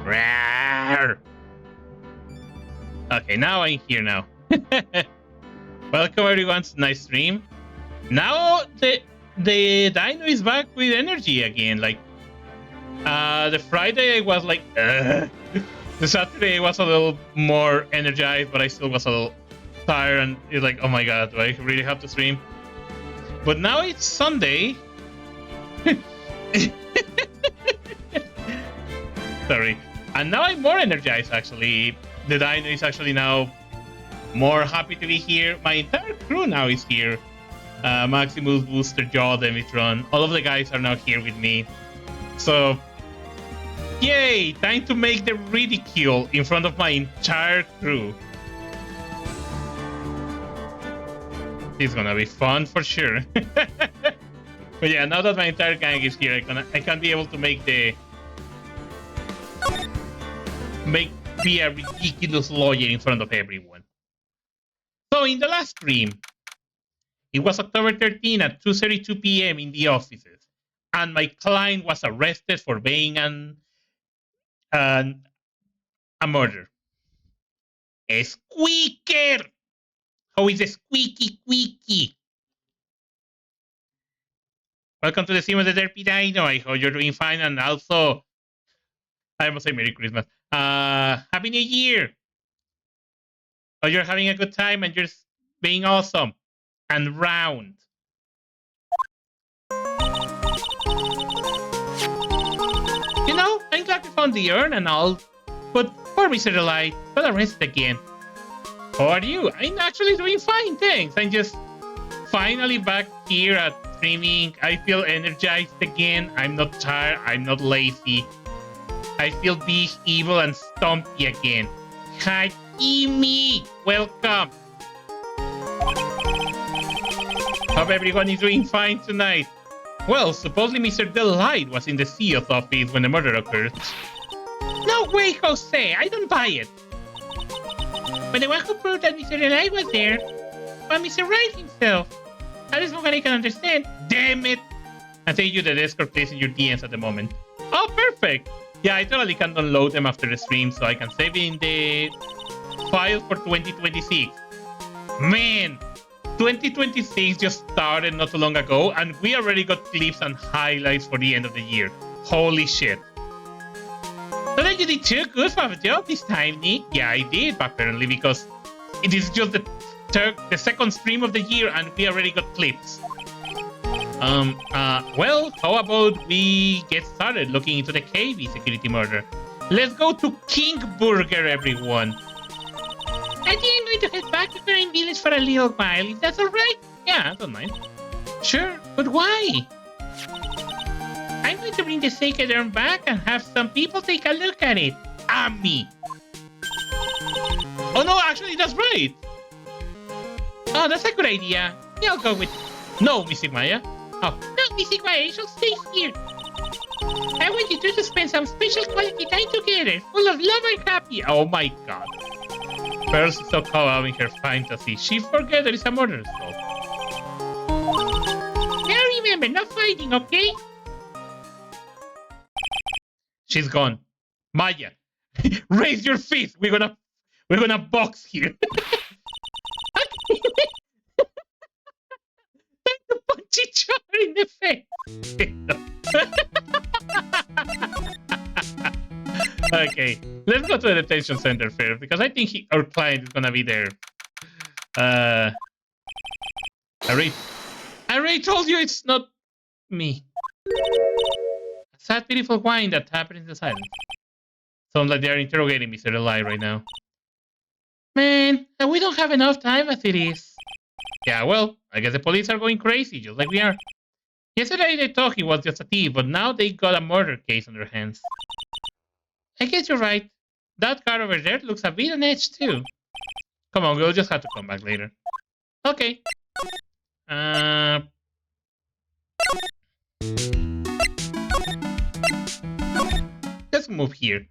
Rawr. Okay, now I'm here now. Welcome everyone to nice stream. Now the dino is back with energy again. Like the Friday I was like the Saturday I was a little more energized, but I still was a little tired and it's like, oh my god, do I really have to stream? But now it's Sunday. Sorry. And now I'm more energized actually. The dino is actually now more happy to be here. My entire crew now is here. Maximus, Booster, Jaw, Demitron. All of the guys are now here with me. So, yay! Time to make the ridicule in front of my entire crew. It's gonna be fun for sure. But yeah, now that my entire gang is here, I can be able to make be a ridiculous lawyer in front of everyone. So in the last stream, it was October 13 at 2:32 p.m. in the offices, and my client was arrested for being a murder. A squeaker! How is a squeaky squeaky? Welcome to the stream of the Derpy Dino. I hope you're doing fine, and also, I must say Merry Christmas. Happy New Year! Hope you're having a good time and you're being awesome and round. You know, I'm glad we found the urn and all, but poor Mr. Delight got arrested again. How are you? I'm actually doing fine, thanks. I'm just finally back here at streaming. I feel energized again. I'm not tired. I'm not lazy. I feel big, evil, and stumpy again. Hi, Amy! Welcome! Hope everyone is doing fine tonight. Well, supposedly Mr. Delight was in the CEO's office when the murder occurred. No way, Jose! I don't buy it! But the one who proved that Mr. Delight was there was Mr. Wright himself. That is what I can understand. Damn it! I send you the Discord place in your DMs at the moment. Oh, perfect! Yeah, I totally can download them after the stream so I can save it in the file for 2026. Man! 2026 just started not too long ago, and we already got clips and highlights for the end of the year. Holy shit. So that you did too good for a job this time, Nick? Yeah, I did, apparently, because it is just the second stream of the year, and we already got clips. Well, how about we get started looking into the KB security murder? Let's go to King Burger, everyone. I think I'm going to head back to Green Village for a little while, if that's alright. Yeah, I don't mind. Sure, but why? I'm going to bring the sacred urn back and have some people take a look at it. Me. Oh no, actually, that's right. Oh, that's a good idea. Yeah, I'll go with... No, Miss Maya. Oh, no, Miss Maya, you should stay here. I want you two to spend some special quality time together, full of love and happy. Oh my god. Pearl is so caught up in her fantasy, she forget there is a murder solved. Now remember, no fighting, okay? She's gone. Maya, raise your fist. We're gonna box here. Time to punch each other in the face. Okay, let's go to the detention center first, because I think our client is gonna be there. I already told you it's not me. A sad, beautiful wine that happened in the silence. Sounds like they are interrogating Mr. Eli right now. Man, we don't have enough time as it is. Yeah, well, I guess the police are going crazy, just like we are. Yesterday they thought he was just a thief, but now they got a murder case on their hands. I guess you're right. That car over there looks a bit on edge too. Come on, we'll just have to come back later. Okay. Let's move here.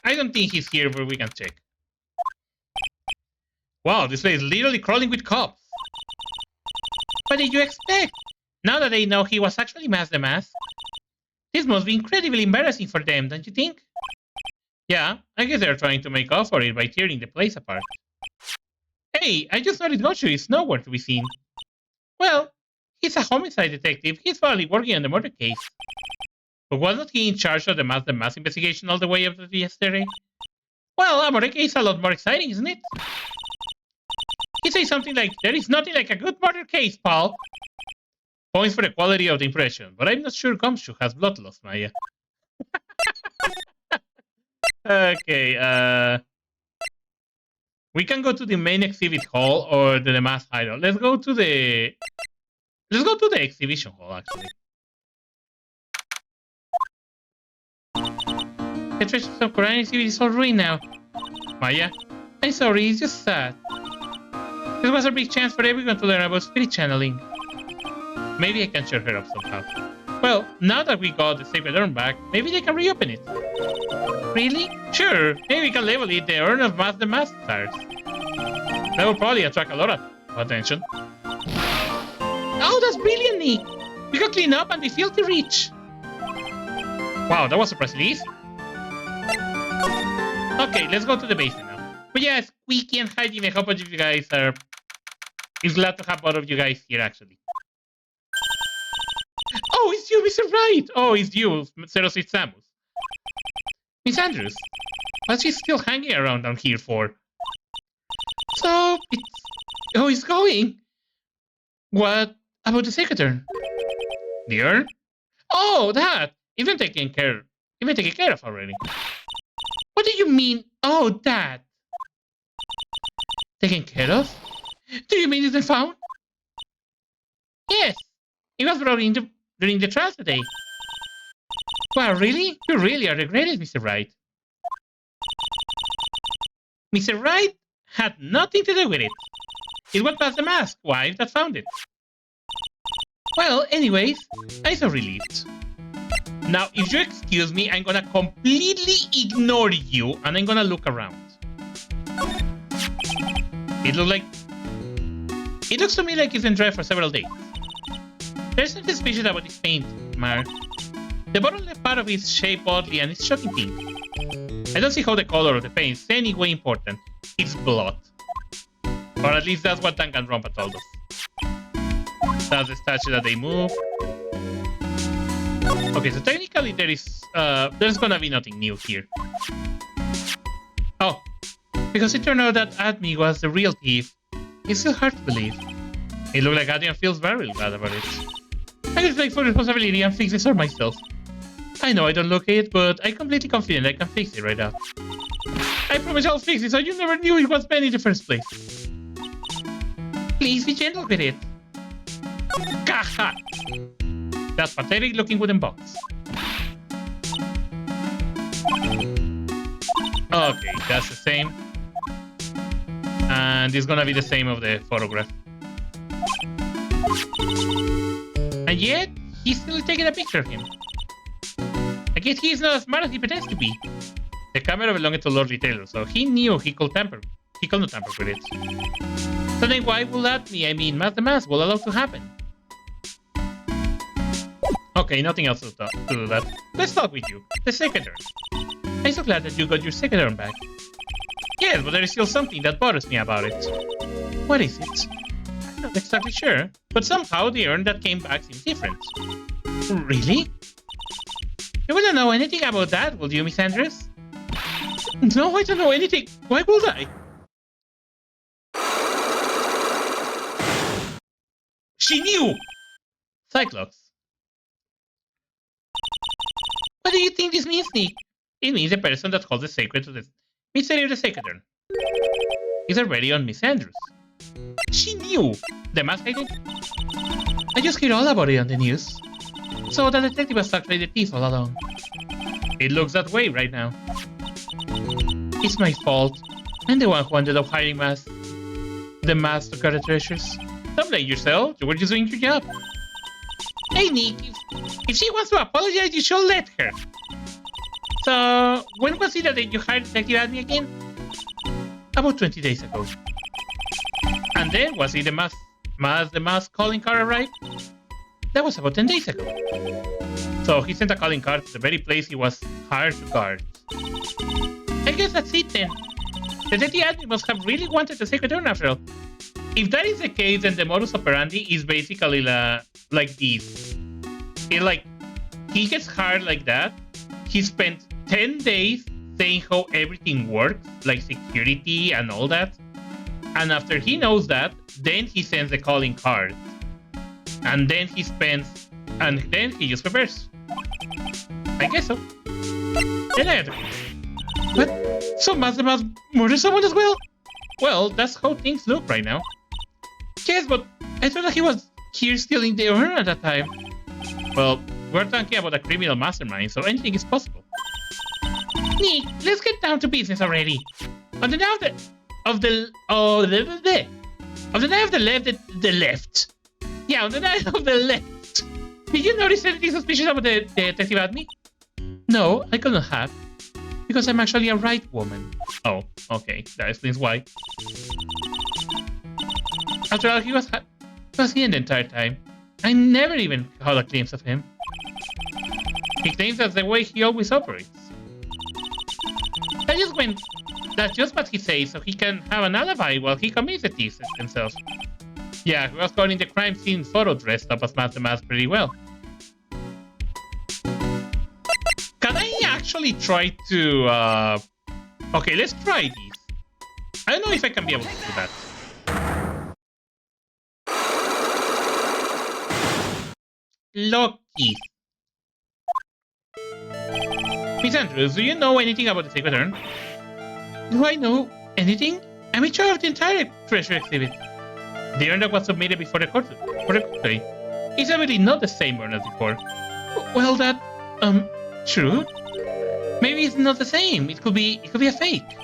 I don't think he's here, but we can check. Wow, this place is literally crawling with cops. What did you expect? Now that they know he was actually the mask, this must be incredibly embarrassing for them, don't you think? Yeah, I guess they're trying to make up for it by tearing the place apart. Hey, I just noticed Goshu is nowhere to be seen. Well, he's a homicide detective. He's probably working on the murder case. But wasn't he in charge of the mass investigation all the way up to yesterday? Well, a murder case is a lot more exciting, isn't it? He says something like, there is nothing like a good murder case, pal. Points for the quality of the impression, but I'm not sure Gumshoe has blood loss, Maya. Okay, we can go to the main exhibit hall or the mass hideout. Let's go to the exhibition hall, actually. The treasures of Korean exhibit is all ruined now. Maya, I'm sorry, it's just sad. This was a big chance for everyone to learn about spirit channeling. Maybe I can cheer her up somehow. Well, now that we got the sacred urn back, maybe they can reopen it. Really? Sure, maybe we can label it the Urn of the Mass Stars. That will probably attract a lot of attention. Oh, that's brilliant, Nick! We can clean up and be filthy rich. Wow, that was surprisingly easy. Okay, let's go to the basement now. But yeah, Squeaky and Hygiene, I hope you guys are... It's glad to have both of you guys here, actually. Oh, it's you, Mr. Wright! Oh, it's you, Sauros Samus. Miss Andrews, what's she still hanging around down here for? So, it's going. What about the sacred urn? The urn? Oh, that! It's been taken care of already. What do you mean, oh, that? Taken care of? Do you mean it's been found? Yes, it was brought in during the trial today. Wow, really? You really are regretted, Mr. Wright. Mr. Wright had nothing to do with it. It was past the mask wife that found it. Well, anyways, I'm so relieved. Now, if you excuse me, I'm gonna completely ignore you and I'm gonna look around. It looks to me like it's been dry for several days. There's something suspicious about this paint, Mark. The bottom left part of it is shaped oddly and it's shocking pink. I don't see how the color of the paint is any way important. It's blood. Or at least that's what Danganronpa told us. That's the statue that they move. Okay, so technically there's gonna be nothing new here. Oh, because it turned out that Admi was the real thief. It's still hard to believe. It looked like Adrian feels very bad about it. I will take full responsibility and fix this all myself. I know I don't look it, but I'm completely confident I can fix it right now. I promise I'll fix it so you never knew it was bad in the first place. Please be gentle with it. Kaha! That pathetic looking wooden box. Okay, that's the same. And it's gonna be the same of the photograph. And yet, he's still taking a picture of him. I guess he's not as smart as he pretends to be. The camera belonged to Lord Retailer, so he knew he could not tamper with it. So then why will the mask will allow to happen? Okay, nothing else to do that. Let's talk with you. The second urn. I'm so glad that you got your second urn back. Yes, but there is still something that bothers me about it. What is it? I'm not exactly sure, but somehow the urn that came back seems different. Really? You wouldn't know anything about that, would you, Miss Andrews? No, I don't know anything. Why would I? She knew! Cyclops. What do you think this means, Nick? It means the person that holds the secret to the mystery of the secret urn is already on Miss Andrews. She knew! The mask agent? I just heard all about it on the news. So the detective was actually the thief all along. It looks that way right now. It's my fault. I'm the one who ended up hiring the mask to guard the treasures. Don't blame yourself. You were just doing your job. Hey, Nick. If she wants to apologize, you should let her. So, when was it that you hired Detective Admi again? About 20 days ago. And then, was it the mask calling card arrived? That was about 10 days ago. So, he sent a calling card to the very place he was hired to guard. guess that's it then. The Deity admin must have really wanted the Sacred Urn after all. If that is the case, then the modus operandi is basically like this. He gets hired like that. He spent 10 days saying how everything works, like security and all that. And after he knows that, then he sends the calling card. And then he just prepares. I guess so. Then I have to... What? So Master must murder someone as well? Well, that's how things look right now. Yes, but I thought that he was here stealing the urn at that time. Well, we're talking about a criminal mastermind, so anything is possible. Nick, let's get down to business already. On the night of the left. Yeah, on the night of the left. Did you notice anything suspicious about the detective admin? No, I couldn't have. Because I'm actually a Wright woman. Oh, okay. That explains why. After all, he was here the entire time. I never even caught a glimpse of him. He claims that's the way he always operates. That's just what he says, so he can have an alibi while he commits the thieves himself. Yeah, he was caught in the crime scene photo dressed up as Master Mask pretty well. Can I actually try to, Okay, let's try this. I don't know if I can be able to do that. Lucky. Miss Andrews, do you know anything about the Sacred Urn? Do I know anything? I'm in charge of the entire treasure exhibit. The urn that was submitted before the court today. It's obviously not the same urn as before. Well, that, true. Maybe it's not the same. It could be a fake.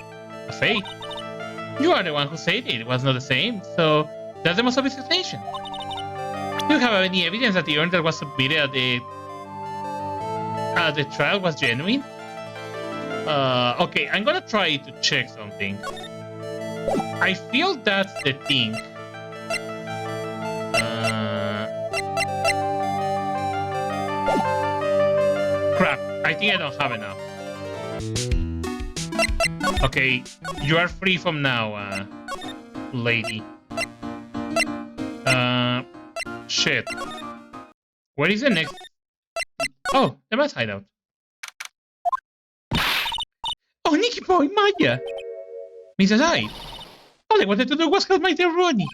A fake? You are the one who said it was not the same, so that's the most obvious explanation. Do you have any evidence that the urn that was submitted at the trial was genuine? Okay, I'm gonna try to check something. I feel that's the thing. Crap, I think I don't have enough. Okay, you are free from now, lady. Shit. Where is the next? Oh, the mass hideout. Oh, Nicky Boy, Maya! Mrs. I. All I wanted to do was help my dear Ronnie.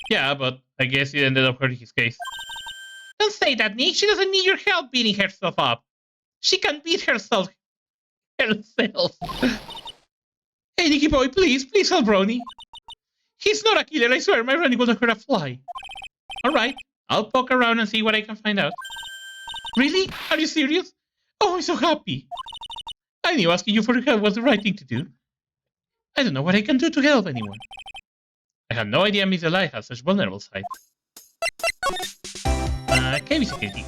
Yeah, but I guess it ended up hurting his case. Don't say that, Nick. She doesn't need your help beating herself up. She can beat herself. Hey, Nicky Boy, please help Ronnie. He's not a killer, I swear. My Ronnie wouldn't hurt a fly. Alright, I'll poke around and see what I can find out. Really? Are you serious? Oh, I'm so happy. I knew asking you for help was the right thing to do. I don't know what I can do to help anyone. I had no idea Miss Eli has such vulnerable sides. KV security.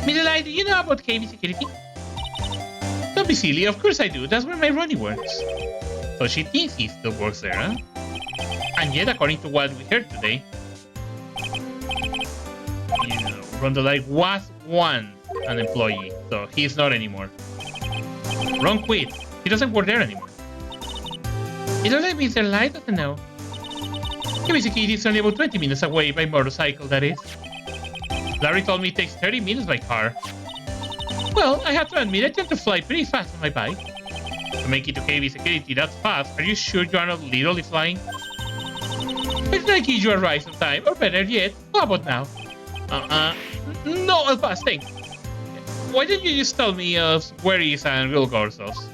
Miss Eli, do you know about KV security? Don't be silly, of course I do. That's where my Ronnie works. So she thinks he still works there, huh? And yet, according to what we heard today, Rondolite was once an employee, so he's not anymore. Ron quit. He doesn't work there anymore. It looks like Mr. Light doesn't know. Basically, it's only about 20 minutes away by motorcycle, that is. Larry told me it takes 30 minutes by car. Well, I have to admit, I tend to fly pretty fast on my bike. To make it to KV security that fast, are you sure you are not literally flying? It's like you a ride sometime, or better yet, how about now? No, I'll pass, thanks. Why don't you just tell me where he is and we'll go ourselves?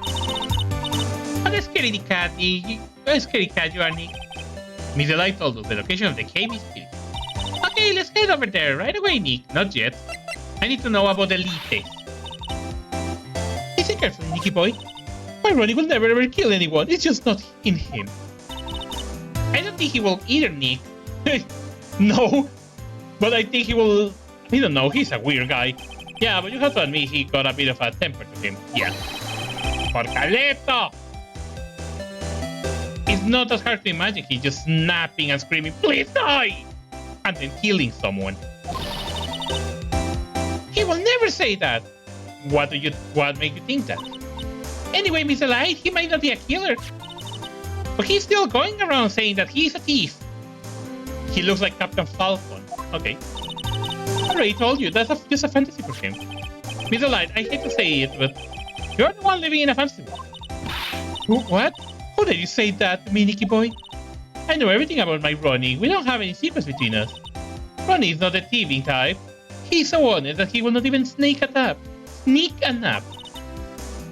Oh, the scaredy cat, Nick. A scary cat you are, Nick. Miss Delight told us the location of the KV security. Okay, let's head over there right away, Nick. Not yet. I need to know about the lead test. Listen carefully, Nicky boy. My Ronnie will never ever kill anyone. It's just not in him. I don't think he will either, Nick. No. But I think he will... I don't know, he's a weird guy. Yeah, but you have to admit he got a bit of a temper to him. Yeah. Porcaleto! It's not as hard to imagine he's just snapping and screaming, please die! And then killing someone. He will never say that. What make you think that? Anyway, Mr. Light, he might not be a killer, but he's still going around saying that he's a thief. He looks like Captain Falcon. Okay. I already told you, that's just a fantasy for him. Mr. Light, I hate to say it, but you're the one living in a fantasy world. What? How did you say that to me, Nicky boy? I know everything about my Ronnie. We don't have any secrets between us. Ronnie is not the thieving type. He's so honest that he will not even sneak a nap. Sneak a nap.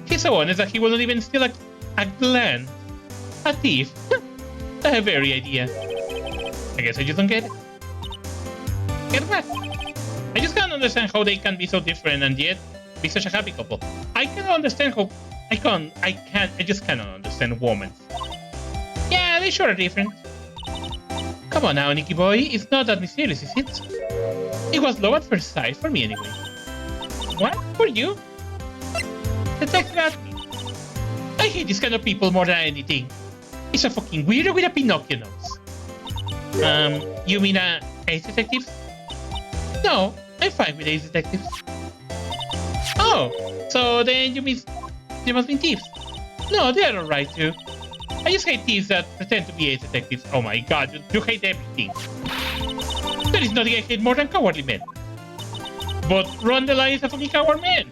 He's so honest that he will not even steal a glance. A thief. The very idea. I guess I just don't get it. Get what? I just can't understand how they can be so different and yet be such a happy couple. I cannot understand how... I just cannot understand women. Yeah, they sure are different. Come on now, Nicky boy. It's not that mysterious, is it? It was love at first sight for me anyway. What? For you? Detective Atme. I hate this kind of people more than anything. It's a fucking weirdo with a Pinocchio nose. You mean ace detectives? No, I'm fine with ace detectives. Oh, so then you must be thieves. No, they're alright too. I just hate thieves that pretend to be ace detectives. Oh my god, you hate everything. There is nothing I hate more than cowardly men. But Ron the Lion is a fucking coward man.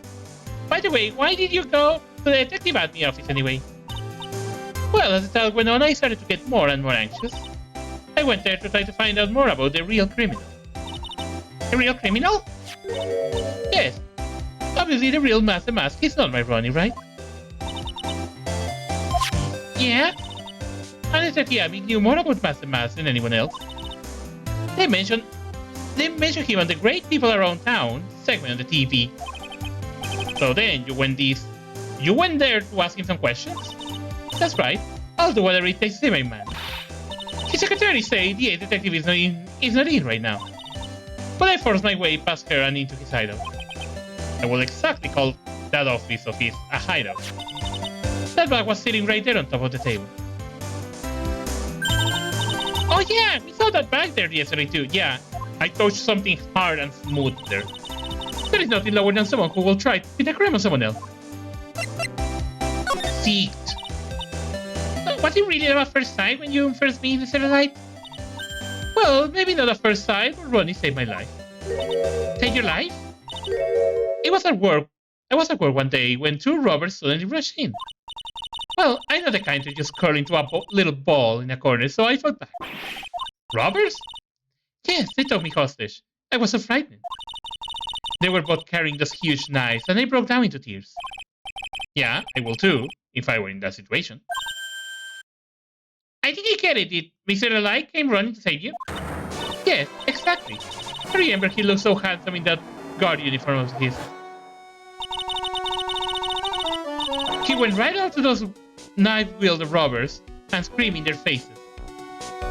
By the way, why did you go to the Detective Admin office anyway? Well, as the talk went on, I started to get more and more anxious. I went there to try to find out more about the real criminal. The real criminal? Yes. Obviously, the real Master Mask is not my Ronnie, right? Yeah? And Detective Admin knew more about Master Mask than anyone else. They mentioned him on the Great People Around Town segment on the TV. So then you went there to ask him some questions? That's right. I'll do whatever it takes to save my man. His secretary said the detective is not in right now. But I forced my way past her and into his hideout. I will exactly call that office of his a hideout. That bag was sitting right there on top of the table. Oh yeah, we saw that bag there yesterday too. Yeah, I touched something hard and smooth there. There is nothing lower than someone who will try to pin a crime on someone else. Seeked. Was it really at first sight when you first meet Mr. Light? Well, maybe not at first sight, but Ronnie saved my life. Saved your life? It was at work. I was at work one day when two robbers suddenly rushed in. Well, I'm not the kind to just curl into a little ball in a corner, so I fought back. Robbers? Yes, they took me hostage. I was so frightened. They were both carrying those huge knives, and I broke down into tears. Yeah, I will too, if I were in that situation. I think I get it. Did Mr. Light came running to save you? Yes, exactly. I remember he looked so handsome in that guard uniform of his. He went right out to those knife-wielding robbers and screamed in their faces.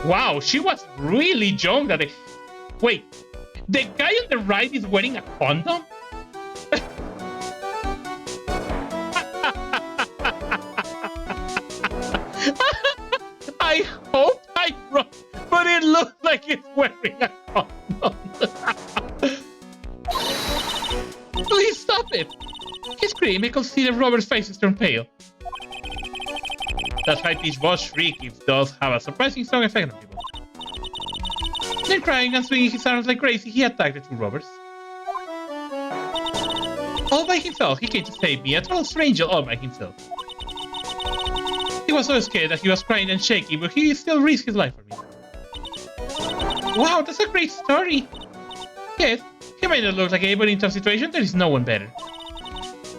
Wow, she was really young that day. Wait, the guy on the right is wearing a condom? I hope I'm wrong, but it looks like he's wearing a condom. Please stop it. He screamed. I could see the robber's faces turn pale. That high-pitched voice shriek does have a surprising strong effect on people. Then crying and swinging his arms like crazy, he attacked the two robbers. All by himself, he came to save me, a total stranger all by himself. He was so scared that he was crying and shaking, but he still risked his life for me. Wow, that's a great story. Yes, he might not look like anybody in a tough situation, there is no one better.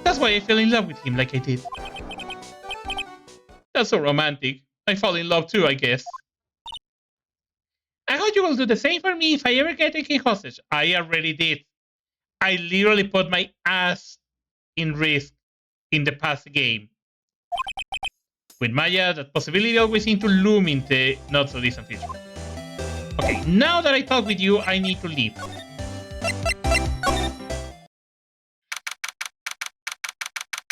That's why I fell in love with him like I did. That's so romantic. I fall in love too, I guess. I hope you will do the same for me if I ever get taken hostage. I already did. I literally put my ass in risk in the past game. With Maya, that possibility always seemed to loom in the not-so-distant future. Okay, now that I talk with you, I need to leave.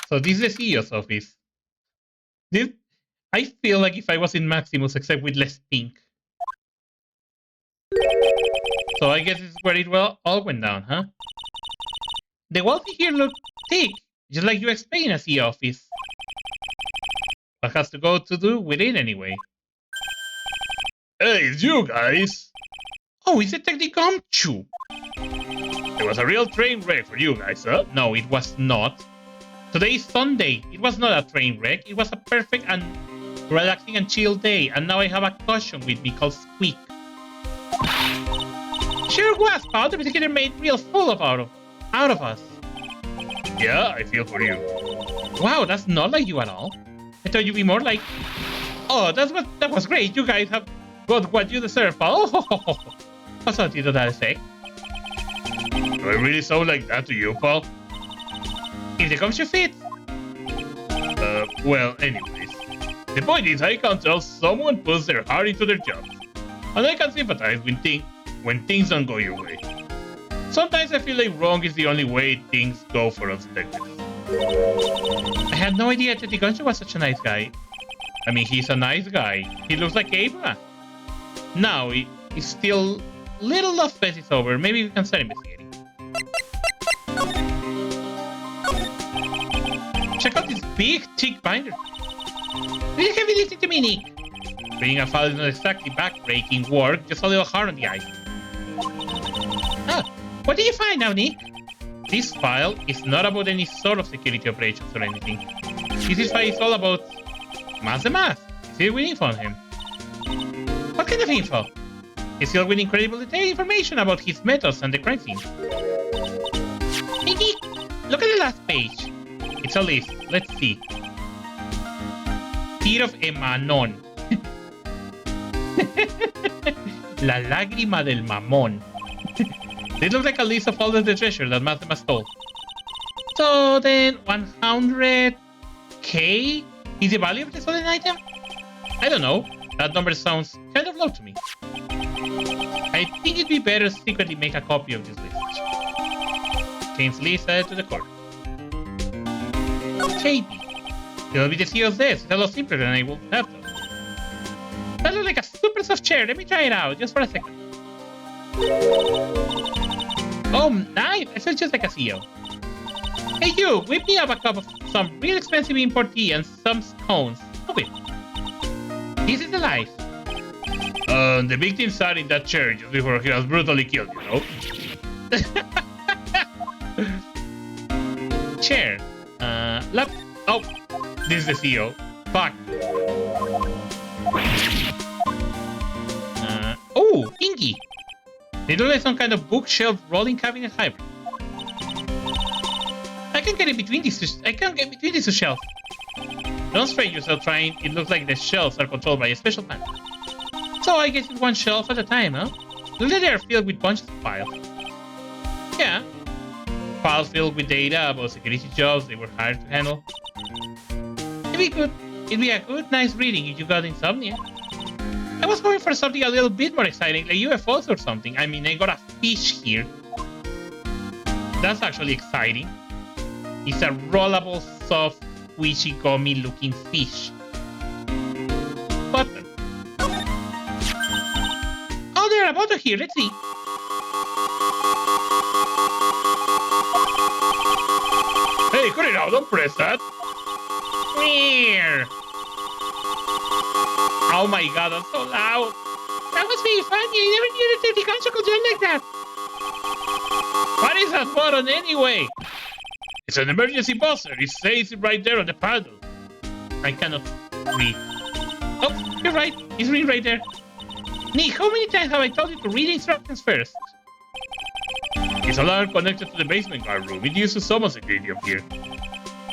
So this is the CEO's office. I feel like if I was in Maximus, except with less pink. So I guess this is where it all went down, huh? The walls here look thick, just like you explained in a CEO office. What has to go to do with it anyway? Hey, it's you guys! Oh, it's Detective Gumshoe! It was a real train wreck for you guys, huh? No, it was not. Today is Sunday. It was not a train wreck. It was a perfect and relaxing and chill day, and now I have a cushion with me called Squeak. Sure was, pal. The particular made real fool out of us. Yeah, I feel for you. Wow, that's not like you at all. I thought you'd be more like... Oh, that was great. You guys have got what you deserve, pal. Oh, what's something to that effect? Do I really sound like that to you, pal? If the gumshoe fits. Well, anyways. The point is, I can tell someone puts their heart into their jobs. And I can sympathize when things don't go your way. Sometimes I feel like wrong is the only way things go for us detectives. I had no idea that the gumshoe was such a nice guy. I mean, he's a nice guy. He looks like Abra. Now, he's still little off base is over. Maybe we can start investigating. Check out this big, thick binder. Really heavy lifting to me, Nick. Reading a file is not exactly back-breaking work, just a little hard on the eyes. Ah, what did you find now, Nick? This file is not about any sort of security operations or anything. This file is all about Mas the Mas. Still waiting for him. What kind of info? He's still with incredible detailed information about his methods and the crime scene. Hey, Nick, look at the last page. It's a list. Let's see. Tear of Emanon. La lágrima del mamón. This looks like a list of all of the treasure that Mazda stole. So then 100k is the value of the stolen item? I don't know. That number sounds kind of low to me. I think it'd be better to secretly make a copy of this list. Change list added to the court. Katie. It'll be the CEO's desk. It's a lot simpler than I will have to. That looks like a super soft chair. Let me try it out, just for a second. Oh, nice! It feels just like a CEO. Hey, you! Whip me up a cup of some real expensive import tea and some scones. Okay. This is the life. The victim sat in that chair just before he was brutally killed, you know? Chair. Lap. Oh, this is the CEO. Fuck. Oh, Inky. They look like some kind of bookshelf rolling cabinet hybrid. I can get between these two shelves. Don't strain yourself trying. It looks like the shelves are controlled by a special panel. So I guess it's one shelf at a time, huh? Look like they are filled with bunches of files. Yeah. Files filled with data about security jobs they were hired to handle. It'd be a good, nice reading if you got insomnia. I was going for something a little bit more exciting, like UFOs or something. I mean, I got a fish here. That's actually exciting. It's a rollable, soft, squishy, gummy-looking fish. Button. Oh, they're about to here. Let's see. Hey, cut it out. Don't press that. Here. Oh my god, that's so loud. That must be funny. I never knew that the gunshot could jump like that. What is that button anyway? It's an emergency buzzer. It says it right there on the paddle. I cannot read. Oh, you're right. It's reading right there. Nick, how many times have I told you to read the instructions first? It's alarm connected to the basement guard room. It uses summon security up here.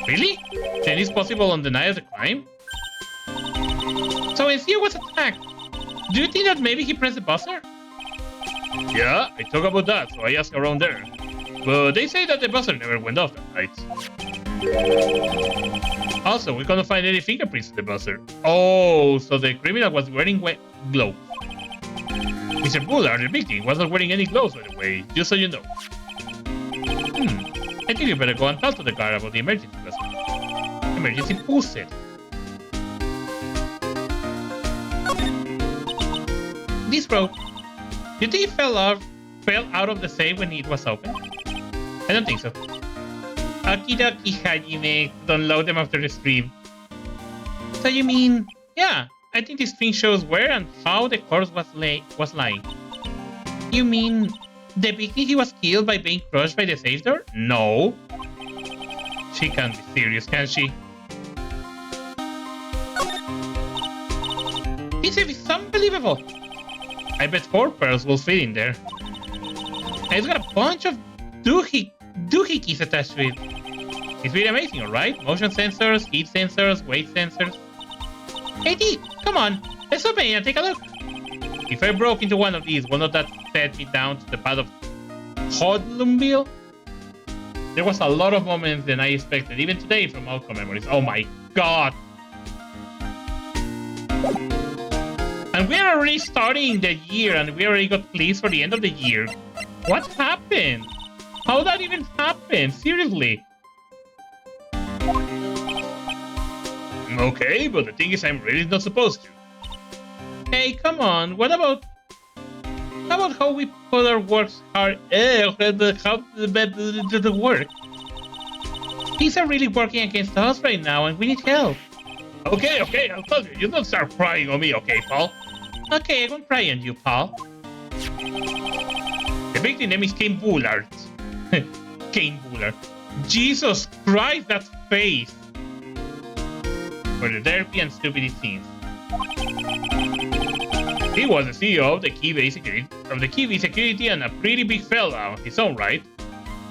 Really? Then it's possible on the night of the crime? So when Theo was attacked, do you think that maybe he pressed the buzzer? Yeah, I talked about that, so I asked around there. But they say that the buzzer never went off that night. Also, we couldn't find any fingerprints in the buzzer. Oh, so the criminal was wearing gloves. Mr. Bullard, the victim, wasn't wearing any gloves, by the way, just so you know. I think you better go and talk to the guard about the emergency buzzer. Emergency buzzer. This rope. Do you think it fell out of the safe when it was open? I don't think so. Okie dokie, Hajime. Don't load them after the stream. So you mean, yeah, I think this thing shows where and how the corpse was lying. You mean depicting he was killed by being crushed by the safe door? No. She can't be serious, can she? This is unbelievable. I bet 4 pearls will fit in there. And it's got a bunch of doohickeys attached to it. It's really amazing, alright? Motion sensors, heat sensors, weight sensors. Hey Dee, come on, let's open it and take a look. If I broke into one of these, wouldn't that set me down to the path of Hodlumville? There was a lot of moments than I expected, even today from outcome memories. Oh my god! And we are already starting the year, and we already got pleased for the end of the year. What happened? How did that even happen? Seriously? Okay, but the thing is, I'm really not supposed to. Hey, come on. What about... How about how we put our works hard... how the work? Things are really working against us right now, and we need help. Okay, I'll tell you. You don't start crying on me, okay, Paul? Okay, I won't cry on you, Paul. The victim name is Kane Bullard. Kane Bullard. Jesus Christ, that face! For the therapy and stupid scenes. He was the CEO of the Kiwi Security and a pretty big fella on his own right.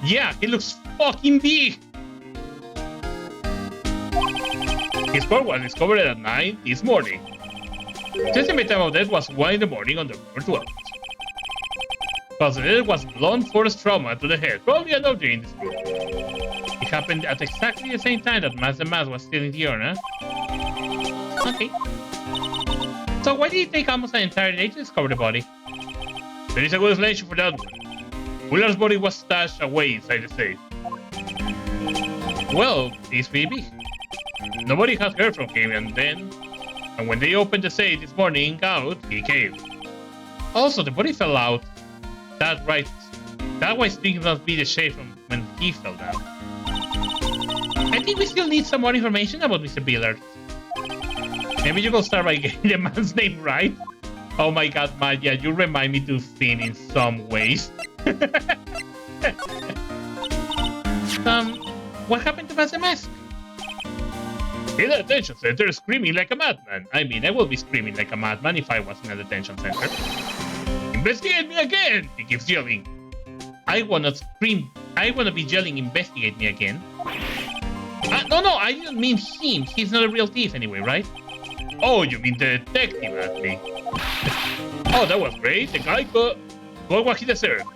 Yeah, he looks fucking big! His corpse was discovered at 9 this morning. The estimated time of death was 1 in the morning on November 12th. Cause the death was blunt force trauma to the head, probably an object in this group. It happened at exactly the same time that Master Mass was still in the urn, huh? Okay. So why did it take almost an entire day to discover the body? There is a good explanation for that one. Willard's body was stashed away inside the safe. Well, he's pretty big. Nobody has heard from him, and when they opened the safe this morning out, he came. Also, the body fell out. That's right. That was things must be the shape from when he fell down. I think we still need some more information about Mr. Billard. Maybe you can start by getting the man's name right. Oh my god, Maya, you remind me to Finn in some ways. What happened to Master Mask? In the detention center, screaming like a madman. I mean, I would be screaming like a madman if I was in a detention center. Investigate me again! He keeps yelling. I wanna scream. I wanna be yelling, investigate me again. No, I didn't mean him. He's not a real thief anyway, right? Oh, you mean the detective at me. Oh, that was great. The guy got what he deserved.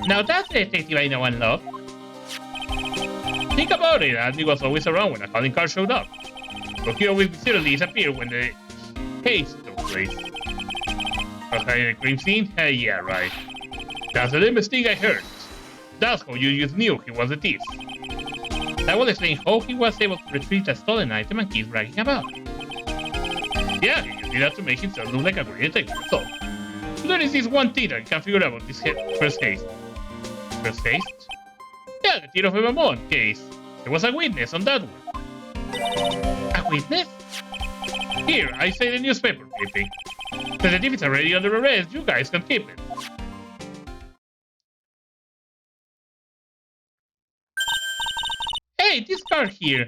Now that's the detective I know and love. Think about it, Andy was always around when a calling card showed up. But he always mysteriously disappeared when the case took place. Okay, the crime scene? Hey, yeah, right. That's the lamest thing I heard. That's how you just knew he was a thief. That will explain how he was able to retrieve a stolen item and keep bragging about. Yeah, he did that to make himself look like a great detective, so. There is this one thing I can't figure out about this first case. First case? Yeah, the Tear of Emamon case. There was a witness on that one. A witness? Here, I say the newspaper clipping. Since the thief is already under arrest, you guys can keep it. Hey, this car here.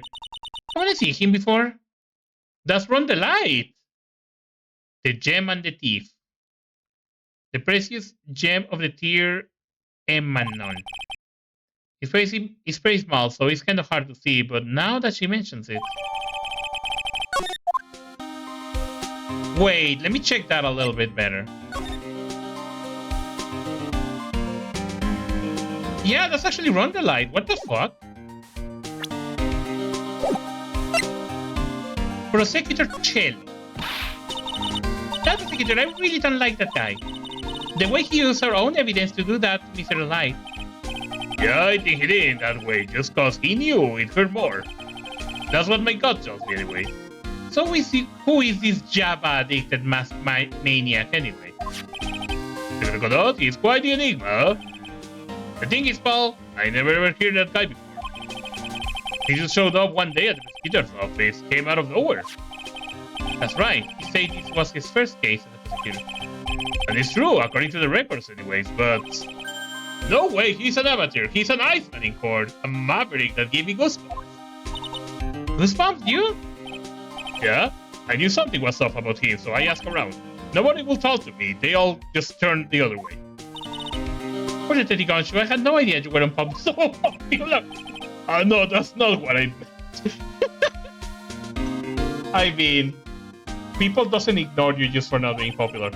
Haven't I seen him before? That's Ron the Light. The gem and the thief. The precious gem of the Tear Emanon. His face is pretty small, so it's kind of hard to see, but now that she mentions it... Wait, let me check that a little bit better. Yeah, that's actually Ron the Light. What the fuck? Prosecutor Cello. That prosecutor, I really don't like that guy. The way he used our own evidence to do that, Mr. Light. Yeah, I think he did in that way, just cause he knew it hurt more. That's what my gut tells me anyway. So who is this Java-addicted maniac anyway? He's quite the enigma. The thing is, Paul, I never ever heard that guy before. He just showed up one day at the prosecutor's office, came out of nowhere. That's right, he said this was his first case as a prosecutor. And it's true, according to the records anyways, but... No way, he's an amateur. He's an Iceman in court. A maverick that gave me goosebumps. Goosebumps, you? Yeah, I knew something was off about him, so I asked around. Nobody will talk to me. They all just turned the other way. For the Teddy Gonshu, I had no idea you were on public so popular. No, that's not what I meant. I mean, people doesn't ignore you just for not being popular.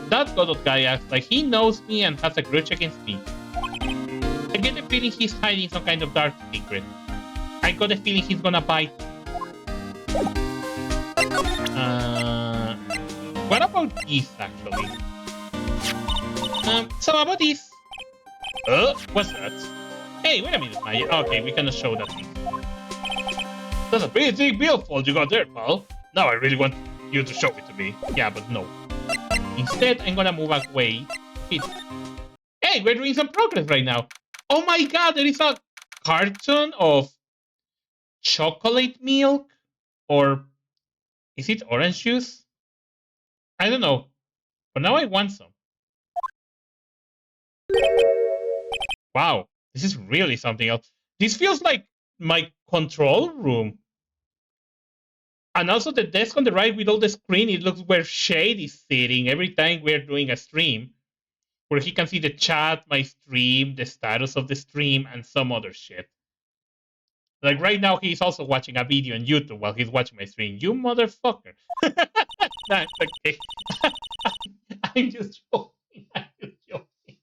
That Godot guy acts like he knows me and has a grudge against me. I get the feeling he's hiding some kind of dark secret. I got the feeling he's gonna bite. What about this, actually? So about this. What's that? Hey, wait a minute, Maya. Okay, we cannot show that thing. That's a pretty big billfold you got there, pal. Now I really want you to show it to me. Yeah, but no. Instead, I'm gonna move away. Hey, we're doing some progress right now. Oh my god, there is a carton of chocolate milk? Or is it orange juice? I don't know. But now I want some. Wow, this is really something else. This feels like my control room. And also the desk on the right with all the screen, it looks where Shade is sitting every time we're doing a stream. Where he can see the chat, my stream, the status of the stream, and some other shit. Like right now, he's also watching a video on YouTube while he's watching my stream. You motherfucker. Nah, okay. I'm just joking. I'm just joking.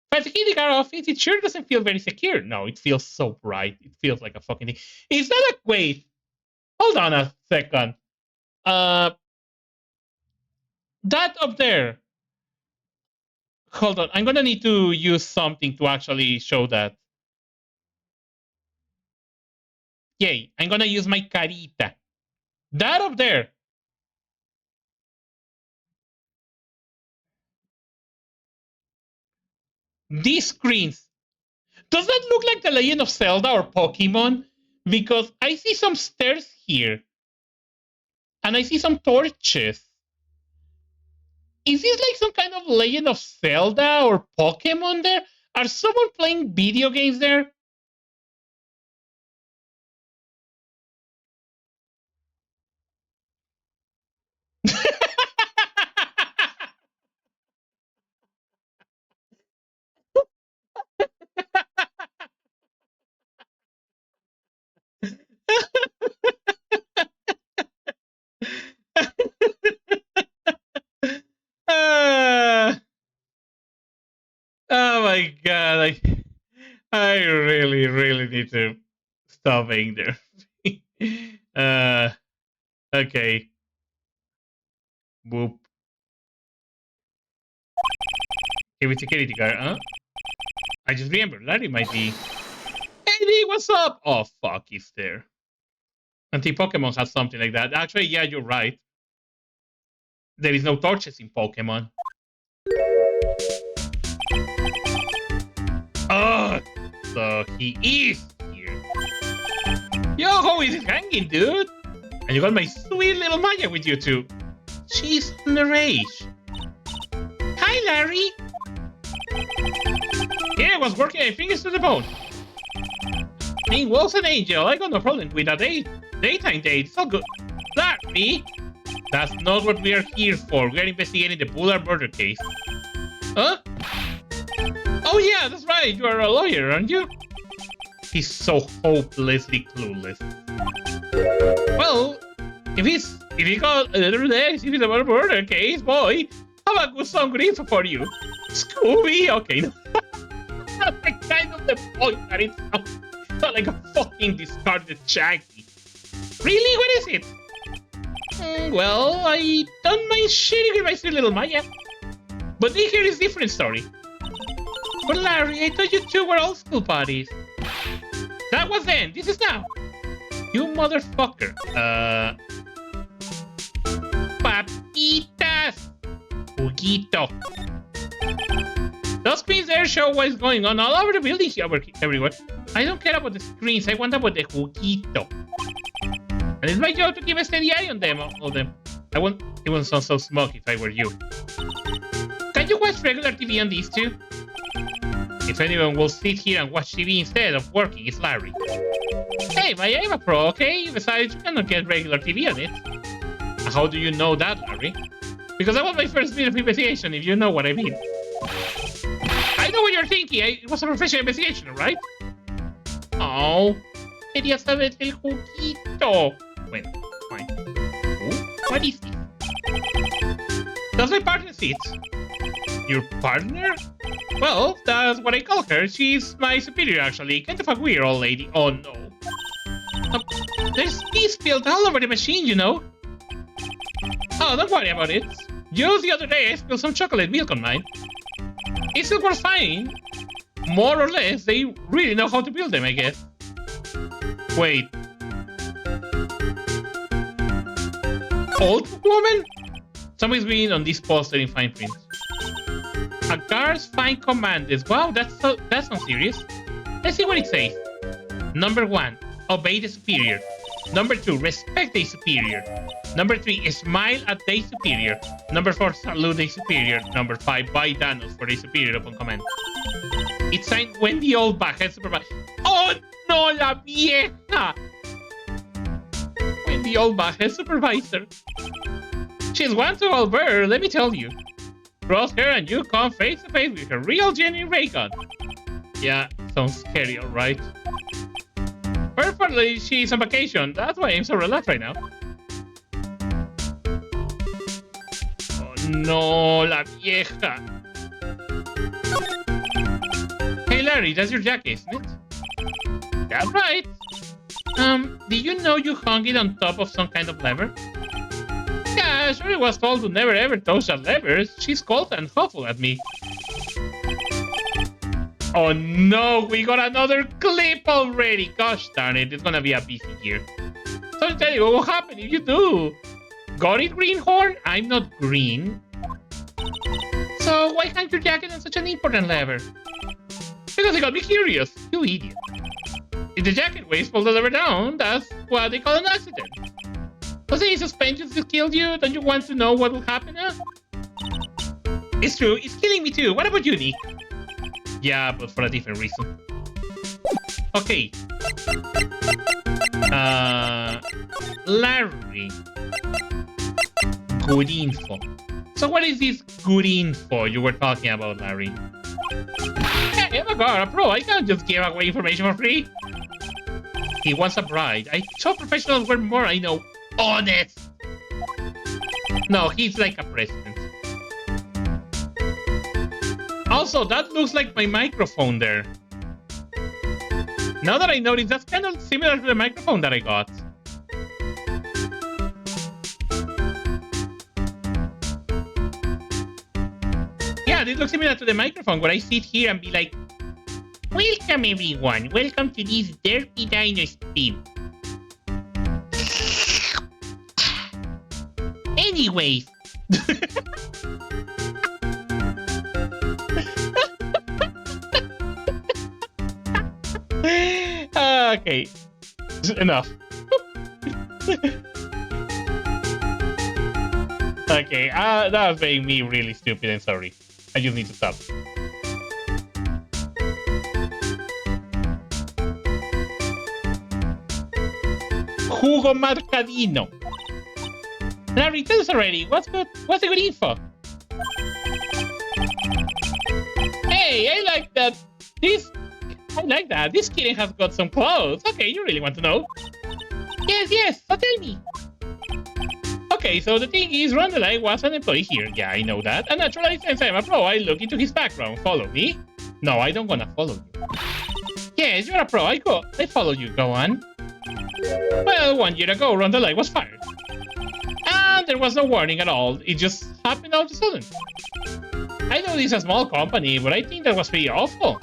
But the security guard office, it sure doesn't feel very secure. No, it feels so bright. It feels like a fucking thing. Is that a... Wait. Hold on a second. That up there. Hold on. I'm gonna need to use something to actually show that. Yay. I'm gonna use my carita. That up there. These screens. Does that look like the Legend of Zelda or Pokemon? Because I see some stairs here. And I see some torches. Is this like some kind of Legend of Zelda or Pokemon there? Are someone playing video games there? Oh my god, I really need to stop being there. Okay. Whoop. Hey, with security guard, huh? I just remembered, Larry might be... Hey, D, what's up? Oh, fuck, he's there. Anti-Pokemon has something like that. Actually, yeah, you're right. There is no torches in Pokemon. Oh, so he is here. Yo, how is it hanging, dude? And you got my sweet little Maya with you too. She's on the rage. Hi, Larry. Yeah, I was working my fingers to the bone. Being Wolf's an angel, I got no problem with a daytime date. It's all good. Larry, that's not what we are here for. We are investigating the Bullard murder case. Huh? Oh yeah, that's right. You are a lawyer, aren't you? He's so hopelessly clueless. Well, if he got a little days, if it's a murder case, boy, have a good song info for you. Scooby, okay. That's the kind of the point that it's not like a fucking discarded Shaggy. Really? What is it? Well, I don't mind sharing with my sweet little Maya. But here is a different story. But Larry, I thought you two were old school buddies. That was then. This is now. You motherfucker. Papitas. Juguito. Those screens there show what is going on all over the building here, everywhere. I don't care about the screens. I want about the juguito. And it's my job to keep a steady eye on them, all of them. I won't even sound so smug if I were you. Can you watch regular TV on these too? If anyone will sit here and watch TV instead of working, it's Larry. Hey, I'm a pro, okay? Besides, you cannot get regular TV on it. How do you know that, Larry? Because that was my first bit of investigation, if you know what I mean. I know what you're thinking. It was a professional investigation, right? Oh, quería saber el juguito. Well, fine. Ooh, what is this? That's my partner sits. Your partner? Well, that's what I call her. She's my superior, actually. Kind of a weird old lady. Oh, no. There's tea spilled all over the machine, you know. Oh, don't worry about it. Just the other day, I spilled some chocolate milk on mine. It still works fine. More or less, they really know how to build them, I guess. Wait. Old woman? Somebody's reading on this poster in fine print. A guard's fine command is... Wow, that's serious. Let's see what it says. Number 1, obey the superior. Number 2, respect the superior. Number 3, smile at the superior. Number 4, salute the superior. Number 5, buy Danos for the superior upon command. It's signed Wendy Oldbach, head supervisor. Oh no, la vieja! Wendy Oldbach, head supervisor. She's one to all bird, let me tell you. Cross her and you come face to face with a real genuine ray gun. Yeah, sounds scary, alright. Perfectly, she's on vacation. That's why I'm so relaxed right now. Oh no, la vieja. Hey Larry, that's your jacket, isn't it? That's right. Did you know you hung it on top of some kind of lever? Yeah, sure it was told to never ever touch that lever. She's cold and hopeful at me. Oh no, we got another clip already. Gosh darn it, it's gonna be a busy year. So I'll tell you what will happen if you do. Got it, greenhorn? I'm not green. So why hang your jacket on such an important lever? Because it got me curious, you idiot. If the jacket weighs pull the lever down, that's what they call an accident. Does the suspension just kill you? Don't you want to know what will happen now? It's true, it's killing me too. What about you, Nick? Yeah, but for a different reason. Okay. Larry. Good info. So what is this good info you were talking about, Larry? Hey, I'm a pro. I can't just give away information for free. He wants a bride. I thought professionals were more, I know, honest. No, he's like a president. Also, that looks like my microphone there. Now that I notice, that's kind of similar to the microphone that I got. Yeah, this looks similar to the microphone where I sit here and be like, welcome everyone, welcome to this Derpy Dino stream. Anyways. Okay, enough. Okay, that was making me really stupid and sorry. I just need to stop. Jugo Marcadino. Larry, tell us already. What's good? What's the good info? Hey, I like that. I like that. This kitten has got some clothes. Okay, you really want to know? Yes, so tell me. Okay, so the thing is, Rondelai was an employee here. Yeah, I know that. And naturally, since I'm a pro, I look into his background. Follow me? No, I don't wanna follow you. Yes, you're a pro. I follow you. Go on. Well, 1 year ago, Rondelai was fired. And there was no warning at all. It just happened all of a sudden. I know this is a small company, but I think that was pretty awful.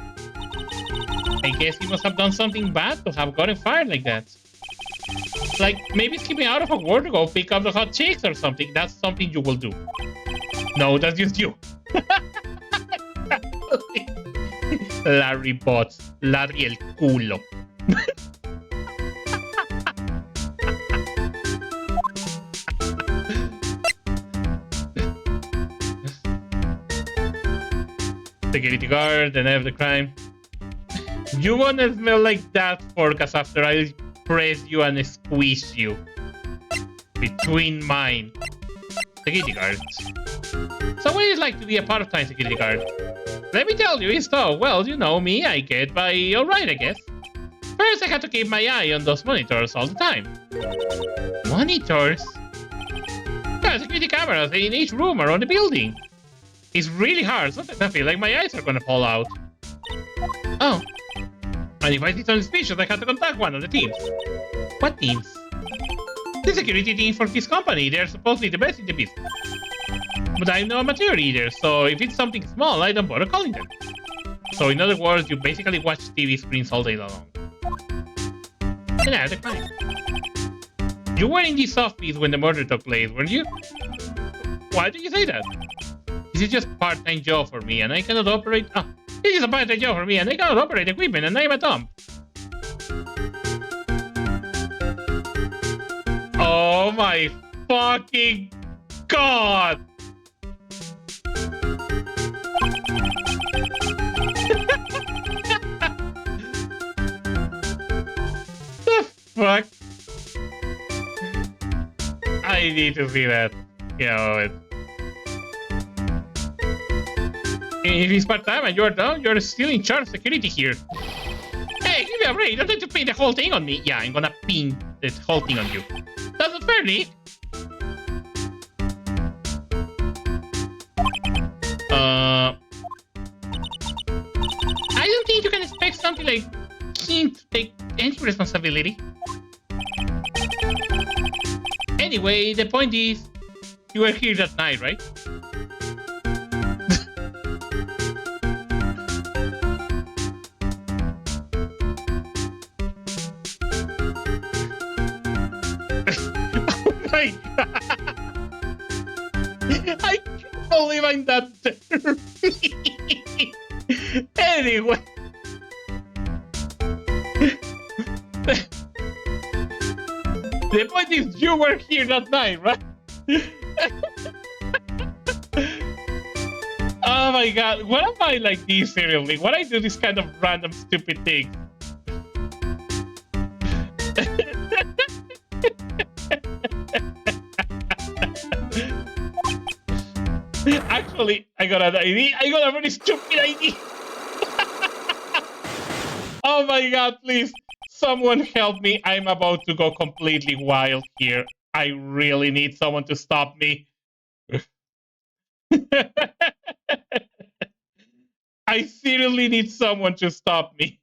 I guess he must have done something bad to have gotten fired like that. Like, maybe skipping out of a work to go pick up the hot chicks or something. That's something you will do. No, that's just you. Larry Bots. Larry el culo. Security guard, and I have the crime. You wanna smell like that, Forecast, after I press you and squeeze you. Between mine. Security guards. So what is it like to be a part-time security guard? Let me tell you, it's tough. Well, you know me, I get by alright, I guess. First, I had to keep my eye on those monitors all the time. Monitors? Yeah, security cameras in each room around the building. It's really hard. Sometimes I feel like my eyes are gonna fall out. Oh. And if I see some suspicious, I have to contact one of the teams. What teams? The security team for this company. They're supposedly the best in the business. But I'm no amateur either, so if it's something small, I don't bother calling them. So in other words, you basically watch TV screens all day long. And I have the crime. You were in this office when the murder took place, weren't you? Why do you say that? This is just a part-time job for me, and I cannot operate... this is a part-time job for me, and I cannot operate equipment, and I'm a dump. Oh my fucking god! The fuck? I need to see that. Yeah, if he's part-time and you're done, you're still in charge of security here. Hey, give me a break. You don't have to pin the whole thing on me. Yeah, I'm gonna pin the whole thing on you. That's not fair, Nick. I don't think you can expect something like him to take any responsibility. Anyway, the point is, you were here that night, right? Oh my god! I can't believe I'm that there. Anyway. The point is, you were here that night, right? Oh my god, what am I like this, seriously? What I do this kind of random stupid thing? Actually, I got an idea. I got a very stupid idea. Oh my god, please. Someone help me. I'm about to go completely wild here. I really need someone to stop me. I seriously need someone to stop me.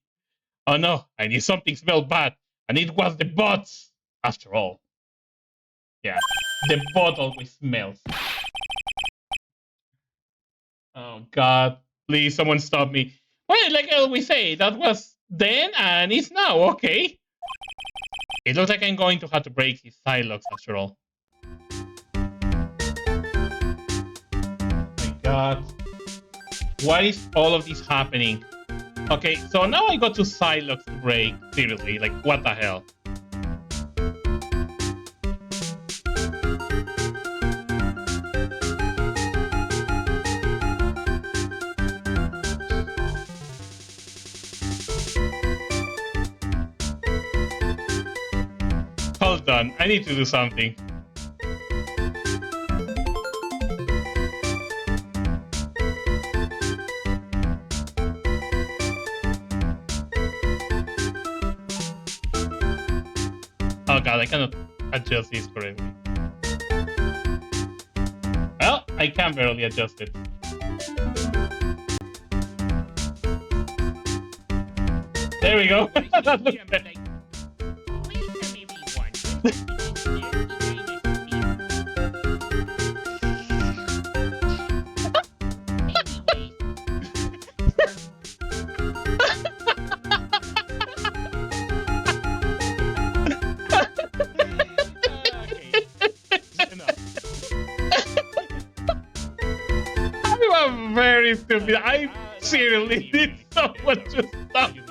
Oh no, I knew something smelled bad. And it was the bots, after all. Yeah, the bot always smells. Oh god, please someone stop me. Well, like I always say, that was then and it's now, okay? It looks like I'm going to have to break his side locks after all. My god. Why is all of this happening? Okay, so now I got 2 side locks to break. Seriously, like what the hell? Hold on, I need to do something. Oh god, I cannot adjust this correctly. Well, I can barely adjust it. There we go. That looks better. Very stupid. I seriously did someone to stop me.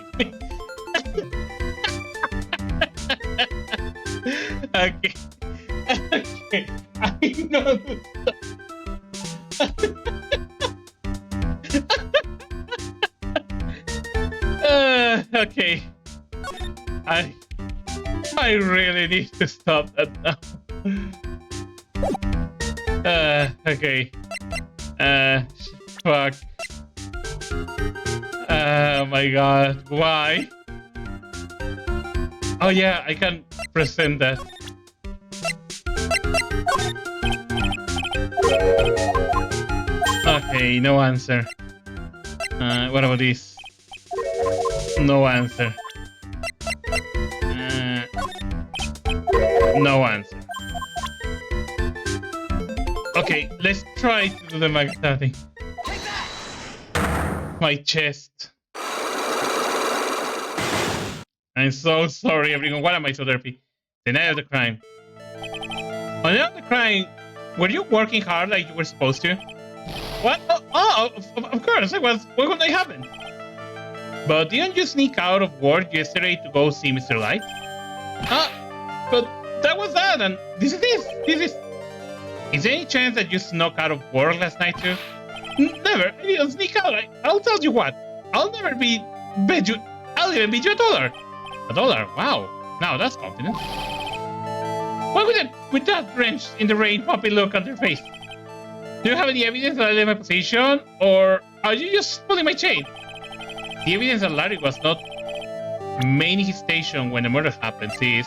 Okay. Okay. I know. Okay. I really need to stop that now. Okay. Fuck. Oh my god. Why? Oh yeah, I can present that. Okay, no answer. What about this? No answer. No answer. Okay, let's try to do the Magda thing. My chest. I'm so sorry, everyone. What am I so derpy? Deny of the crime. Deny of the crime. Were you working hard like you were supposed to? What? Oh, of course I was. Why wouldn't I happen? But didn't you sneak out of work yesterday to go see Mr. Light? But that was that, and this is this. Is there any chance that you snuck out of work last night too? Never. I didn't sneak out. I'll tell you what. I'll even bet you $1. $1? Wow. Now that's confident. Why with that wrench in the rain puppy look on their face? Do you have any evidence that I left my position, or are you just pulling my chain? The evidence that Larry was not mainly his station when the murder happened is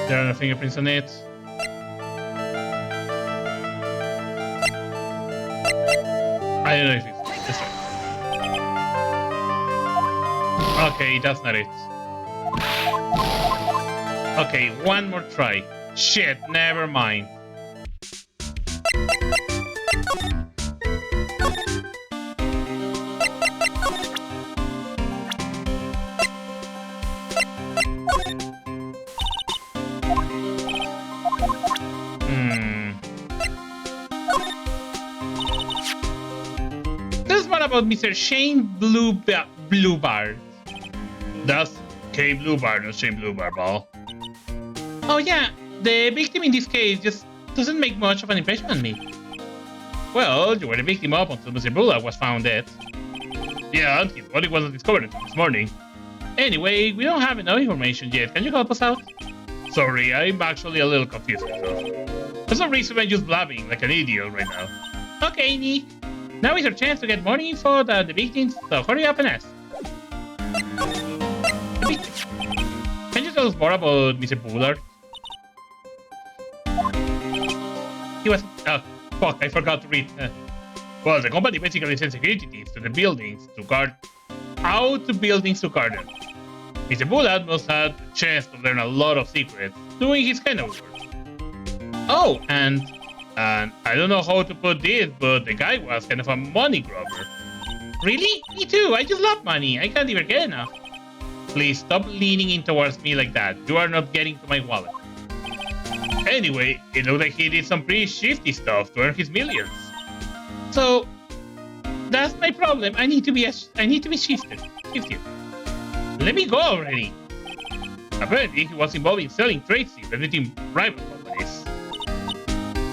there are no fingerprints on it. I don't know if it's this right. Okay, that's not it. Okay, one more try. Shit, never mind. This one about Mr. Shane Bluebard. That's K Bluebard, not Shane Bluebard, ball. Oh yeah, the victim in this case just doesn't make much of an impression on me. Well, you were the victim up until Mr. Bluebard was found dead. Yeah, his body wasn't discovered until this morning. Anyway, we don't have enough information yet. Can you help us out? Sorry, I'm actually a little confused myself. For some reason, I'm just blabbing like an idiot right now. Okay, Nick. Now is our chance to get more info than the victims, so hurry up and ask. The victim. Can you tell us more about Mr. Bullard? He was... Oh, fuck, I forgot to read. Well, the company basically sent security teams to the buildings to guard... out to buildings to guard them. Mr. Bullard must have the chance to learn a lot of secrets doing his kind of work. Oh, and I don't know how to put this, but the guy was kind of a money grubber. Really? Me too. I just love money. I can't even get enough. Please stop leaning in towards me like that. You are not getting to my wallet. Anyway, it looked like he did some pretty shifty stuff to earn his millions. So that's my problem. I need to be shifted. Let me go already. Apparently, he was involved in selling trade secrets between rival companies.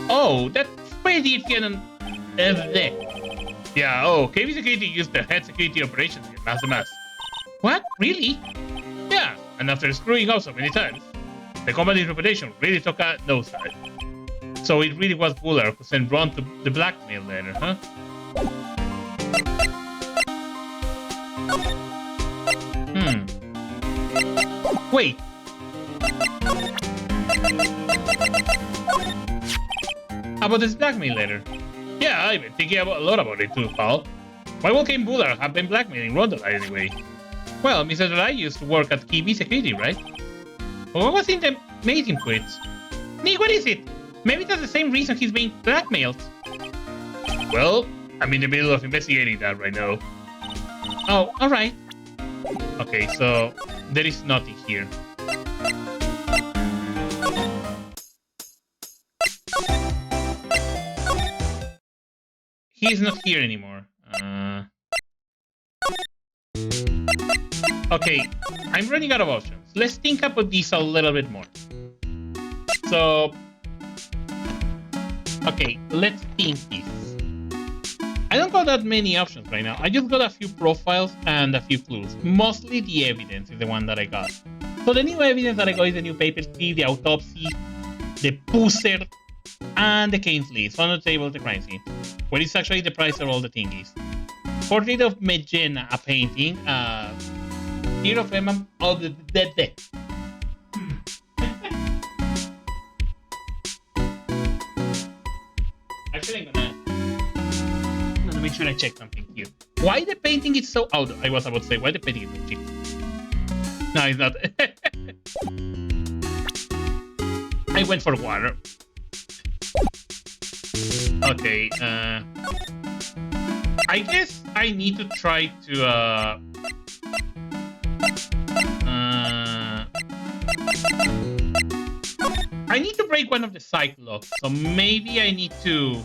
Oh, that's pretty iffy and yeah, oh, KB Security used the head security operations to mask the mask. What? Really? Yeah, and after screwing up so many times, the company's reputation really took a nosedive. So it really was Bullard who sent Ron to the blackmail letter, huh? Wait. About this blackmail letter? Yeah, I've been thinking a lot about it too, pal. Why would Ken Bullard have been blackmailing Ronda anyway? Well, Mr. Rai used to work at KB Security, right? But what was it that made him quit? Nick, what is it? Maybe that's the same reason he's being blackmailed. Well, I'm in the middle of investigating that right now. Oh, alright. Okay, so there is nothing here. He's not here anymore. Okay, I'm running out of options. Let's think about this a little bit more. So, okay, let's think this. I don't got that many options right now. I just got a few profiles and a few clues. Mostly the evidence is the one that I got. So the new evidence that I got is the new paper clip, the autopsy, the pusser, and the Kane's list. Found on the table of the crime scene. What is actually the price of all the thingies? Portrait of Megena, a painting. Tear of Emma of the Dead. Actually, I'm gonna make sure I check something here. Why the painting is so out? I was about to say, why the painting is so cheap? No, it's not. I went for water. Okay, I guess I need to try to, I need to break one of the Cyclops, so maybe I need to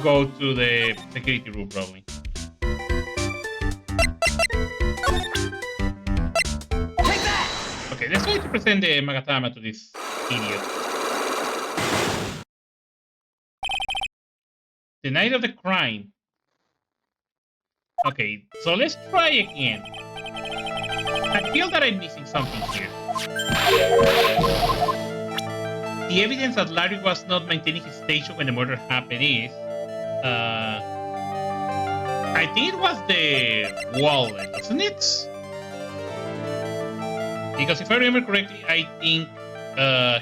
go to the security room, probably. Take that! Okay, let's try to present the Magatama to this idiot. The night of the crime. Okay, so let's try again. I feel that I'm missing something here. The evidence that Larry was not maintaining his station when the murder happened is... I think it was the wallet, wasn't it? Because if I remember correctly, I think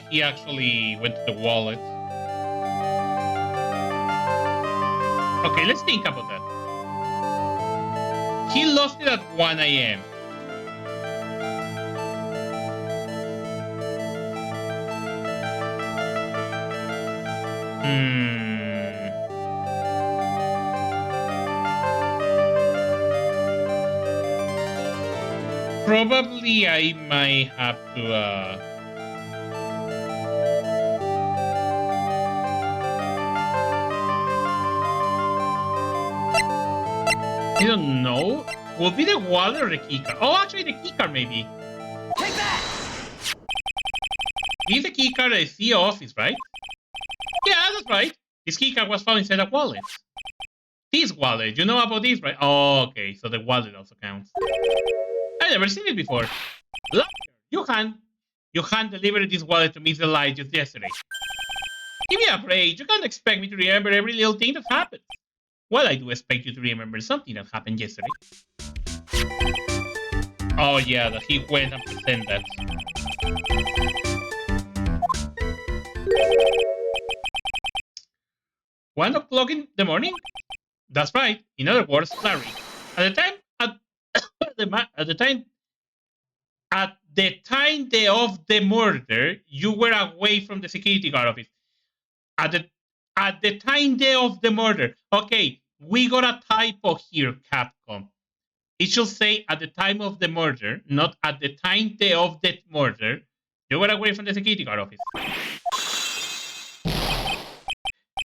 he actually went to the wallet. Okay, let's think about that. He lost it at 1 a.m. Probably I might have to I don't know. Will be the wallet or the keycard? Oh, actually the keycard maybe. Take that! Is the keycard a CEO office, right? Yeah, that's right. This keycard was found inside a wallet. This wallet, you know about this, right? Oh, okay, so the wallet also counts. I never seen it before. Look, you hand delivered this wallet to Miss Delight just yesterday. Give me a break. You can't expect me to remember every little thing that happened. Well, I do expect you to remember something that happened yesterday. Oh yeah, that he went and presented that. 1 o'clock in the morning? That's right. In other words, Larry. At the time of the murder, you were away from the security guard office. At the time of the murder. Okay, we got a typo here, Capcom. It should say at the time of the murder, not at the time of the murder. You were away from the security guard office.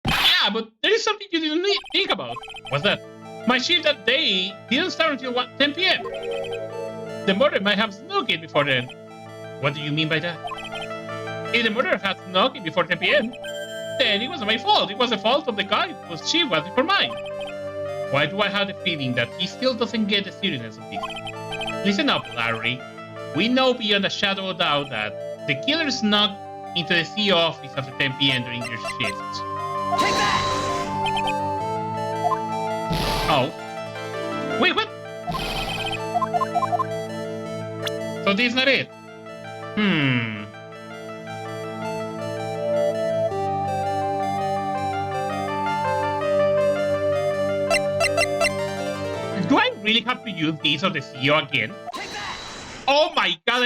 Yeah, but there is something you didn't think about. What's that? My shift that day didn't start until 10 p.m. The murder might have snuck in before then. What do you mean by that? If the murderer had snuck in before 10 p.m., then it wasn't my fault. It was the fault of the guy whose shift was before mine. Why do I have the feeling that he still doesn't get the seriousness of this? Listen up, Larry. We know beyond a shadow of doubt that the killer snuck into the CEO office after 10 p.m. during your shift. Take that! Oh. Wait, what? So this is not it? Do I really have to use this on the CEO again? Oh my god,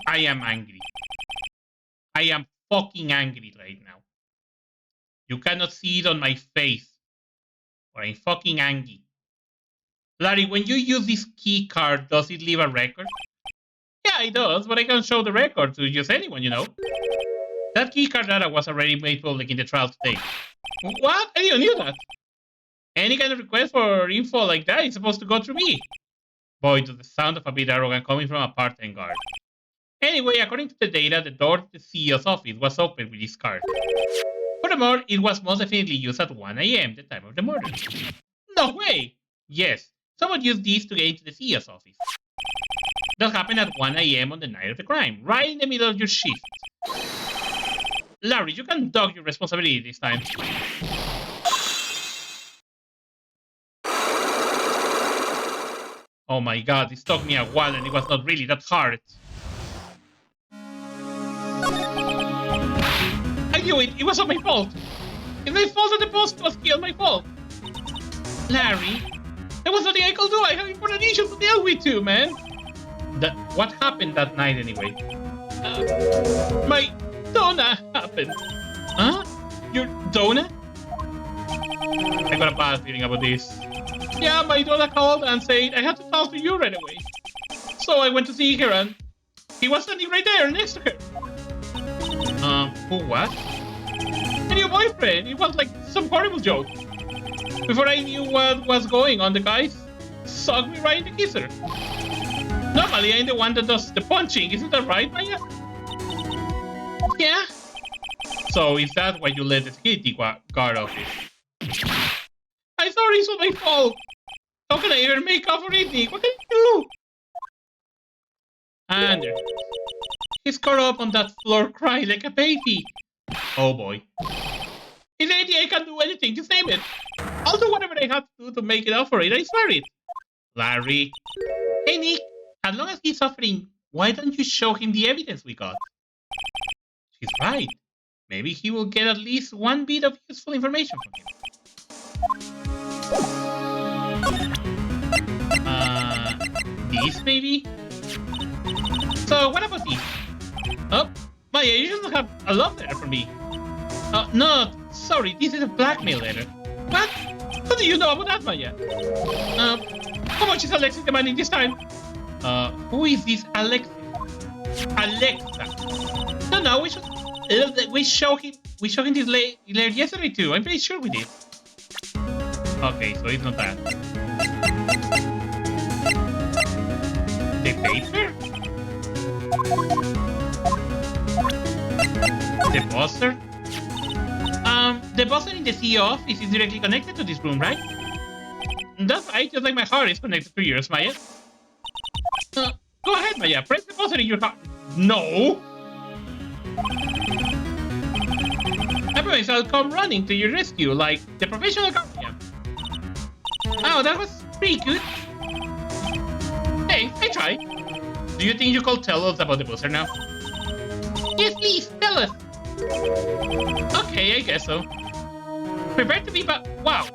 I am angry. I am fucking angry right now. You cannot see it on my face. But I'm fucking angry. Larry, when you use this key card, does it leave a record? Yeah, it does, but I can show the record to just anyone, you know. That key card data was already made public in the trial today. What? I didn't know that. Any kind of request for info like that is supposed to go through me. Boy, does the sound of a bit arrogant coming from a part-time guard. Anyway, according to the data, the door to the CEO's office was open with this card. Furthermore, it was most definitely used at 1 a.m., the time of the murder. No way! Yes, someone used these to get into the CEO's office. That happened at 1 a.m. on the night of the crime, right in the middle of your shift. Larry, you can dog your responsibility this time. Oh my god, this took me a while and it was not really that hard. I knew it, it was not my fault. It's my fault that the post was killed, my fault. Larry, there was nothing I could do. I have important issues to deal with too, man. What happened that night anyway? My donut happened. Huh? Your donut? I got a bad feeling about this. Yeah, my donut called and said I had to talk to you right away. So I went to see her and he was standing right there next to her. Who what? And your boyfriend. It was like some horrible joke. Before I knew what was going on, the guy sucked me right in the kisser. Normally, I'm the one that does the punching. Isn't that right, Maya? Yeah. So is that why you let the security guard off it? I'm sorry, it's not my fault. How can I ever make up for it? What can I do? And he's caught up on that floor crying like a baby. Oh boy. Is there anything I can do anything to save it? I'll do whatever I have to do to make it up for it. I swear it. Larry. Hey, Nick. As long as he's suffering, why don't you show him the evidence we got? She's right. Maybe he will get at least one bit of useful information from him. This maybe? So, what about this? Oh, Maya, you should have a love letter for me. No, sorry, this is a blackmail letter. What? What do you know about that, Maya? How much is Alexis demanding this time? Who is this Alexa? Alexa. No, we show him this later yesterday too. I'm pretty sure we did. Okay, so it's not that. The paper? The poster? The poster in the CEO office is directly connected to this room, right? That's right, just like my heart is connected to yours, Maya. Go ahead, Maya. Press the button in your heart. No! I promise I'll come running to your rescue like the professional guardian. Oh, that was pretty good. Hey, I tried. Do you think you could tell us about the buzzer now? Yes, please, tell us. Okay, I guess so. Prepare to be wow.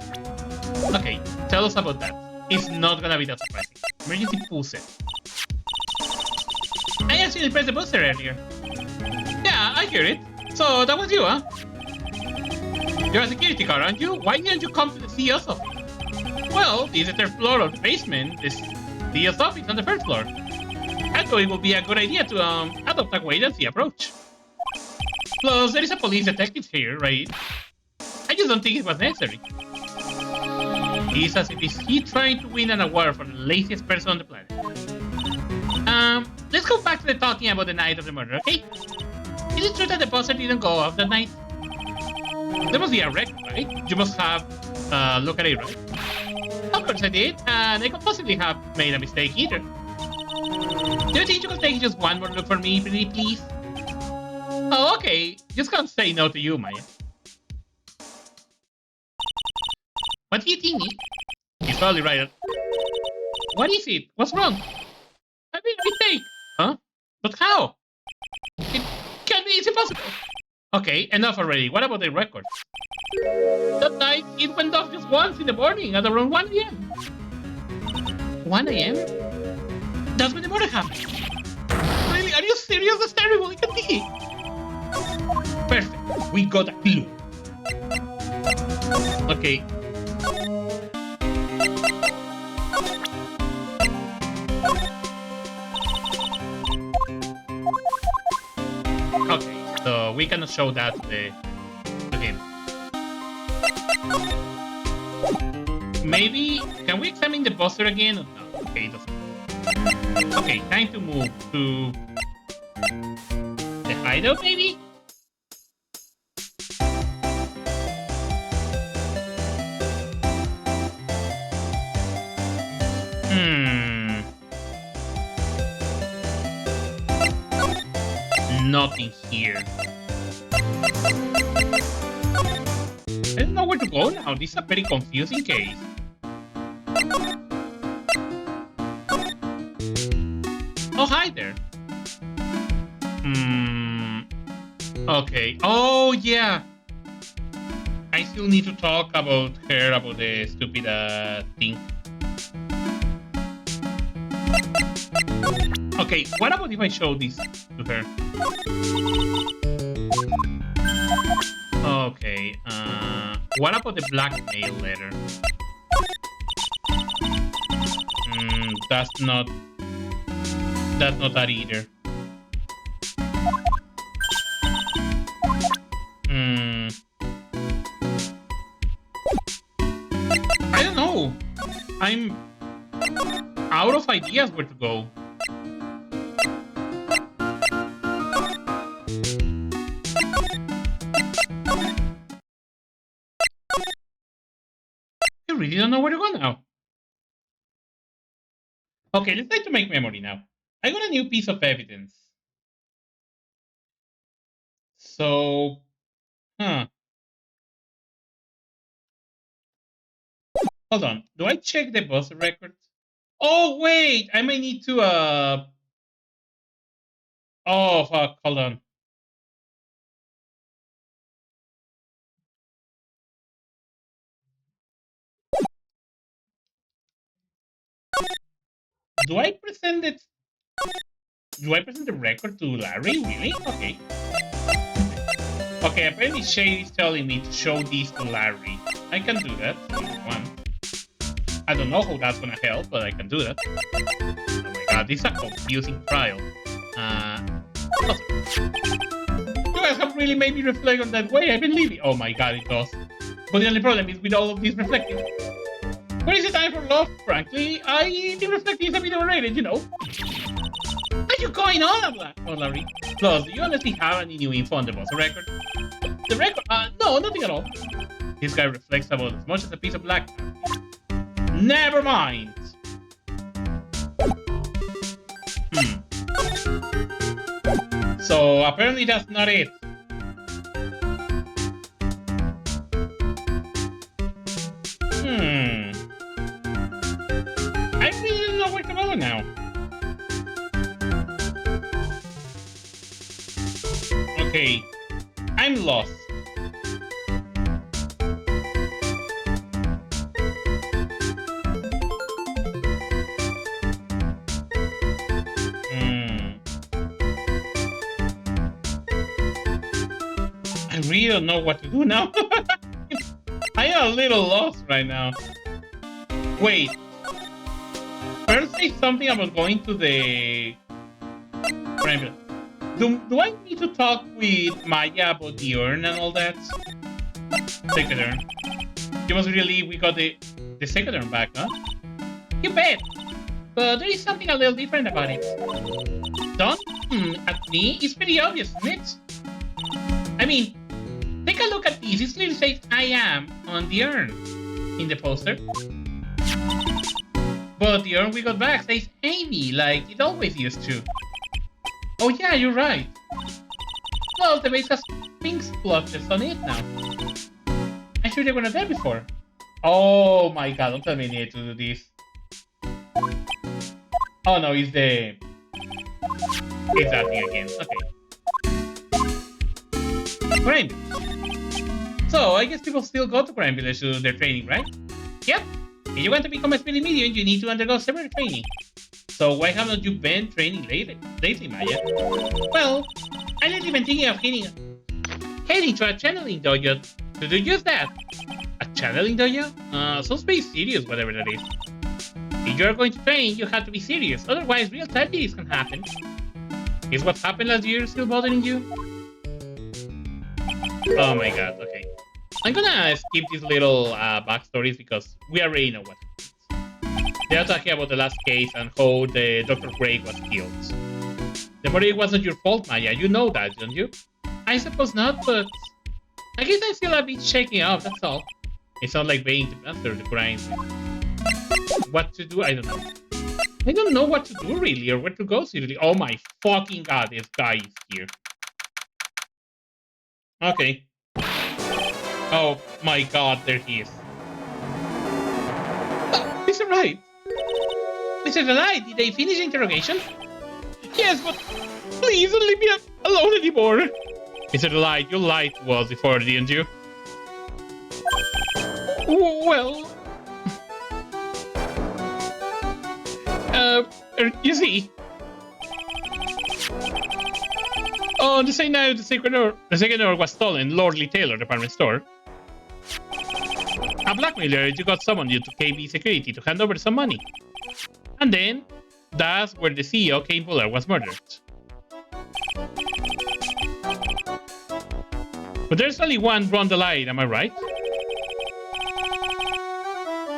Okay, tell us about that. It's not gonna be that surprising. Emergency pulse. I actually pressed the buzzer earlier. Yeah, I hear it. So that was you, huh? You're a security guard, aren't you? Why didn't you come to the CEO's office? Well, this is the third floor of the basement. The CEO's office on the first floor. I thought it would be a good idea to adopt a wait-and-see approach. Plus, there is a police detective here, right? I just don't think it was necessary. It's as if he's trying to win an award for the laziest person on the planet. Let's go back to the talking about the night of the murder, okay? Is it true that the buzzer didn't go off that night? There must be a record, right? You must have looked at it, right? Of course I did, and I could possibly have made a mistake either. Do you think you could take just one more look for me, pretty please? Oh, okay. Just can't say no to you, Maya. What do you think, Nick? He's probably right. What is it? What's wrong? I made a mistake. Huh? But how? It can't be. It's impossible. Okay, enough already. What about the record? That night, it went off just once in the morning at around 1 a.m. 1 a.m.? That's when the murder happened. Really? Are you serious? That's terrible. It can be. Perfect. We got a clue. Okay. Okay, so we cannot show that to him. Maybe, can we examine the buster again? No, okay, it doesn't. Okay, time to move to the hideout, maybe? Nothing here. I don't know where to go now. This is a very confusing case. Oh, hi there. Okay. Oh, yeah. I still need to talk about her, about the stupid thing. Okay, what about if I show this to her? Okay, what about the blackmail letter? That's not that either. I don't know. I'm out of ideas where to go. I really don't know where to go now. Okay, let's try to make memory now. I got a new piece of evidence. So, hold on. Do I check the boss records? Oh, wait! I might need to, oh, fuck. Hold on. Do I present it? Do I present the record to Larry? Really? Okay. Okay, apparently Shade is telling me to show these to Larry. I can do that if you want. I don't know how that's gonna help, but I can do that. Oh my god, this is a confusing trial. You guys have really made me reflect on that way, I believe it. Oh my god, it does. But the only problem is with all of this reflecting. When is the time for love? Frankly, I think reflecting is a bit overrated, you know. What are you going on, Larry? Plus, do you honestly have any new info on the boss record? The record? No, nothing at all. This guy reflects about as much as a piece of black. Never mind. So apparently that's not it. I really don't know where to go now. Okay, I'm lost. I really don't know what to do now. I am a little lost right now. Wait. First say something about going to the... Do I need to talk with Maya about the urn and all that? Second urn. You must really we got the second urn back, huh? You bet! But there is something a little different about it. Don't at me? It's pretty obvious, isn't it? I mean, take a look at this. It clearly says I am on the urn in the poster. But the urn we got back says Amy, like it always used to. Oh yeah, you're right. Well, the base has pink splotches on it now. I'm sure they were not there before. Oh my god, don't tell me I need to do this. Oh no, it's the... It's that thing again, okay. Crime Village. So, I guess people still go to Crime Village to do their training, right? Yep. If you want to become a speedy medium, you need to undergo several training. So why haven't you been training lately, Maya? Well, I didn't even thinking of heading to a channeling dojo to do just that. A channeling dojo? Sounds pretty serious, whatever that is. If you're going to train, you have to be serious, otherwise real tragedies can happen. Is what happened last year still bothering you? Oh my god, okay. I'm gonna skip these little backstories because we already know what happens. They are talking about the last case and how the Dr. Gray was killed. The murder wasn't your fault, Maya. You know that, don't you? I suppose not, but I guess I'm still a bit shaken up, that's all. It's not like being the master of the grind. What to do? I don't know. I don't know what to do, really, or where to go, seriously. Oh my fucking god, this guy is here. Okay. Oh my god, there he is. Mr. Wright! Mr. Delight, did they finish the interrogation? Yes, but please don't leave me alone anymore. Mr. Delight, you lied to us before, didn't you? Well... you see... On the same night the second door was stolen, Lordly Taylor department store. A blackmailer you got summoned you to KB security to hand over some money. And then, that's where the CEO, Kane Bullard, was murdered. But there's only one Ron the Light, am I right?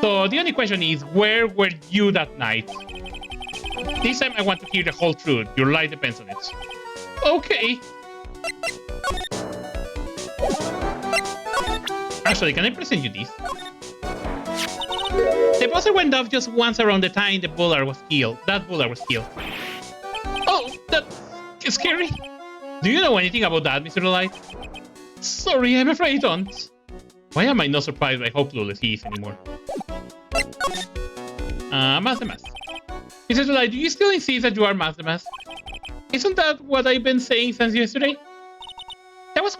So the only question is, where were you that night? This time I want to hear the whole truth. Your life depends on it. Okay. Actually, can I present you this? The buzzer went off just once around the time the Bullard was killed. That Bullard was killed. Oh, that's scary. Do you know anything about that, Mr. Light? Sorry, I'm afraid I don't. Why am I not surprised by how clueless he is anymore? Master Mask. Mr. Light, do you still insist that you are Master Mask? Isn't that what I've been saying since yesterday? That was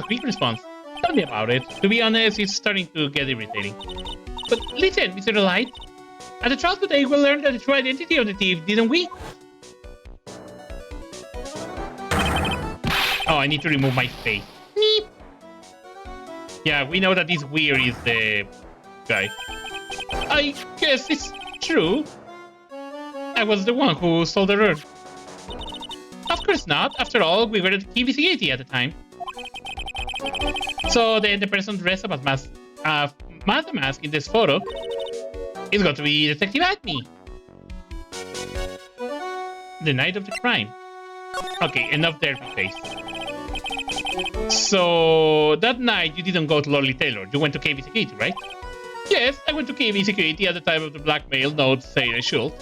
a quick response. Tell me about it. To be honest, it's starting to get irritating. But listen, Mr. Light. At the trial today, we learned the true identity of the thief, didn't we? Oh, I need to remove my face. Neep. Yeah, we know that this weird is the guy. I guess it's true. I was the one who stole the urn. Of course not. After all, we were at KBC80 at the time. So then the person dressed up as Master Mask in this photo is going to be Detective Acme. The night of the crime. Okay, enough there, face. So that night you didn't go to Lordly Taylor. You went to KB Security, right? Yes, I went to KB Security at the time of the blackmail note saying I should.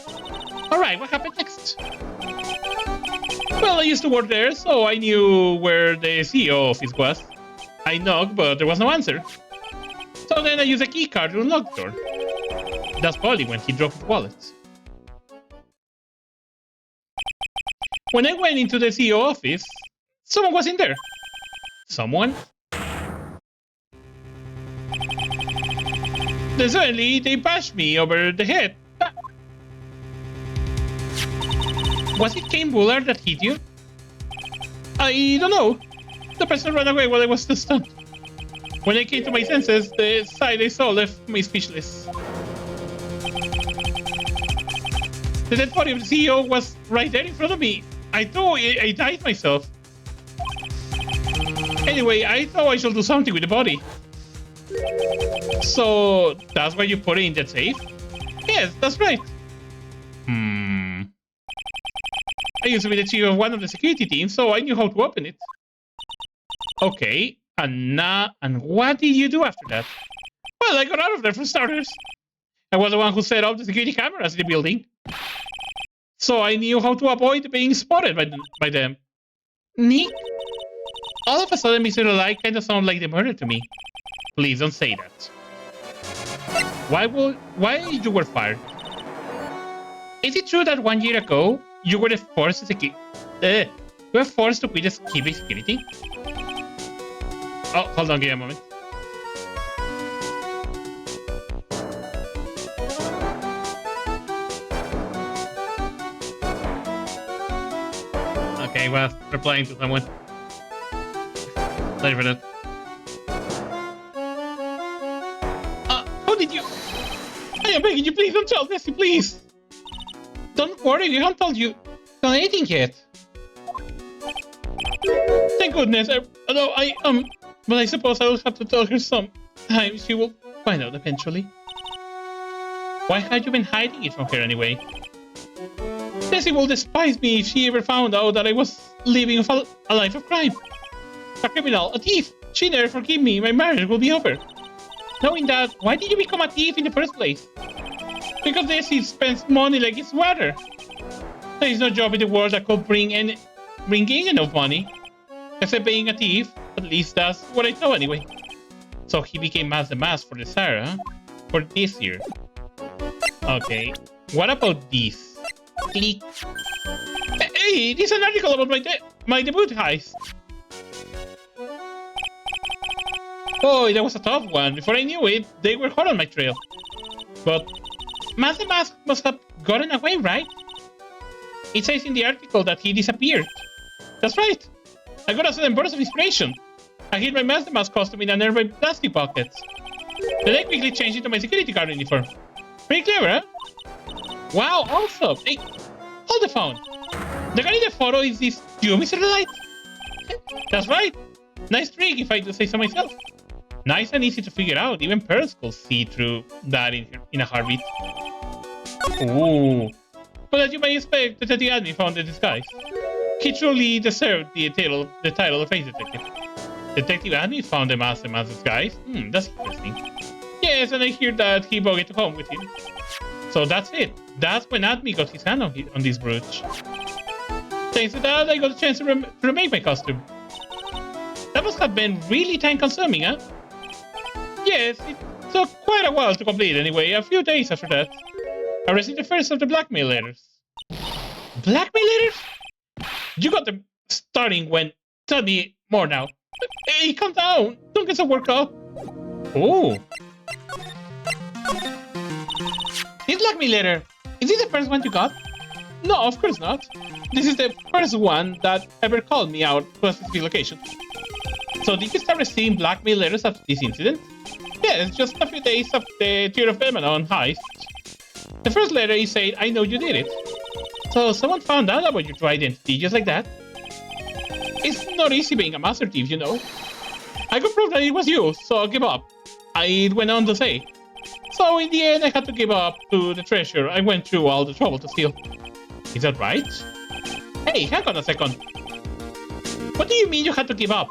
Alright, what happened next? Well, I used to work there, so I knew where the CEO office was. I knocked, but there was no answer. So then I used a key card to unlock the door. That's probably when he dropped his wallet. When I went into the CEO office, someone was in there. Someone? Then suddenly, they bashed me over the head. Was it Kane Bullard that hit you? I don't know. The person ran away while I was still stunned. When I came to my senses, the sight I saw left me speechless. The dead body of the CEO was right there in front of me. I thought I died myself. Anyway, I thought I should do something with the body. So, that's why you put it in that safe? Yes, that's right. I used to be the chief of one of the security teams, so I knew how to open it. Okay, and what did you do after that? Well, I got out of there for starters. I was the one who set up the security cameras in the building. So I knew how to avoid being spotted by them. Nick? All of a sudden, Mr. Light kind of sounded like the murder to me. Please don't say that. Why you were fired? Is it true that 1 year ago, you were forced to quit the security? Oh, hold on, give me a moment. Okay, well, replying to someone. Sorry for that. How did you... I am begging you, please don't tell Bessie, please. Don't worry, we haven't told you anything yet. Thank goodness. But I suppose I will have to tell her sometime. She will find out eventually. Why had you been hiding it from her anyway? Tessie will despise me if she ever found out that I was living a life of crime. A criminal, a thief. She never forgive me. My marriage will be over. Knowing that, why did you become a thief in the first place? Because Tessie spends money like it's water. There is no job in the world that could bring in enough money. Except being a thief. At least that's what I thought anyway. So he became Master Mask for the Sarah for this year. Okay. What about this? Click. Hey, this is an article about my debut heist. Oh, that was a tough one. Before I knew it, they were hot on my trail. But Master Mask must have gotten away, right? It says in the article that he disappeared. That's right. I got a sudden burst of inspiration. I hid my Master Mask costume in a nearby plastic pocket. Then I quickly changed into my security guard uniform. Pretty clever, huh? Wow, awesome. Hey, hold the phone. The guy in the photo is this you, Mr. Light? That's right. Nice trick, if I do say so myself. Nice and easy to figure out. Even pearls could see through that in a heartbeat. Ooh. But as you may expect, the admin found the disguise. He truly deserved the title of Face Detective. Detective Admin found the Master Mask's disguise. That's interesting. Yes, and I hear that he brought it home with him. So that's it. That's when Admin got his hand on this brooch. Thanks to that, I got a chance to remake my costume. That must have been really time-consuming, huh? Yes, it took quite a while to complete anyway, a few days after that. I received the first of the blackmail letters. Blackmail letters? You got them starting when... Tell me more now. Hey, calm down. Don't get so worked up. Oh. This blackmail letter, is this the first one you got? No, of course not. This is the first one that ever called me out to a specific location. So did you start receiving blackmail letters after this incident? Yes, just a few days after the Tear of Lebanon heist. The first letter he said, I know you did it. So someone found out about your true identity just like that? It's not easy being a master thief, you know. I could prove that it was you, so I give up. I went on to say. So in the end, I had to give up to the treasure I went through all the trouble to steal. Is that right? Hey, hang on a second. What do you mean you had to give up?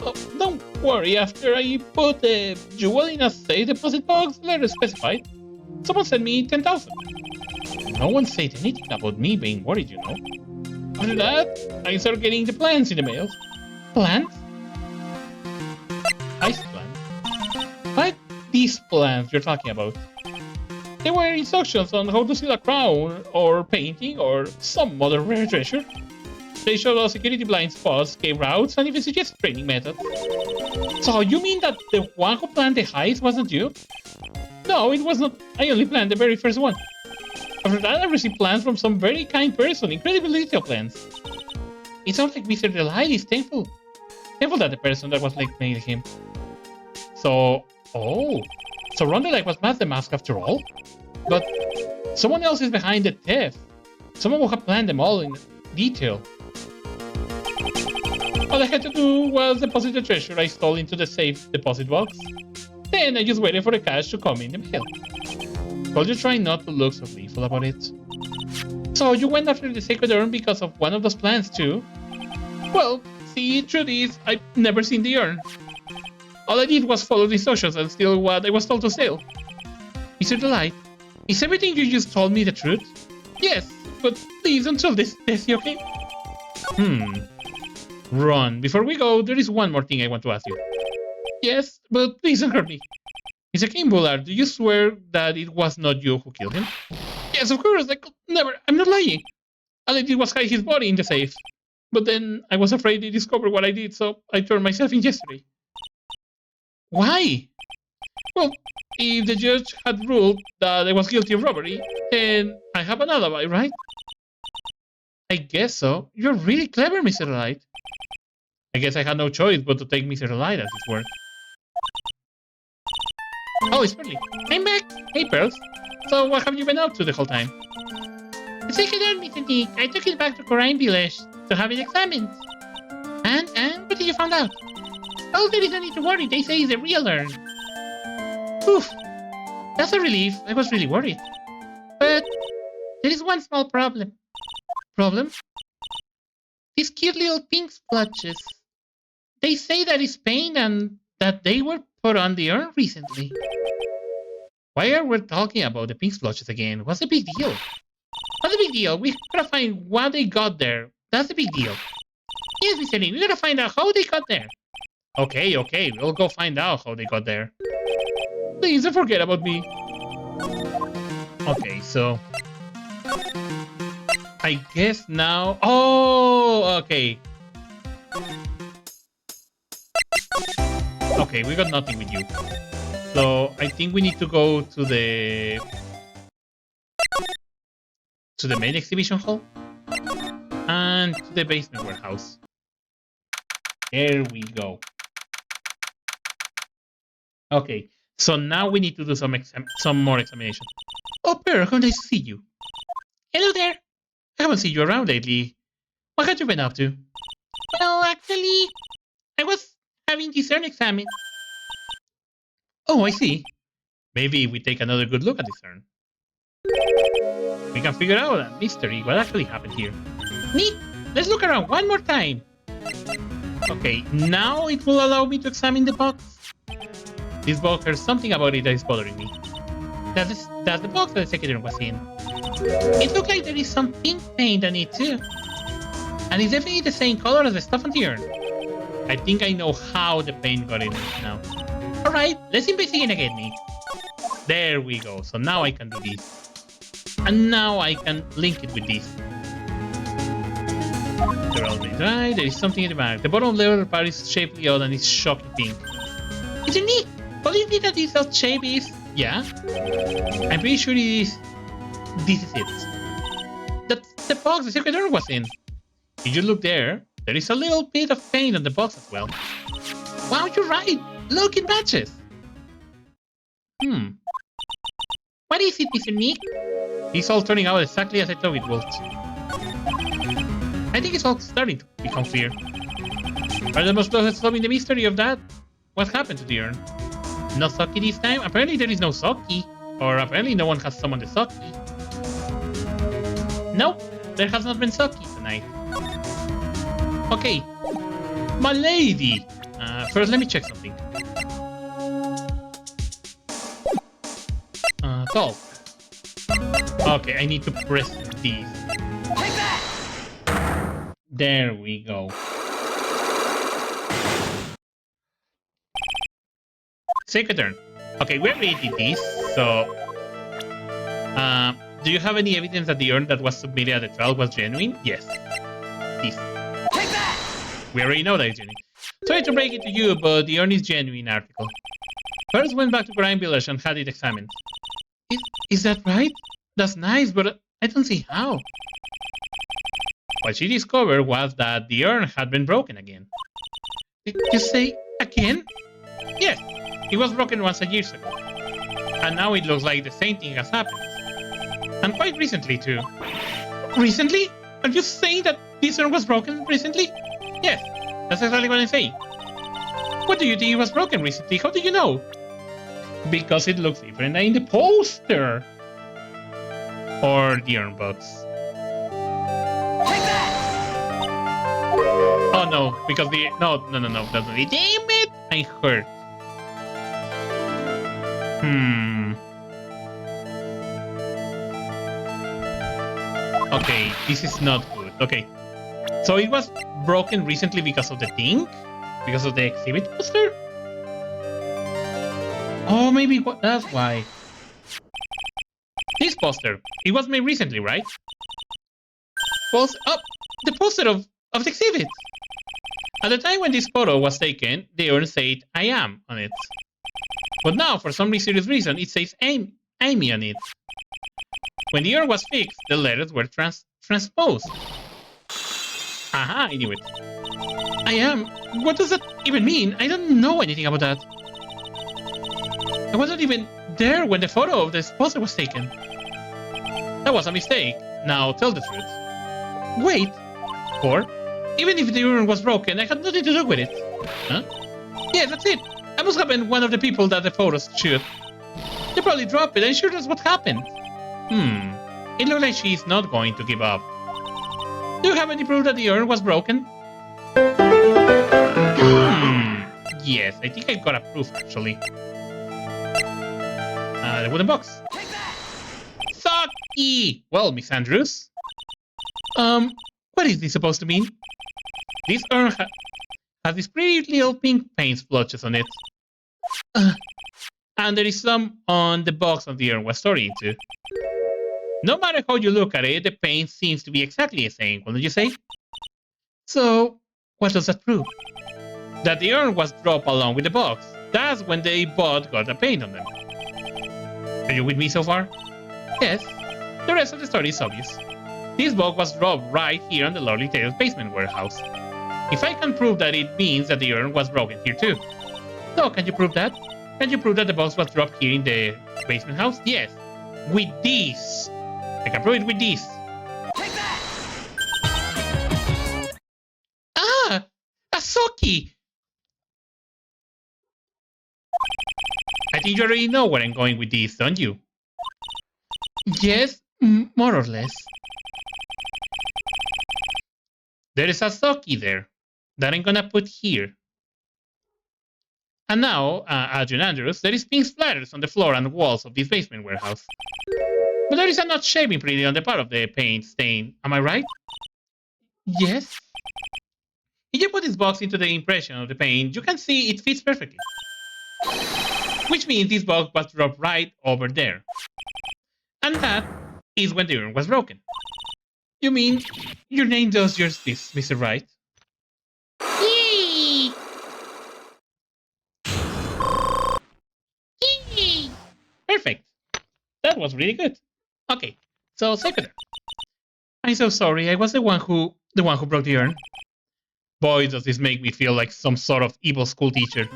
Oh, don't worry, after I put the jewel in a safe deposit box, letter specified, someone sent me 10,000. No one said anything about me being worried, you know. After that, I started getting the plans in the mail. Plans? Heist plans? What these plans you're talking about? They were instructions on how to steal a crown, or painting, or some other rare treasure. They showed us security blind spots, gave routes, and even suggested training methods. So you mean that the one who planned the heist wasn't you? No, it was not. I only planned the very first one. After that, I received plans from some very kind person, incredibly detailed plans. It sounds like Mr. Delight is thankful that the person that was blackmailing him. So Ron Delight was Master Mask after all? But someone else is behind the theft. Someone who had planned them all in detail. All I had to do was deposit the treasure I stole into the safe deposit box. Then I just waited for the cash to come in the mail. But you're trying not to look so gleeful about it. So you went after the sacred urn because of one of those plans too? Well, see, truth is, I've never seen the urn. All I did was follow the instructions and steal what I was told to steal. Mr. Delight, is everything you just told me the truth? Yes, but please don't tell this, okay? Ron, before we go, there is one more thing I want to ask you. Yes, but please don't hurt me. Mr. King Bullard, do you swear that it was not you who killed him? Yes, of course, I could never. I'm not lying. All I did was hide his body in the safe. But then I was afraid they discovered what I did, so I turned myself in yesterday. Why? Well, if the judge had ruled that I was guilty of robbery, then I have an alibi, right? I guess so. You're really clever, Mr. Light. I guess I had no choice but to take Mr. Light at his word. Oh, it's Pearly. I'm back! Hey, Pearls. So, what have you been up to the whole time? The second urn, Mr. Nick. I took it back to Corrine Village to have it examined. And what did you find out? Well, there is no need to worry. They say it's a real urn. Oof. That's a relief. I was really worried. But there is one small problem. Problem? These cute little pink splotches. They say that it's paint and that they were put on the urn recently. Why are we talking about the pink splotches again? What's the big deal? What's the big deal? We gotta find what they got there. That's the big deal. Yes, Mr. Lee, we gotta find out how they got there. Okay, we'll go find out how they got there. Please don't forget about me. Okay, so... I guess now... Oh, okay. Okay, we got nothing with you. So, I think we need to go to the main exhibition hall. And to the basement warehouse. There we go. Okay, so now we need to do some more examination. Oh, Pearl, how nice to see you. Hello there. I haven't seen you around lately. What have you been up to? Well, actually, I was having this urn examined. Oh, I see. Maybe we take another good look at this urn. We can figure out a mystery, what actually happened here. Neat! Let's look around one more time. Okay, now it will allow me to examine the box. This box, there's something about it that is bothering me. That's the box that the secretary was in. It looks like there is some pink paint on it too. And it's definitely the same color as the stuff on the urn. I think I know how the paint got in it now. Alright, let's investigate again, Nick. There we go. So now I can do this. And now I can link it with this. Right, there is something in the back. The bottom level part is shaped odd and it's shocking pink. It's unique! Believe me that this odd shape is... Yeah? I'm pretty sure it is... This is it. That's the box the secretary was in. If you look there, there is a little bit of paint on the box as well. Wow, you're right! Look, it matches! What is it, Mr. Nick? It's all turning out exactly as I thought it would. I think it's all starting to become clear. Are the most closest solving the mystery of that? What happened to the urn? No Socky this time? Apparently there is no Socky. Or apparently no one has summoned the Socky. Nope, there has not been Socky tonight. Okay, my lady! First, let me check something. Talk. Okay, I need to press this. Take that! There we go. Second turn. Okay, we already did this, so... do you have any evidence that the urn that was submitted at the trial was genuine? Yes. This. Take that! We already know that it's genuine. Sorry to break it to you, but the urn is genuine article. First went back to Grime Village and had it examined. Is that right? That's nice, but I don't see how. What she discovered was that the urn had been broken again. Did you say again? Yes, it was broken once a year ago. And now it looks like the same thing has happened. And quite recently too. Recently? Are you saying that this urn was broken recently? Yes, that's exactly what I'm saying. What do you think it was broken recently? How do you know? Because it looks different in the poster. Or the urn box. Take that! Oh no, because the... No, that's not it. Damn it! I hurt. Okay, this is not good. Okay. So it was broken recently because of the thing? Because of the exhibit poster? Oh, maybe that's why. This poster. It was made recently, right? Oh, the poster of the exhibit. At the time when this photo was taken, the urn said "I am" on it. But now, for some mysterious reason, it says Amy on it. When the urn was fixed, the letters were transposed. Aha, I knew it. I am? What does that even mean? I don't know anything about that. I wasn't even there when the photo of this poster was taken. That was a mistake. Now tell the truth. Wait. Or, even if the urn was broken, I had nothing to do with it. Huh? Yeah, that's it. I must have been one of the people that the photos shoot. They probably dropped it and showed us what happened. It looks like she's not going to give up. Do you have any proof that the urn was broken? Yes, I think I got a proof actually. The wooden box. Sucky! Well, Miss Andrews. What is this supposed to mean? This urn has these pretty little pink paint splotches on it. And there is some on the box of the urn was stored into. No matter how you look at it, the paint seems to be exactly the same, wouldn't you say? So, what does that prove? That the urn was dropped along with the box. That's when they both got the paint on them. Are you with me so far? Yes. The rest of the story is obvious. This box was dropped right here on the Lovely Tales basement warehouse. If I can prove that, it means that the urn was broken here too. So, can you prove that? Can you prove that the box was dropped here in the basement house? Yes. With this. I can prove it with this. Take that! Ah! Asoki! I think you already know where I'm going with this, don't you? Yes, more or less. There is a Soki there that I'm gonna put here. And now, Adrian Andrews, there is pink splatters on the floor and walls of this basement warehouse. But there is a not shaving pretty on the part of the paint stain. Am I right? Yes. If you put this box into the impression of the paint, you can see it fits perfectly. Which means this box was dropped right over there. And that is when the urn was broken. You mean your name does justice, Mr. Wright? Yee! Yee! Perfect. That was really good. Okay, so seconder. I'm so sorry. I was the one who broke the urn. Boy, does this make me feel like some sort of evil school teacher.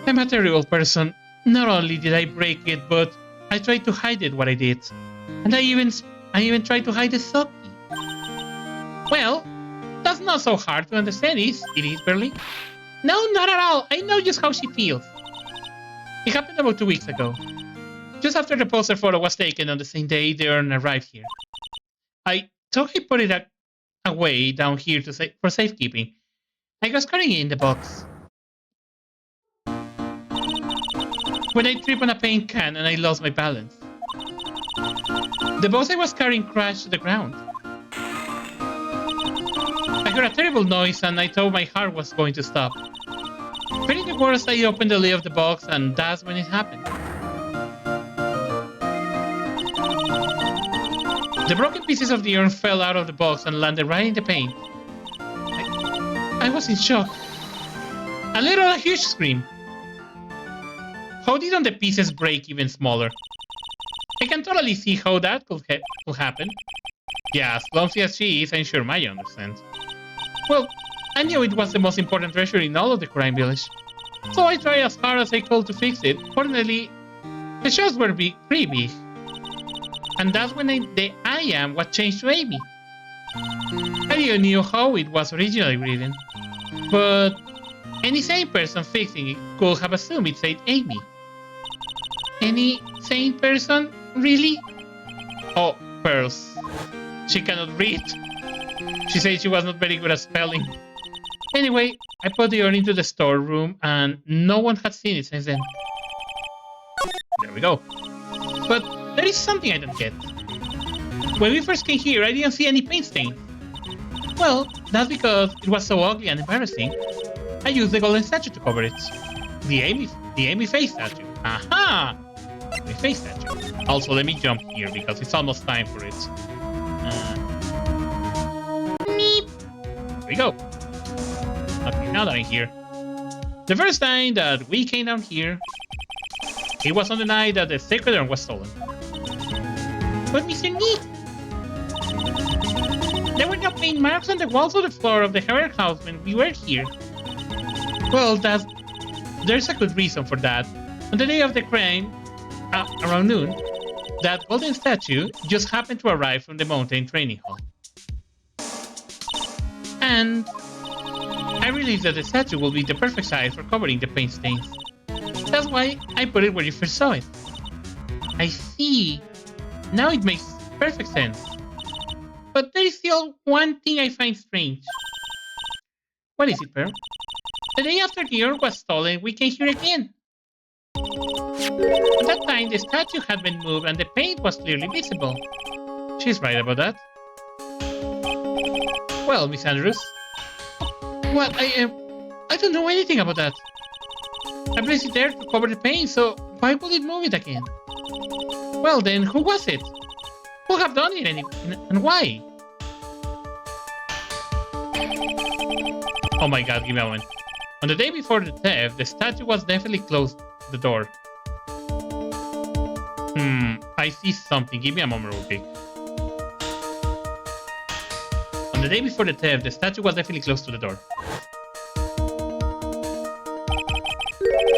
I'm a terrible person. Not only did I break it, but I tried to hide it what I did. And I even tried to hide the Soki. Well, that's not so hard to understand, is it, Berly? No, not at all. I know just how she feels. It happened about 2 weeks ago. Just after the poster photo was taken on the same day the urn arrived here. I thought I put it away down here for safekeeping. I was carrying it in the box. When I tripped on a paint can and I lost my balance. The box I was carrying crashed to the ground. I heard a terrible noise and I thought my heart was going to stop. Feeling the worst, I opened the lid of the box and that's when it happened. The broken pieces of the urn fell out of the box and landed right in the paint. I was in shock. And let out a huge scream. How didn't the pieces break even smaller? I can totally see how that could happen. Yeah, as clumsy as she is, I'm sure Maya understands. Well, I knew it was the most important treasure in all of the crime village. So I tried as hard as I could to fix it. Fortunately, the shots were pretty big. And that's when the I am what changed to Amy. I didn't know how it was originally written. But any sane person fixing it could have assumed it said Amy. Any sane person? Really? Oh, Pearls. She cannot read. She said she was not very good at spelling. Anyway, I put the urn into the storeroom and no one had seen it since then. There we go. But there is something I don't get. When we first came here, I didn't see any paint stain. Well, that's because it was so ugly and embarrassing. I used the golden statue to cover it. The Amy face statue. Aha! The face statue. Also, let me jump here because it's almost time for it. There we go. Okay, now that I'm here. The first time that we came down here, it was on the night that the sacred urn was stolen. But Mr. Neat, there were no paint marks on the walls or the floor of the Herald house when we were here. Well, there's a good reason for that. On the day of the crime, around noon, that golden statue just happened to arrive from the mountain training hall. And I realized that the statue will be the perfect size for covering the paint stains. That's why I put it where you first saw it. I see. Now it makes perfect sense. But there is still one thing I find strange. What is it, Pearl? The day after the urn was stolen, we came here again. At that time, the statue had been moved and the paint was clearly visible. She's right about that. Well, Miss Andrews. Well, I don't know anything about that. I placed it there to cover the paint, so why would it move it again? Well then, who was it? Who have done it and why? Oh my god, give me a moment. On the day before the theft, the statue was definitely closed the door. I see something. Give me a moment real quick. On the day before the theft, the statue was definitely close to the door.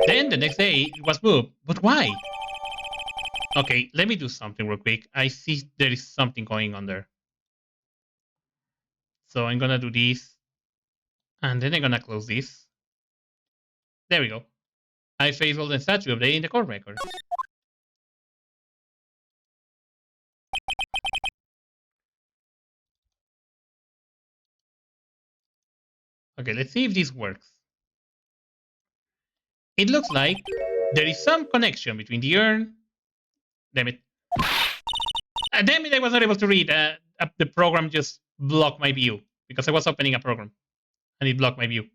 Then the next day, it was moved. But why? Okay, let me do something real quick. I see there is something going on there. So I'm gonna do this. And then I'm gonna close this. There we go. I fabled the statue update in the court records. Okay, let's see if this works. It looks like there is some connection between the urn. Damn it. Damn it, I was not able to read. The program just blocked my view because I was opening a program and it blocked my view.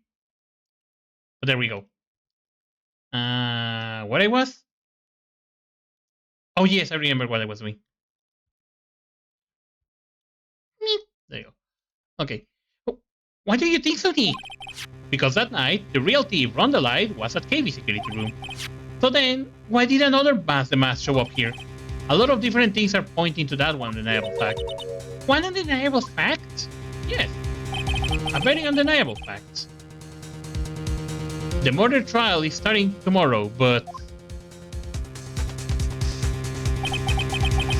But there we go. What I was? Oh yes, I remember what I was doing. There you go. Okay. Why do you think so, Nick? Because that night, the real thief, Ron the Light, was at KV security room. So then, why did another Mask the Mask show up here? A lot of different things are pointing to that one undeniable fact. One undeniable fact? Yes. A very undeniable fact. The murder trial is starting tomorrow, but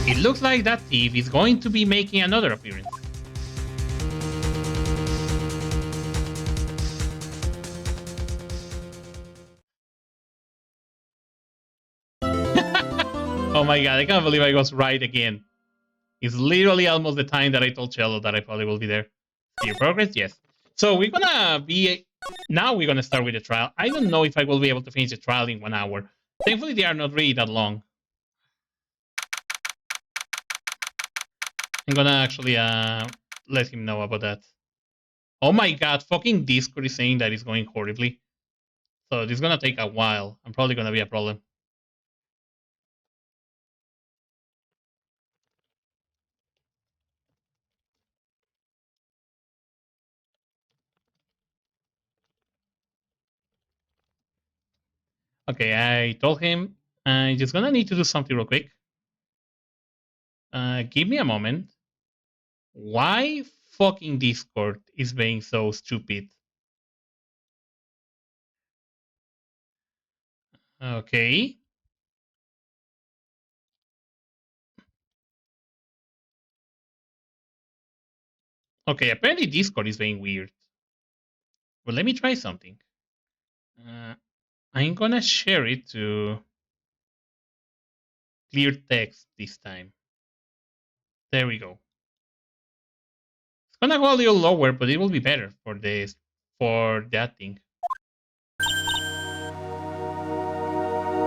it looks like that thief is going to be making another appearance. Oh my god, I can't believe I was right again. It's literally almost the time that I told Cello that I probably will be there. See your progress? Yes. So we're gonna be... Now we're gonna start with the trial. I don't know if I will be able to finish the trial in 1 hour. Thankfully, they are not really that long. I'm gonna actually let him know about that. Oh my god, fucking Discord is saying that it's going horribly. So this is gonna take a while. I'm probably gonna be a problem. Okay, I told him I'm just gonna need to do something real quick. Give me a moment. Why fucking Discord is being so stupid? Okay. Okay, apparently Discord is being weird. Well, let me try something. I'm gonna share it to clear text this time. There we go. It's gonna go a little lower, but it will be better for this, for that thing.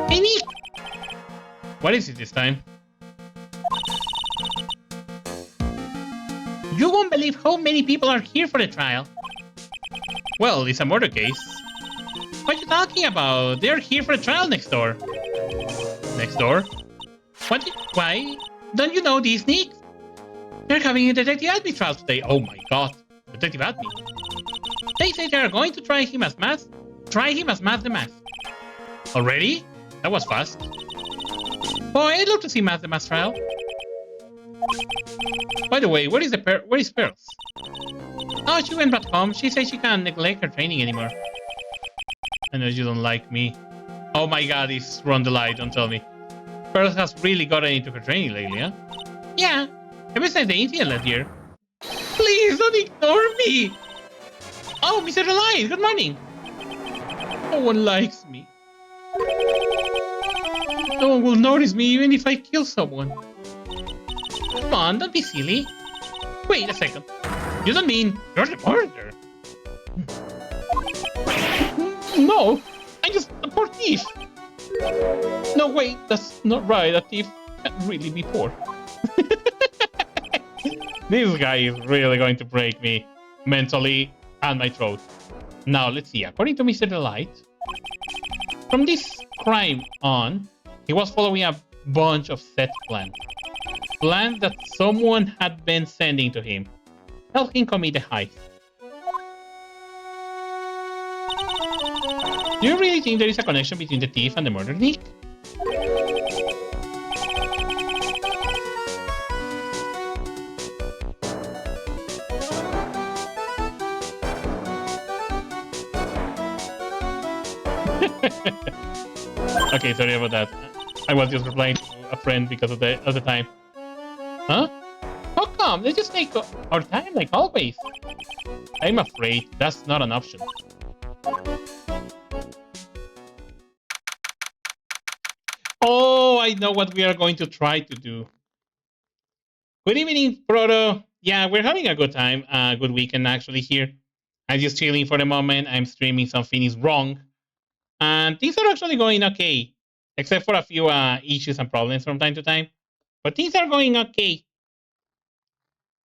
Hey, Nick! What is it this time? You won't believe how many people are here for the trial. Well, it's a murder case. What are you talking about? They're here for the trial next door. Next door? What? Why? Don't you know these, Nick? They're having a Detective Admin trial today. Oh my god. Detective Admin. They say they are going to try him as Mask the Mask. Already? That was fast. Boy, I'd love to see Mask the Mask trial. By the way, where is Pearls? Oh, she went back home. She says she can't neglect her training anymore. I know you don't like me. Oh my god, it's Ron the Light, don't tell me. Pearls has really gotten into her training lately, huh? Yeah, ever since the incident last year. Please don't ignore me! Oh, Mr. Light, good morning. No one likes me. No one will notice me even if I kill someone. Come on, don't be silly. Wait a second. You don't mean you're the murderer? No, I'm just a poor thief. No, wait, that's not right. A thief can't really be poor. This guy is really going to break me mentally and my throat. Now, let's see. According to Mr. Delight, from this crime on, he was following a bunch of set plans. Plans that someone had been sending to him. Help him commit the heist. Do you really think there is a connection between the thief and the murder, Nick? Okay, sorry about that. I was just replying to a friend because of the time. Huh? How come? Let's just take our time like always. I'm afraid that's not an option. Oh, I know what we are going to try to do. Good evening, Proto. Yeah, we're having a good time. Good weekend actually here. I'm just chilling for the moment. I'm streaming something is wrong. And things are actually going okay. Except for a few issues and problems from time to time. But things are going okay.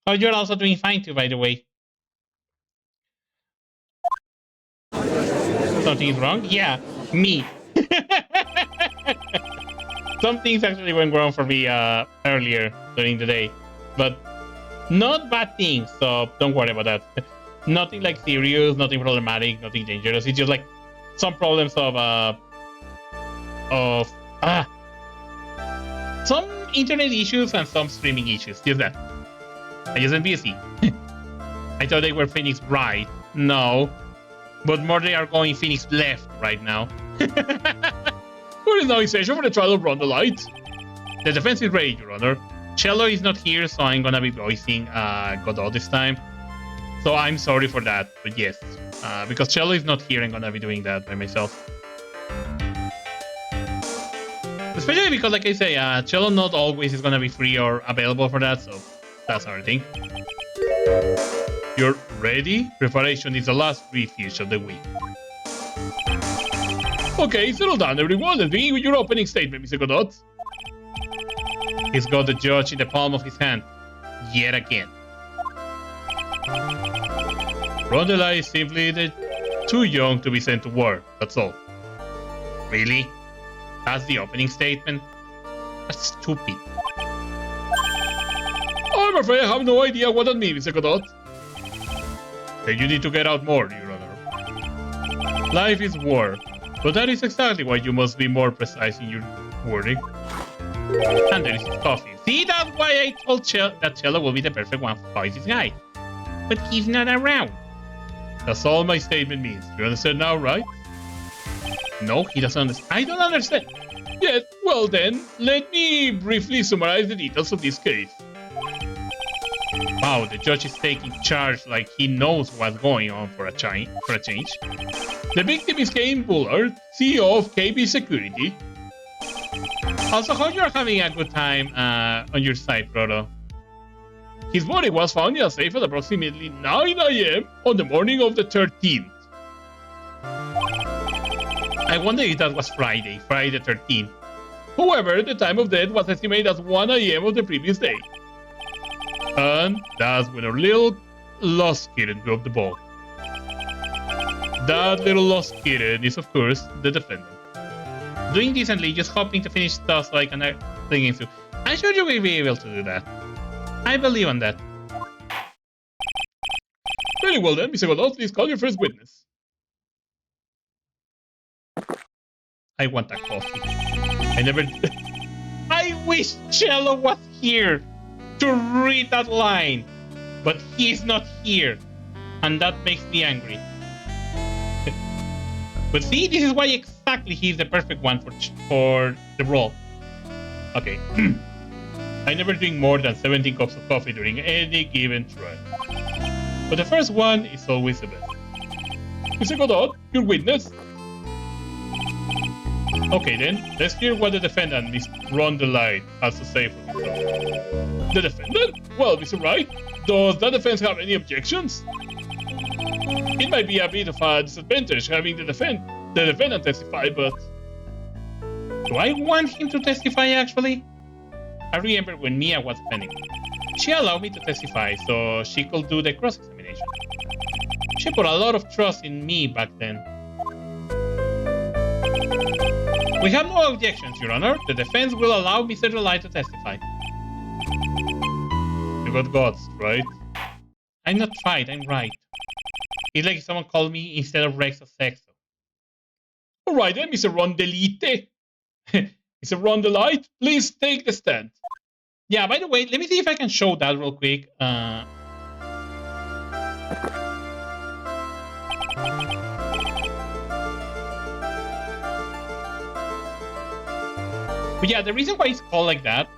Oh, you're also doing fine too, by the way. Something is wrong? Yeah, me. Some things actually went wrong for me earlier during the day. But not bad things, so don't worry about that. Nothing like serious, nothing problematic, nothing dangerous. It's just like some problems of some internet issues and some streaming issues. Just that. I just been busy. I thought they were Phoenix right. No. But more they are going Phoenix left right now. What is now in session for the trial of Run the Light? The defense is ready, Your Honor. Cello is not here, so I'm gonna be voicing Godot this time. So I'm sorry for that, but yes. Because Cello is not here, I'm gonna be doing that by myself. Especially because, like I say, Cello not always is gonna be free or available for that, so that's our thing. You're ready? Preparation is the last refuge of the week. Okay, settle down everyone and begin with your opening statement, Mr. Godot. He's got the judge in the palm of his hand. Yet again. Rondela is simply too young to be sent to war, that's all. Really? That's the opening statement? That's stupid. I'm afraid I have no idea what that means, Mr. Godot. Then you need to get out more, Your Honor. Life is war, but that is exactly why you must be more precise in your wording. And there is his coffee. See, that's why I told that Cello will be the perfect one to fight this guy. But he's not around. That's all my statement means. You understand now, right? No, he doesn't understand. I don't understand. Yes, well then, let me briefly summarize the details of this case. Wow, the judge is taking charge like he knows what's going on for a change. The victim is Kane Bullard, CEO of KB Security. Also, hope you're having a good time on your side, Proto. His body was found in a safe at approximately 9 AM on the morning of the 13th. I wonder if that was Friday the 13th. However, the time of death was estimated as 1 AM of the previous day. And that's when our little lost kitten dropped the ball. That little lost kitten is, of course, the defendant. Doing decently, just hoping to finish stuff like an thing into. I'm sure you will be able to do that. I believe on that. Very well then, Mr. Godot, please call your first witness. I want a coffee. I never... I wish Cello was here to read that line, but he's not here, and that makes me angry. But see, this is why exactly he's the perfect one for the role. Okay. I never drink more than 17 cups of coffee during any given trial. But the first one is always the best. Mr. Godot, your witness. Okay then, let's hear what the defendant, Mr. Ron the Light, has to say for himself. The defendant? Well, Mr. Wright, does the defense have any objections? It might be a bit of a disadvantage having the defendant testify, but... Do I want him to testify, actually? I remember when Mia was defending me. She allowed me to testify so she could do the cross-examination. She put a lot of trust in me back then. We have no objections, Your Honor. The defense will allow Mr. Delay to testify. You got guts, right? I'm not right, I'm right. It's like if someone called me instead of Rexo Sexo. Alright then, Mr. Rondelite. Mr. Rondelite, please take the stand. Yeah, by the way, let me see if I can show that real quick. But yeah, the reason why it's called like that,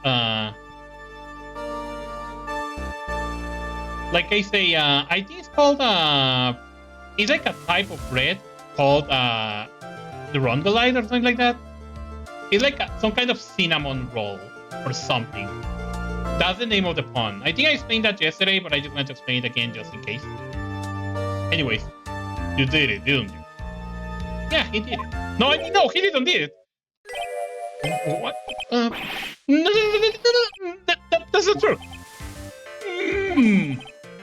like I say, I think it's called, it's like a type of bread called the rondelite or something like that. It's like some kind of cinnamon roll or something. That's the name of the pun. I think I explained that yesterday, but I just want to explain it again just in case. Anyways, you did it, didn't you? Yeah, he did it. No, I mean, no, he didn't did it. What? No, that's not true.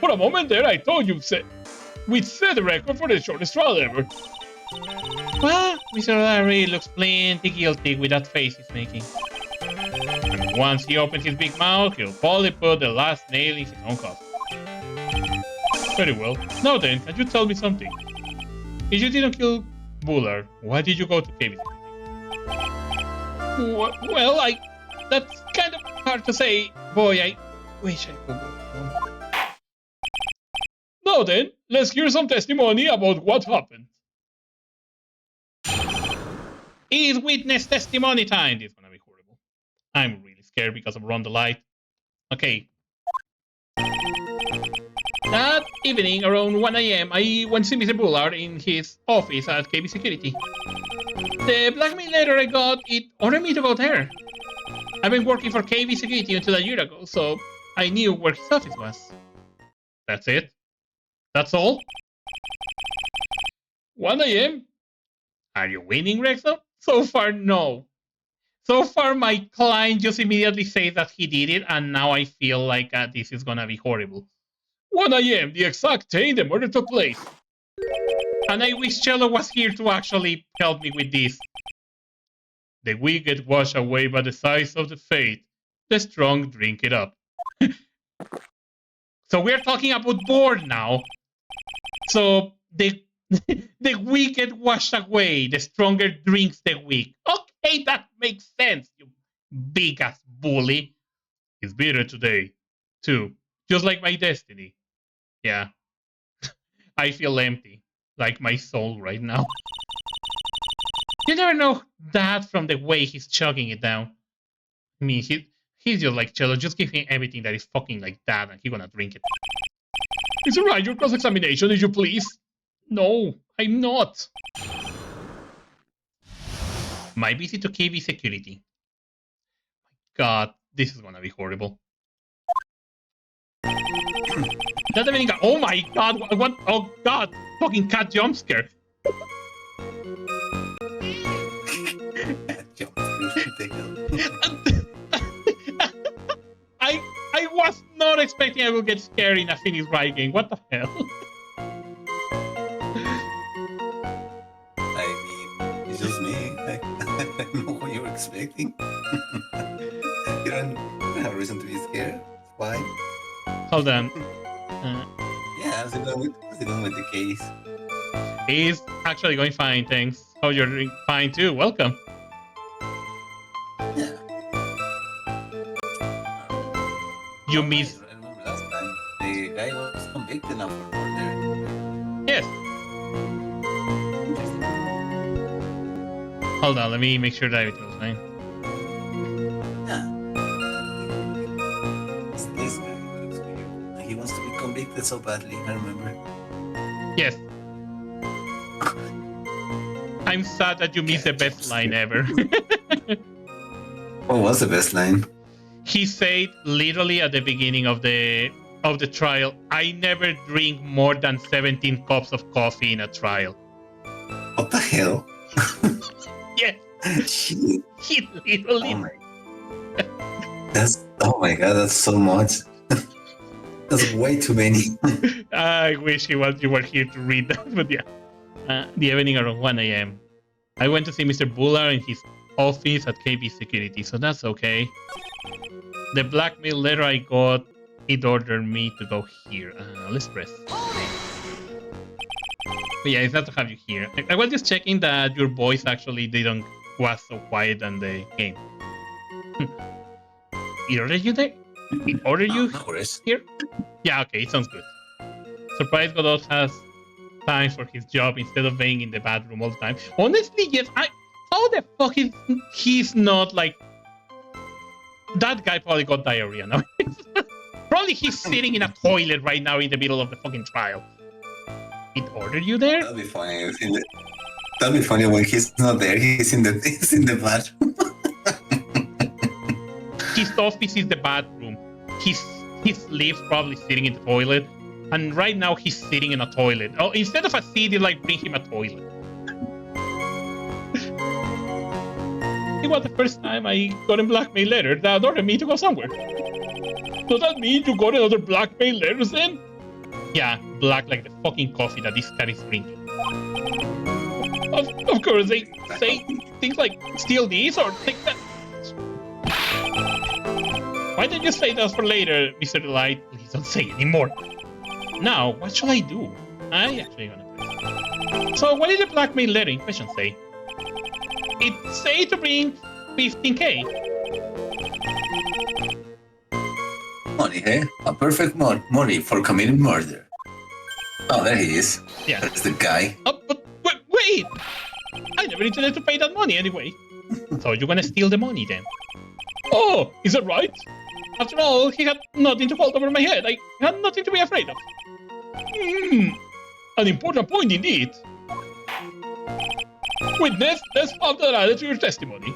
For a moment there, I thought we'd set the record for the shortest trial ever. Well, Mr. Larry looks plenty guilty with that face he's making. And once he opens his big mouth, he'll probably put the last nail in his own coffin. Very well. Now then, can you tell me something? If you didn't kill Bullard, why did you go to KBC? Well, that's kind of hard to say. Boy, I wish I could go home. Now then, let's hear some testimony about what happened. It's witness testimony time. This is gonna be horrible. I'm really scared because of Ron the Light. Okay. That evening, around 1 AM, I went to see Mr. Bullard in his office at KB Security. The blackmail letter I got, it ordered me to go there. I've been working for KB Security until a year ago, so I knew where his office was. That's it? That's all? 1 AM? Are you winning, Rexo? So far, no. So far, my client just immediately says that he did it, and now I feel like this is gonna be horrible. 1 AM, the exact day the murder took place. And I wish Cello was here to actually help me with this. The weak get washed away by the size of the fate. The strong drink it up. So we're talking about board now. So the weak get washed away. The stronger drinks the weak. Okay, that makes sense, you big-ass bully. It's bitter today, too. Just like my destiny. Yeah. I feel empty. Like my soul right now. You never know that from the way he's chugging it down. I mean, he's just like Cello. Just give him everything that is fucking like that and he's gonna drink it. Is it right, your cross-examination, if you please? No, I'm not. My visit to KB Security. God, this is gonna be horrible. That even got, oh my God, what? Oh God, fucking cat jump scare. I was not expecting I will get scared in a Phoenix Wright game. What the hell? I mean, it's just me. I don't know what you were expecting. You don't have reason to be scared. It's fine. Hold on. Yeah, how's it going with the case? He's actually going fine, thanks. Oh, you're doing fine too. Welcome. Yeah. You miss. I remember last time the guy was convicted now for murder. Yes. Interesting. Hold on, let me make sure that everything was fine. Yeah. It's this guy who looks weird. He wants to be convicted so badly, I remember. Yes. I'm sad that you missed the best line ever. What was the best line? He said literally at the beginning of the trial, I never drink more than 17 cups of coffee in a trial. What the hell? Yeah. Shit. He literally... Oh my god, that's so much. That's way too many. I wish you were here to read that, but yeah. The evening around 1 a.m. I went to see Mr. Bullard in his office at KB Security, so that's okay. The blackmail letter I got, it ordered me to go here. Let's press. But yeah, it's not to have you here. I was just checking that your voice actually was so quiet on the game. It ordered you there? It ordered you here? Yeah, okay, it sounds good. Surprise Godot has time for his job instead of being in the bathroom all the time. Honestly, yes, how the fuck is he's not like... That guy probably got diarrhea now. Probably he's sitting in a toilet right now in the middle of the fucking trial. It ordered you there? That'd be funny. That'd be funny when he's not there. He's in the bathroom. His office is the bathroom. He sleeps probably sitting in the toilet. And right now he's sitting in a toilet. Oh, instead of a seat, like bring him a toilet. It was the first time I got a blackmail letter that ordered me to go somewhere. Does that mean you got another blackmail letters then? Yeah, black like the fucking coffee that this cat is drinking. Of course, they say things like steal these or take that. Why didn't you say that for later, Mr. Delight? Please don't say anymore. Now, what shall I do? I actually gonna press. So, what did the blackmail letter in question say? It say to bring 15k. Money, eh? A perfect money for committing murder. Oh, there he is. Yeah. That's the guy. Oh, but wait! I never intended to pay that money anyway. So you're gonna steal the money then? Oh, is that right? After all, he had nothing to hold over my head. I had nothing to be afraid of. An important point indeed. Witness, let's have that added to your testimony.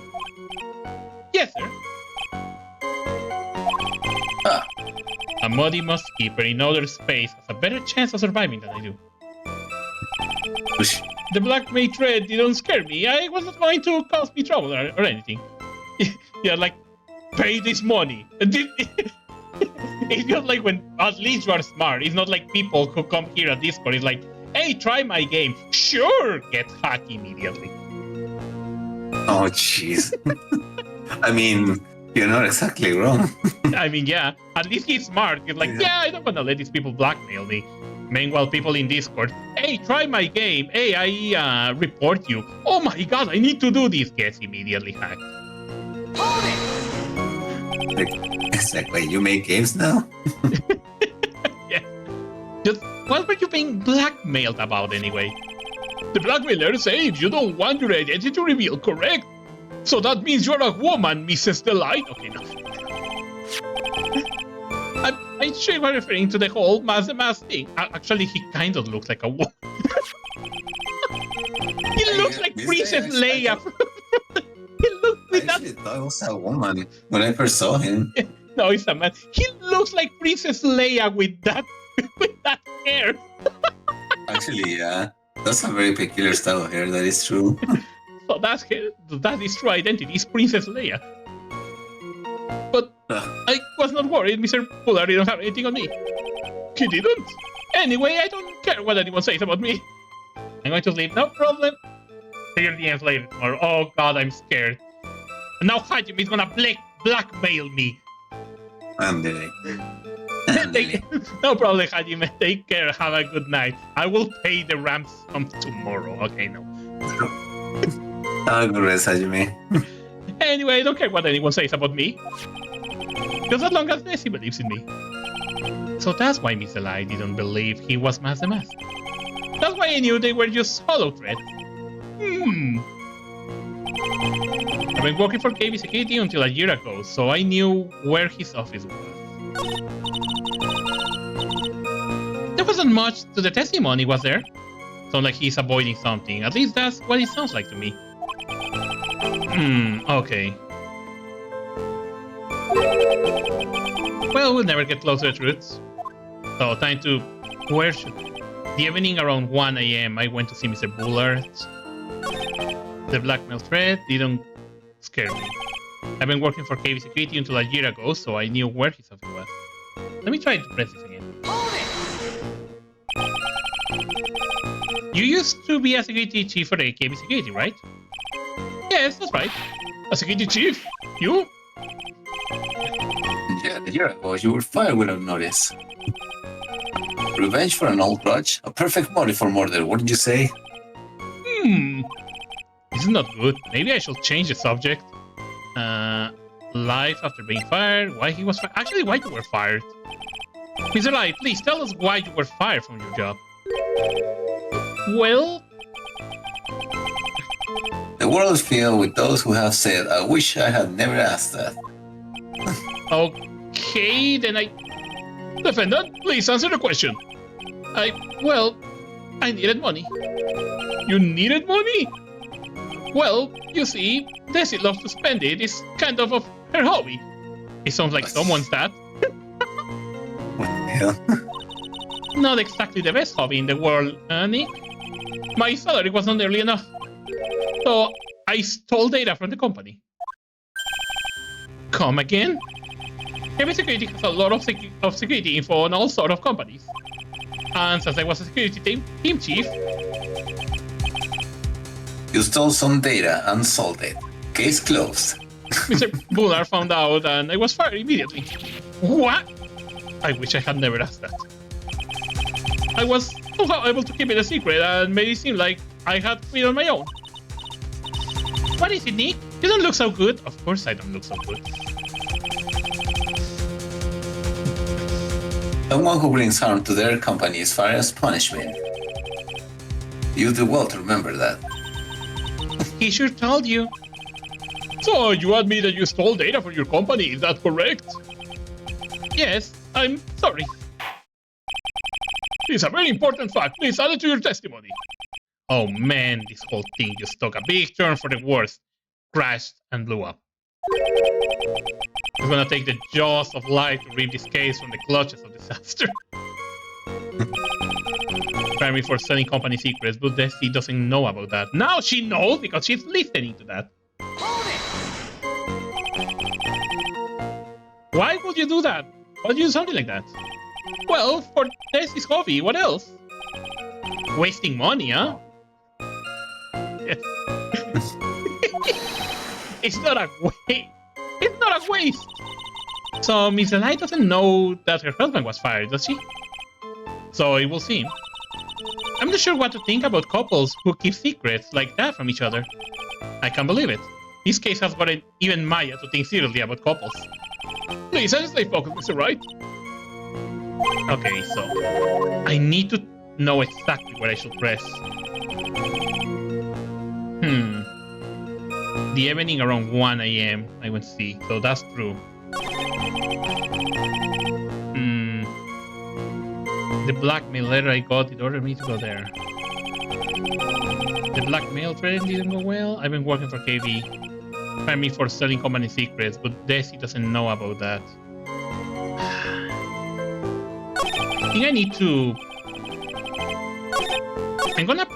Yes, sir. A muddy keeper in outer space has a better chance of surviving than I do. The blackmail thread didn't scare me. I wasn't going to cause me trouble or anything. Yeah, like, pay this money. It's just like when, at least you are smart. It's not like people who come here at Discord. It's like, hey, try my game. Sure, get hacked immediately. Oh, jeez. I mean, you're not exactly wrong. I mean, yeah, at least he's smart. He's like, yeah, I don't want to let these people blackmail me. Meanwhile, people in Discord, hey, try my game. Hey, I report you. Oh my god, I need to do this. Gets immediately hacked. It's like, wait, you make games now? Yeah. Just, what were you being blackmailed about anyway? The blackmailer says you don't want your identity revealed, correct? So that means you're a woman, Mrs. Delight. Okay, no. I'm sure you were referring to the whole Master Mask thing. Actually, he kind of looks like a woman. He looks like Princess Leia. He looks with that. I thought it was a woman when I first saw him. No, it's a man. He looks like Princess Leia with that hair. Actually, yeah. That's a very peculiar style of hair, that is true. So that is true identity, is Princess Leia. But I was not worried, Mr. Bullard didn't have anything on me. He didn't. Anyway, I don't care what anyone says about me. I'm going to sleep, no problem. Hear the ends later tomorrow. Oh god, I'm scared. Now Hajime is gonna blackmail me. Andale. No problem, Hajime. Take care. Have a good night. I will pay the ransom tomorrow. Okay, no. Have a good rest, Hajime. Anyway, I don't care what anyone says about me. Because as long as Nessie believes in me. So that's why Mr. Lai didn't believe he was Master Mask. That's why I knew they were just hollow threads. I've been working for KB Security until a year ago, so I knew where his office was. There wasn't much to the testimony, was there? Sounds like he's avoiding something. At least that's what it sounds like to me. Okay. Well, we'll never get closer to truths. So, time to... Where should... The evening around 1 a.m. I went to see Mr. Bullard. The blackmail threat didn't scare me. I've been working for KB Security until a year ago, so I knew where his office was. Let me try to press this again. You used to be a security chief for the KB Security, right? Yes, that's right. A security chief? You? Yeah, a year ago you were fired without notice. Revenge for an old grudge? A perfect motive for murder, wouldn't you say? This is not good. Maybe I should change the subject. Life after being fired. Why he was fired? Actually, why you were fired? Mr. Wright, please tell us why you were fired from your job. Well... The world is filled with those who have said, I wish I had never asked that. Okay, then I... Defendant, please answer the question. Well, I needed money. You needed money? Well, you see, Desi loves to spend it. It's kind of her hobby. It sounds like someone's that. What the hell? Not exactly the best hobby in the world, Nick. My salary was not nearly enough. So, I stole data from the company. Come again? KB Security has a lot of security info on all sorts of companies. And since I was a security team chief... You stole some data and sold it. Case closed. Mr. Bullard found out and I was fired immediately. What? I wish I had never asked that. I was somehow able to keep it a secret and made it seem like I had quit on my own. What is it, Nick? You don't look so good. Of course I don't look so good. Someone who brings harm to their company is fired as punishment. You do well to remember that. He sure told you. So, you admit that you stole data from your company, is that correct? Yes, I'm sorry. It's a very important fact. Please add it to your testimony. Oh man, this whole thing just took a big turn for the worse. Crashed and blew up. It's gonna take the jaws of life to rip this case from the clutches of disaster. Fire me for selling company secrets, but Desi doesn't know about that. Now she knows because she's listening to that. Why would you do that? Why would you do something like that? Well, for Desi's hobby, what else? Wasting money, huh? Yes. It's not a waste. It's not a waste. So Miss Light doesn't know that her husband was fired, does she? So it will seem. I'm not sure what to think about couples who keep secrets like that from each other. I can't believe it. This case has gotten even Maya to think seriously about couples. Please, I just stay focused, Mr. Wright. Okay, so I need to know exactly where I should press. The evening around 1 a.m. I went to see, so that's true. The blackmail letter I got, it ordered me to go there. The blackmail thread didn't go well. I've been working for KB. Fired me for selling company secrets, but Desi doesn't know about that. I think I need to... I'm gonna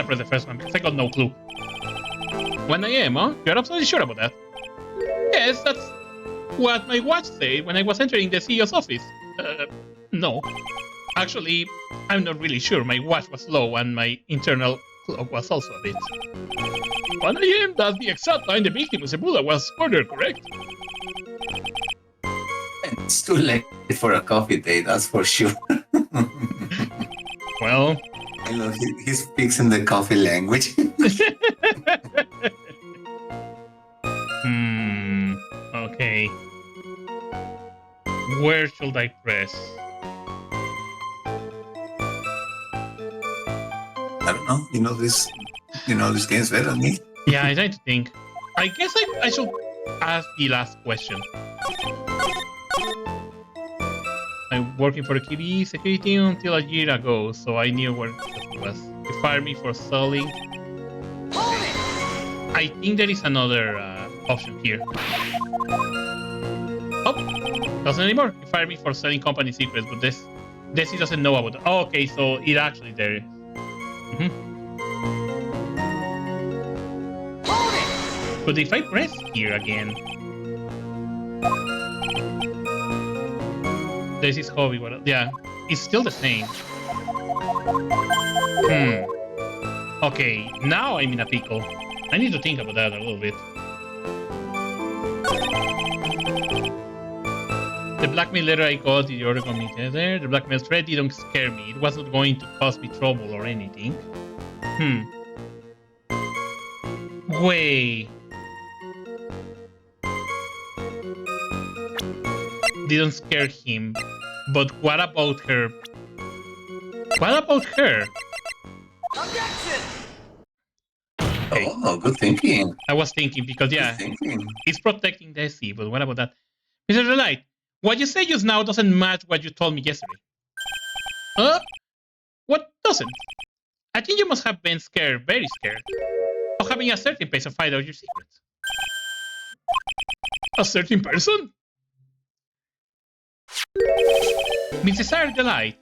press the first one because I got no clue. 1 a.m., huh? You're absolutely sure about that? Yes, that's what my watch said when I was entering the CEO's office. No. Actually, I'm not really sure. My watch was low and my internal clock was also a bit. 1 a.m., that's the exact time the victim, Mr. Bulla, was murdered, correct? It's too late for a coffee date, that's for sure. Well... I love he speaks in the coffee language. Okay. Where should I press? I don't know. You know this game's better than me. Yeah, I try to think. I guess I should ask the last question. I'm working for a KBE security until a year ago, so I knew where it was. He fired me for selling. I think there is another option here. Oh, doesn't anymore. He fired me for selling company secrets, but this he doesn't know about. Oh, okay, so it actually there is. But if I press here again, this is hobby. What? Yeah, it's still the same. Okay, now I'm in a pickle. I need to think about that a little bit. The blackmail letter I got in the Oregon meeting there. The blackmail threat didn't scare me. It wasn't going to cause me trouble or anything. Wait. Didn't scare him. But what about her? What about her? Okay. Oh, good thinking. I was thinking because, yeah, he's protecting Desi, but what about that? Mr. Delight, what you say just now doesn't match what you told me yesterday. Huh? What doesn't? I think you must have been scared, very scared, of having a certain person find out your secrets. A certain person? Miss Desire Delight.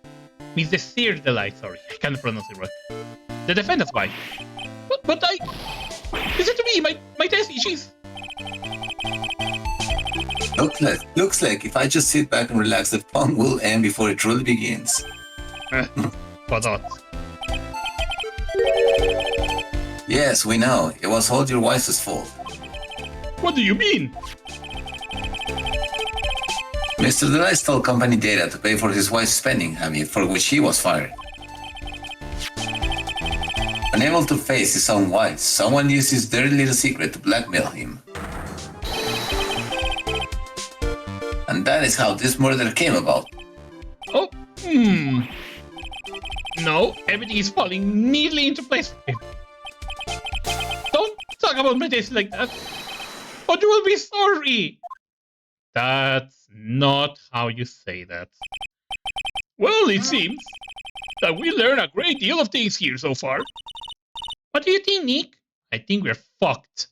Miss Desire Delight, sorry, I can't pronounce it right. The defendant's wife. But I... Listen to me, my Desi, she's... Looks like if I just sit back and relax, the fun will end before it truly begins. What not? Yes, we know. It was all your wife's fault. What do you mean? Mr. Delight stole company data to pay for his wife's spending habit, for which he was fired. Unable to face his own wife, someone used his dirty little secret to blackmail him. And that is how this murder came about. Oh, No, everything is falling neatly into place for him. Don't talk about my days like that, or you will be sorry. That's not how you say that. Well, it seems that we learned a great deal of things here so far. What do you think, Nick? I think we're fucked.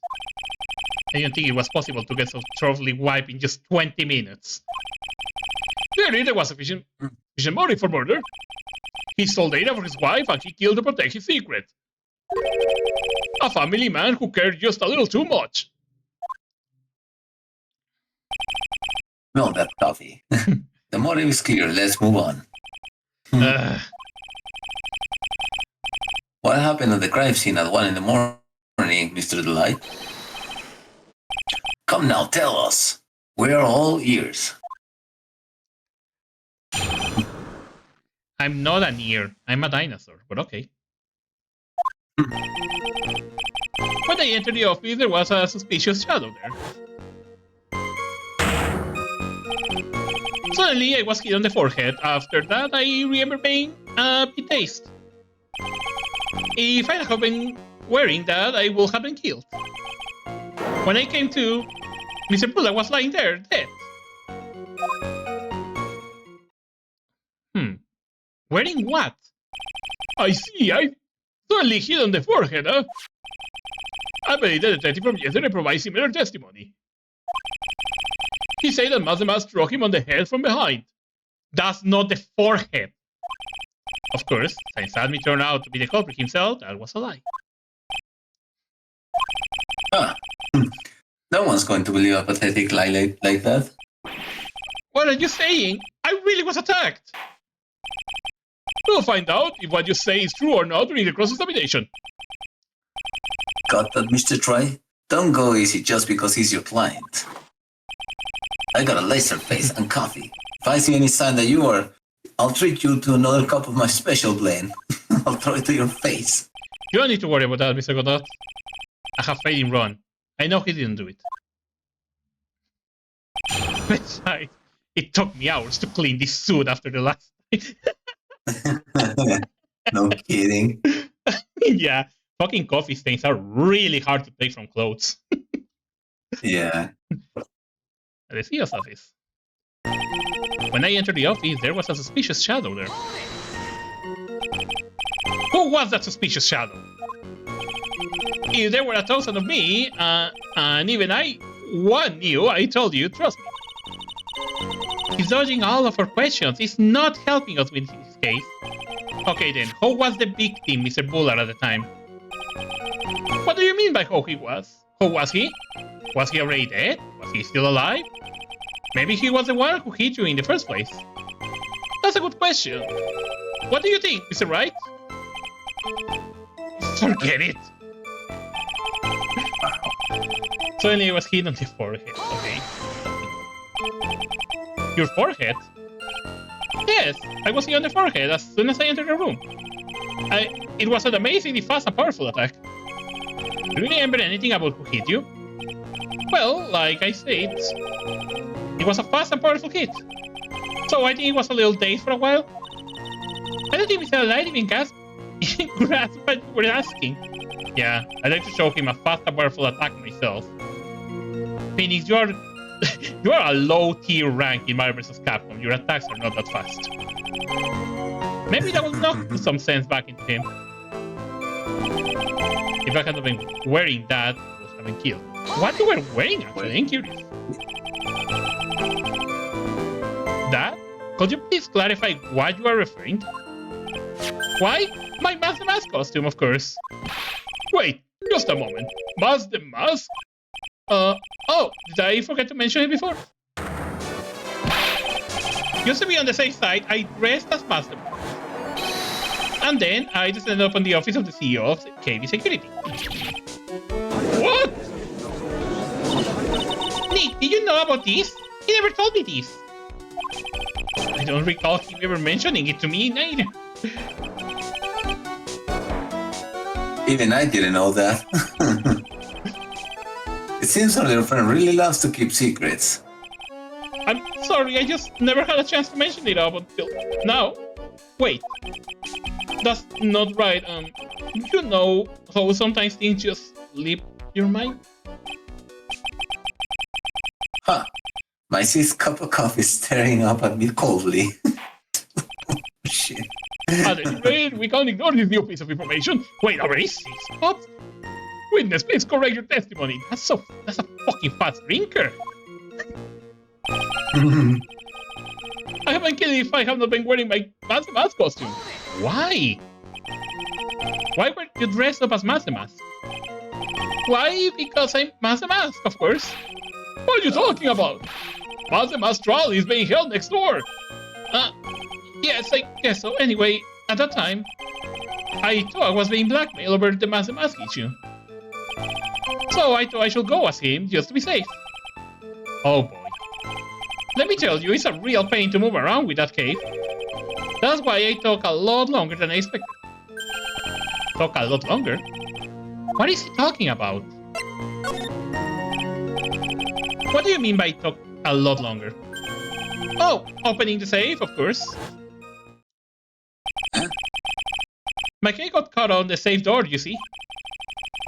I didn't think it was possible to get so thoroughly wiped in just 20 minutes. Clearly, there was sufficient motive for murder. He stole data for his wife and he killed to protect his secret. A family man who cared just a little too much. Well, that's coffee. The motive is clear. Let's move on. What happened at the crime scene at 1 in the morning, Mr. Delight? Come now, tell us. We're all ears. I'm not an ear. I'm a dinosaur, but okay. When I entered the office, there was a suspicious shadow there. Suddenly, I was hit on the forehead. After that, I remember being a bit dazed. If I had been wearing that, I would have been killed. When I came to, Mr. Bulla was lying there, dead. Wearing what? I see, I suddenly hit on the forehead, huh? I believe the detective from yesterday provides similar testimony. He said that Mazema struck him on the head from behind. That's not the forehead. Of course, since Admi turned out to be the culprit himself, that was a lie. No one's going to believe a pathetic lie like that. What are you saying? I really was attacked. We'll find out if what you say is true or not during the cross-examination. Got that, Mr. Troy? Don't go easy just because he's your client. I got a laser face and coffee. If I see any sign that you are, I'll treat you to another cup of my special blend. I'll throw it to your face. You don't need to worry about that, Mr. Godot. I have faith in Ron. I know he didn't do it. Besides, it took me hours to clean this suit after the last night. No kidding. Yeah, fucking coffee stains are really hard to take from clothes. Yeah. The CEO's office. When I entered the office, there was a suspicious shadow there. Who was that suspicious shadow? If there were 1,000 of me, and even one knew, I told you, trust me. He's dodging all of our questions. He's not helping us with his case. Okay then, who was the victim, Mr. Bullard, at the time? What do you mean by who he was? Who was he? Was he already dead? Was he still alive? Maybe he was the one who hit you in the first place. That's a good question. What do you think, Mr. Wright? Forget it. So anyway, it was hit on the forehead, okay. Your forehead? Yes, I was hit on the forehead as soon as I entered the room. It was an amazingly fast and powerful attack. Do you remember anything about who hit you? Well, like I said, it was a fast and powerful hit. So I think it was a little dazed for a while. I don't think Mr. Light even grasped what you were asking. Yeah, I'd like to show him a fast and powerful attack myself. Phoenix, you are a low-tier rank in Marvel vs. Capcom. Your attacks are not that fast. Maybe that will knock some sense back into him. If I hadn't been wearing that, I would have been killed. What you were wearing, actually? I'm curious. That? Could you please clarify what you are referring to? Why? My Mask the Mask costume, of course. Wait, just a moment. Mask the Mask? Oh, did I forget to mention it before? Just to be on the safe side, I dressed as Mask the Mask. And then I just ended up in the office of the CEO of KB Security. What? Nick, did you know about this? He never told me this. I don't recall him ever mentioning it to me neither. Even I didn't know that. It seems our little friend really loves to keep secrets. I'm sorry, I just never had a chance to mention it up until now. Wait. That's not right. You know how sometimes things just slip your mind? Huh. My sis cup of coffee is staring up at me coldly. Shit. At any rate, we can't ignore this new piece of information. Wait, already 6 cups? Witness, please correct your testimony. That's a fucking fast drinker. I haven't killed if I have not been wearing my Mask the Mask costume. Why? Why were you dressed up as Mask the Mask? Why? Because I'm Mask the Mask, of course. What are you talking about? Mask the Mask trial is being held next door. Yes, I guess so. Anyway, at that time, I thought I was being blackmailed over the Mask the Mask issue. So I thought I should go as him just to be safe. Oh boy. Let me tell you, it's a real pain to move around with that cave. That's why I took a lot longer than I expected. Took a lot longer? What is he talking about? What do you mean by took a lot longer? Oh, opening the safe, of course. My key got caught on the safe door, you see.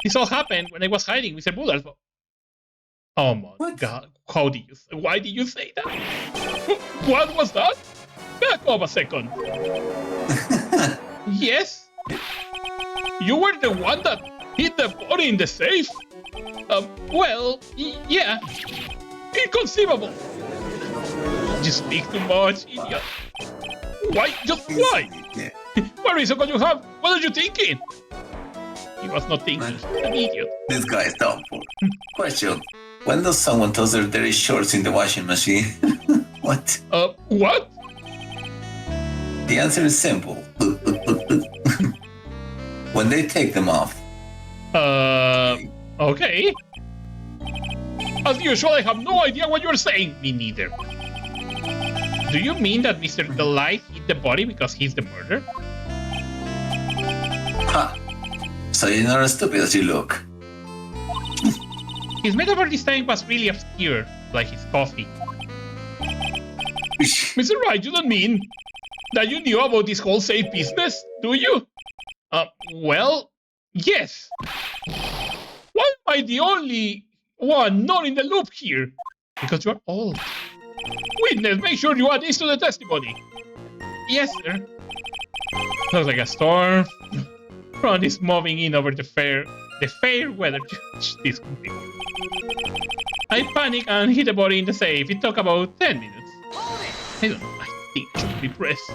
This all happened when I was hiding Mr. Bullard. Oh my god, how did you say? Why did you say that? What was that? Back up a second. Yes? You were the one that hid the body in the safe? Well, yeah. Inconceivable. You speak too much, idiot. Why? Just why? What reason could you have? What are you thinking? He was not thinking. An idiot. This guy is doubtful. Question. When does someone toss their dirty shorts in the washing machine? What? What? The answer is simple. When they take them off. Okay. As usual, I have no idea what you're saying. Me neither. Do you mean that Mr. Delight hit the body because he's the murderer? Ha! So you're not as stupid as you look. His metaphor this time was really obscure, like his coffee. Mr. Wright, you don't mean that you knew about this whole safe business, do you? Well, yes. Why am I the only one not in the loop here? Because you're old. Witness, make sure you add this to the testimony. Yes, sir. Looks like a storm. Front is moving in over the fair weather. This could be. I panic and hit the body in the safe. It took about 10 minutes. I don't know. I think I should be pressed.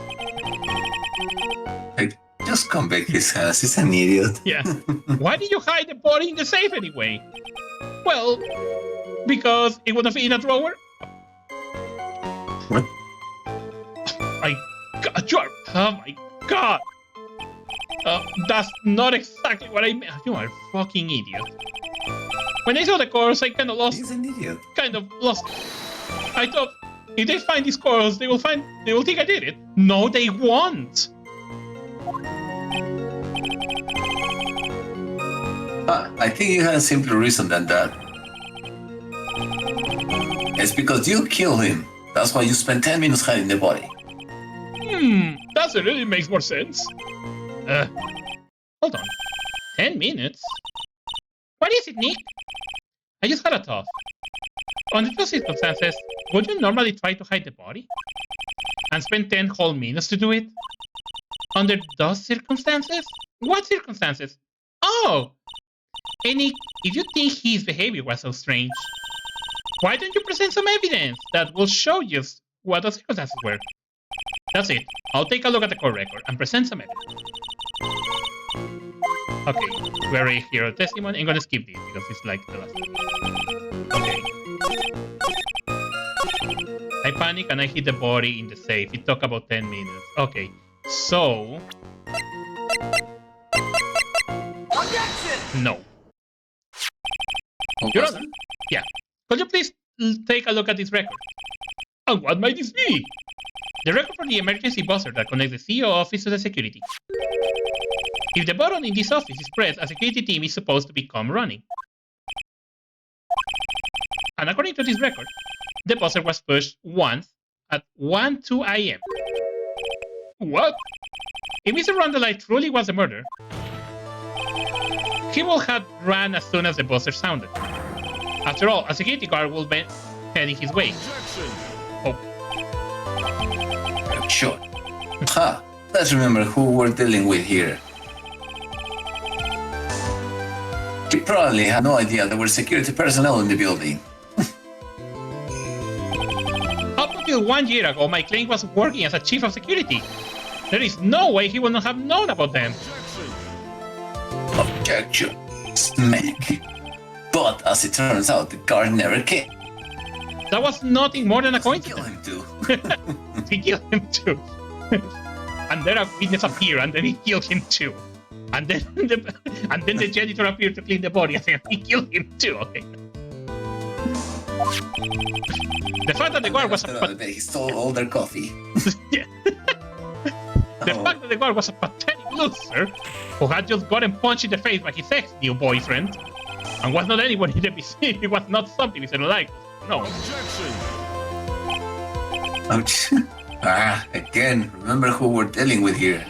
Like, just come back his ass. He's an idiot. Yeah. Why did you hide the body in the safe anyway? Well, because it would have been in a drawer. What? My God, oh my God. That's not exactly what I meant. You are a fucking idiot. When I saw the corpse, I kind of lost. He's an idiot. Kind of lost. I thought if they find these corals, they will think I did it. No, they won't. I think you had a simpler reason than that. It's because you killed him. That's why you spent 10 minutes hiding the body. That really makes more sense. Hold on. 10 minutes? What is it, Nick? I just had a thought. Under those circumstances, would you normally try to hide the body? And spend 10 whole minutes to do it? Under those circumstances? What circumstances? Oh! Hey, Nick, if you think his behavior was so strange, why don't you present some evidence that will show you what the circumstances were? That's it. I'll take a look at the court record and present some evidence. Okay, we already hear a testimony. I'm gonna skip this because it's like the last one. Okay. I panic and I hit the body in the safe. It took about 10 minutes. Okay, so... No. Your Honor, yeah. Could you please take a look at this record? And what might this be? The record for the emergency buzzer that connects the CEO office to the security. If the button in this office is pressed, a security team is supposed to become running. And according to this record, the buzzer was pushed once at 1:02 a.m. What? If Mr. Rondelite truly was a murderer, he will have run as soon as the buzzer sounded. After all, a security guard will be heading his way. Oh. Sure. Ha! Let's remember who we're dealing with here. He probably had no idea there were security personnel in the building. Up until 1 year ago, my client was working as a chief of security. There is no way he would not have known about them. Objection. Smack. But as it turns out, the guard never came. That was nothing more than a Kill coincidence. him too. He killed him too. And then a witness appeared, and then he killed him too. And then the janitor appeared to clean the body, and he killed him too. Okay. The fact that the guard was He stole all their coffee. yeah. The fact that the guard was a pathetic loser who had just gotten punched in the face by his ex-new boyfriend and was not anyone in the vicinity. It was not something Mr. Like. No. Ouch. Again, remember who we're dealing with here.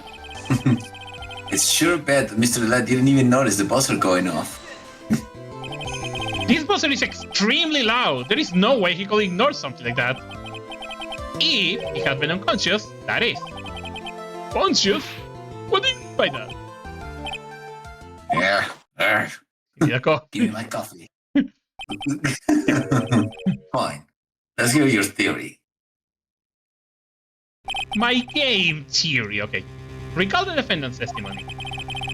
It's sure bad that Mr. Light didn't even notice the buzzer going off. This buzzer is extremely loud. There is no way he could ignore something like that. If he had been unconscious, that is. Conscious? What do you mean by that? Yeah. Give me my coffee. Fine. Let's hear your theory. My game theory, okay. Recall the defendant's testimony.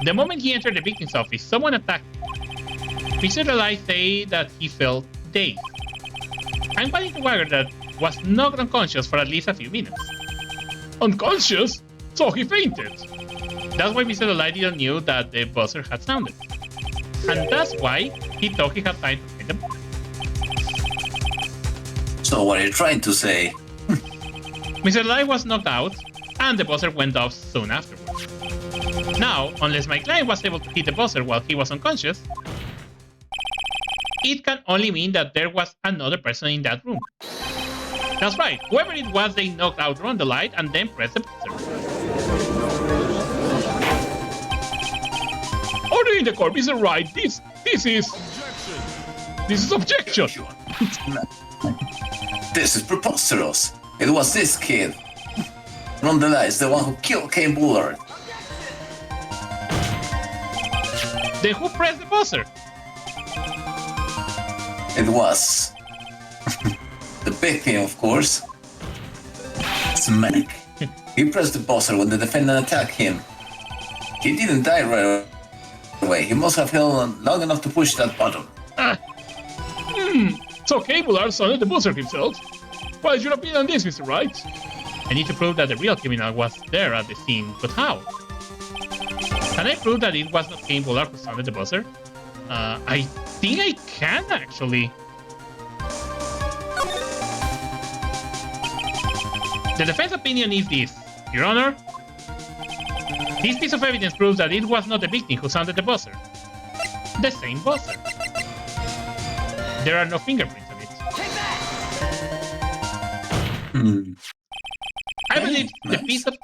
The moment he entered the victim's office, someone attacked him. Mr. Delay said that he felt dazed. I'm planning to wager that was knocked unconscious for at least a few minutes. Unconscious? So he fainted. That's why Mr. Delay didn't know that the buzzer had sounded. And that's why he thought he had time to find the buzzer. So what are you trying to say? Mr. Delay was knocked out, and the buzzer went off soon afterwards. Now, unless my client was able to hit the buzzer while he was unconscious, it can only mean that there was another person in that room. That's right, whoever it was, they knocked out Rondelite and then pressed the buzzer. Order in the court, Mr. Wright. This is objection. This is preposterous. It was this kid. Nonetheless, the one who killed Kane Bullard. Then who pressed the buzzer? It was the victim, of course. Smack. He pressed the buzzer when the defendant attacked him. He didn't die right away. He must have held on long enough to push that button. So Bullard sounded the buzzer himself. What is your opinion on this, Mr. Wright? I need to prove that the real criminal was there at the scene, but how? Can I prove that it was not Kane Bullard who sounded the buzzer? I think I can, actually. The defense opinion is this, Your Honor. This piece of evidence proves that it was not the victim who sounded the buzzer. The same buzzer. There are no fingerprints on it. I believe the piece of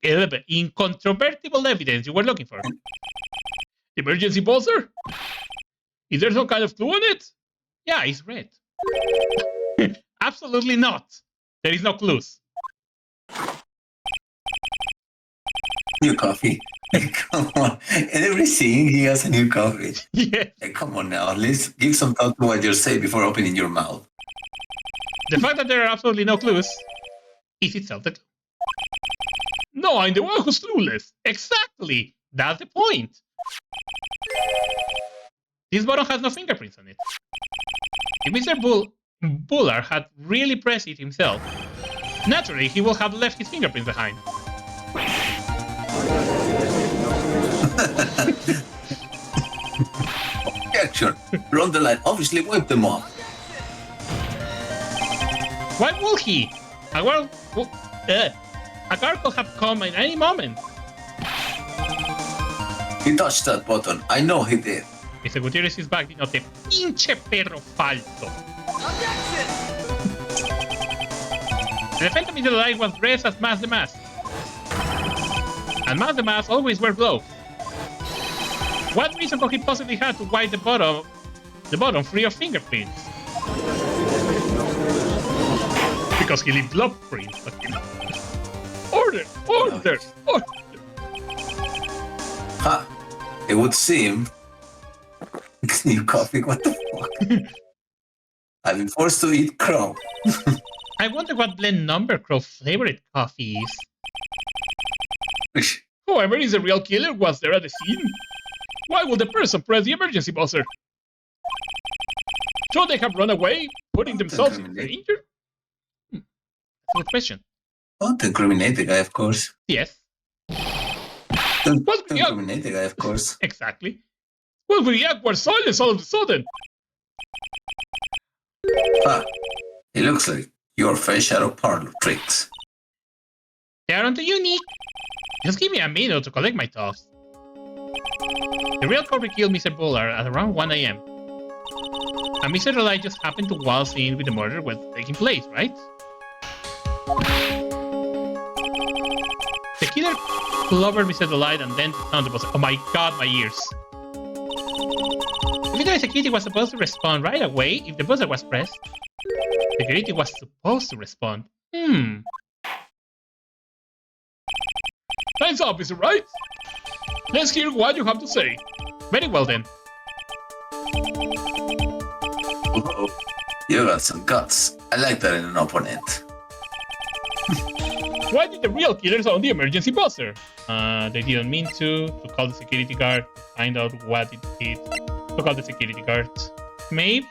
the incontrovertible evidence you were looking for. Emergency buzzer? Is there some kind of clue on it? Yeah, it's red. Absolutely not. There is no clues. New coffee. Come on. In every scene, he has a new coffee. Yeah. Come on now. At least give some thought to what you say before opening your mouth. The fact that there are absolutely no clues is itself the clue. No, I'm the one who's clueless. Exactly. That's the point. This button has no fingerprints on it. If Mr. Bullard had really pressed it himself, naturally he will have left his fingerprints behind. Objection. Run the line. Obviously wipe them off. Why would he? A guard could have come at any moment. He touched that button. I know he did. Mr. Gutierrez is back. Dinote, pinche perro falso. The defendant Mr. Light was dressed as Mask the Mask. And Mask the Mask always wear gloves. What reason could he possibly have to wipe the bottom free of fingerprints? Because he leaves blood prints. Order! Order! Order! Ha! It would seem. New coffee? What the fuck? I've been forced to eat crow. I wonder what blend number Crow's favorite coffee is. Whoever is the real killer was there at the scene. Why would the person press the emergency buzzer? Should they have run away, putting themselves in danger? That's a good question. Don't incriminate the guy, of course. Yes. Don't incriminate the guy, of course. Exactly. Well, we awkward silence all of a sudden. Ah, it looks like your face shadow parlor tricks. They aren't unique. Just give me a minute to collect my thoughts. The real culprit killed Mr. Bullard at around 1 a.m. And Mr. Light just happened to waltz in with the murder was taking place, right? The killer clobbered Mr. Light and then found the buzzer. Oh my god, my ears. Even though security was supposed to respond right away if the buzzer was pressed, security was supposed to respond. Time's up, Mr. Wright. Let's hear what you have to say. Very well then. Whoa, you got some guts. I like that in an opponent. Why did the real killer sound the emergency buzzer? They didn't mean to call the security guard, to find out what it did, to call the security guard. Maybe?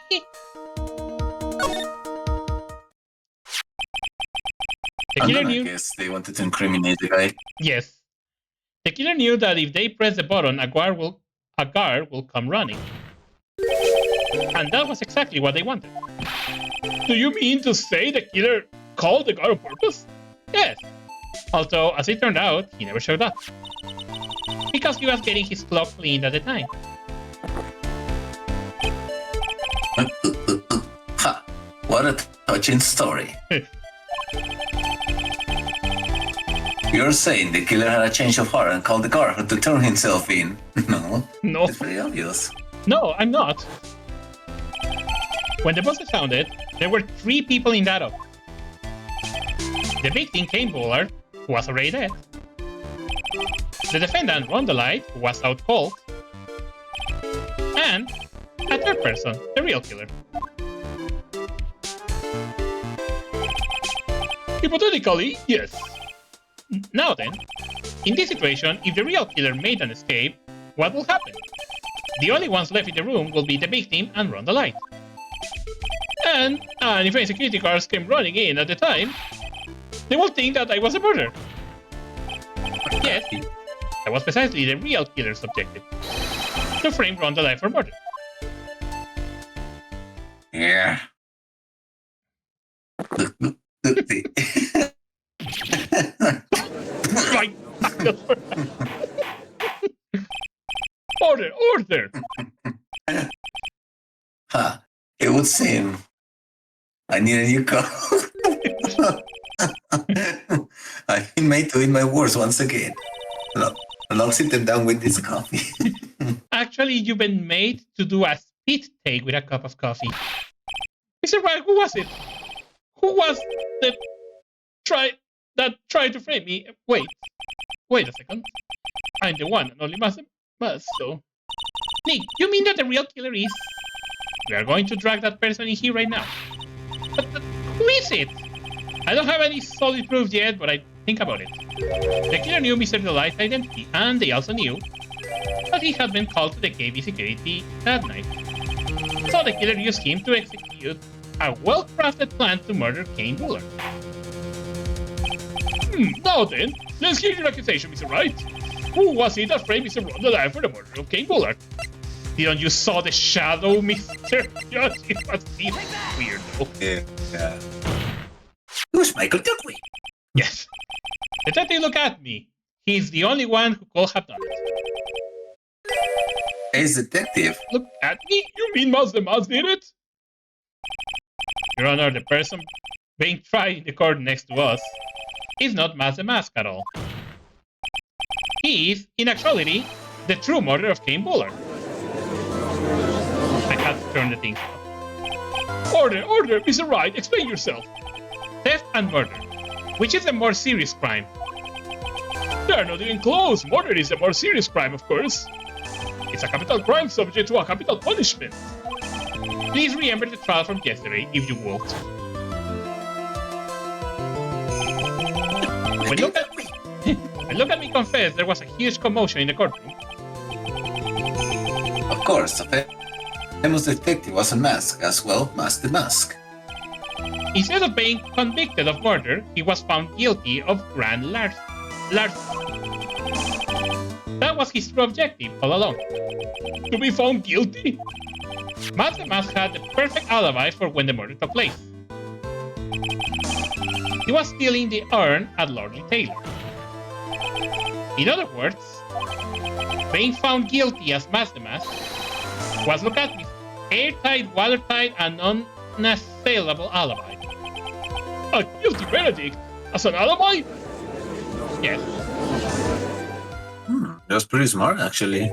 The killer knew. I guess they wanted to incriminate the guy. Yes. The killer knew that if they press the button, a guard will come running. And that was exactly what they wanted. Do you mean to say the killer called the guard on purpose? Yes. Although, as it turned out, he never showed up. Because he was getting his clock cleaned at the time. Ha! What a touching story. You're saying the killer had a change of heart and called the guard to turn himself in? No. No. It's very obvious. No, I'm not. When the buzzer sounded, there were 3 people in that office. The victim, Kane Bullard, who was already dead. The defendant, Ron the Light, who was out cold. And a third person, the real killer. Hypothetically, yes. Now then, in this situation, if the real killer made an escape, what will happen? The only ones left in the room will be the victim and Ron the Light. And if any security guards came running in at the time, they will think that I was a murderer. Yes, that was precisely the real killer's objective. To frame Ron the Light for murder. Yeah. Right. Order! Ha! It would seem I need a new car. I've been made to eat my words once again. And I'll sit them down with this coffee. Actually, you've been made to do a spit take with a cup of coffee. Mr. Wright, who was it? Who was that tried to frame me? Wait a second. I'm the one and only so. Nick, you mean that the real killer is... We are going to drag that person in here right now. But who is it? I don't have any solid proof yet, but I think about it. The killer knew Mr. Delight's identity, and they also knew that he had been called to the KB security that night. So the killer used him to execute a well-crafted plan to murder Kane Bullard. Now then, let's hear your accusation, Mr. Wright. Who was it that framed Mr. Ron the Light for the murder of Kane Bullard? Didn't you saw the shadow, Mr. Judge? It must be weirdo. Yeah. Who's Michael Duckway? Yes. Detective, look at me. He's the only one who could have done it. Hey, detective. Look at me? You mean Mouse the Mouse did it? Your Honor, the person being tried in the court next to us is not Mouse the Mask at all. He is, in actuality, the true murderer of Kane Bullard. I had to turn the thing off. Order! Mr. Wright, explain yourself. Theft and murder. Which is a more serious crime? They are not even close. Murder is a more serious crime, of course. It's a capital crime subject to a capital punishment. Please remember the trial from yesterday, if you would. When look at me confess, there was a huge commotion in the courtroom. Of course, the famous detective was unmasked as well as the mask. Instead of being convicted of murder, he was found guilty of grand larceny. That was his true objective all along. To be found guilty? Matt the Mask had the perfect alibi for when the murder took place. He was stealing the urn at Lordly Taylor. In other words, being found guilty as Matt the Mask was, look at me, airtight, watertight, and unassailable alibi. A guilty Benedict as an alibi? Yes. That's pretty smart, actually.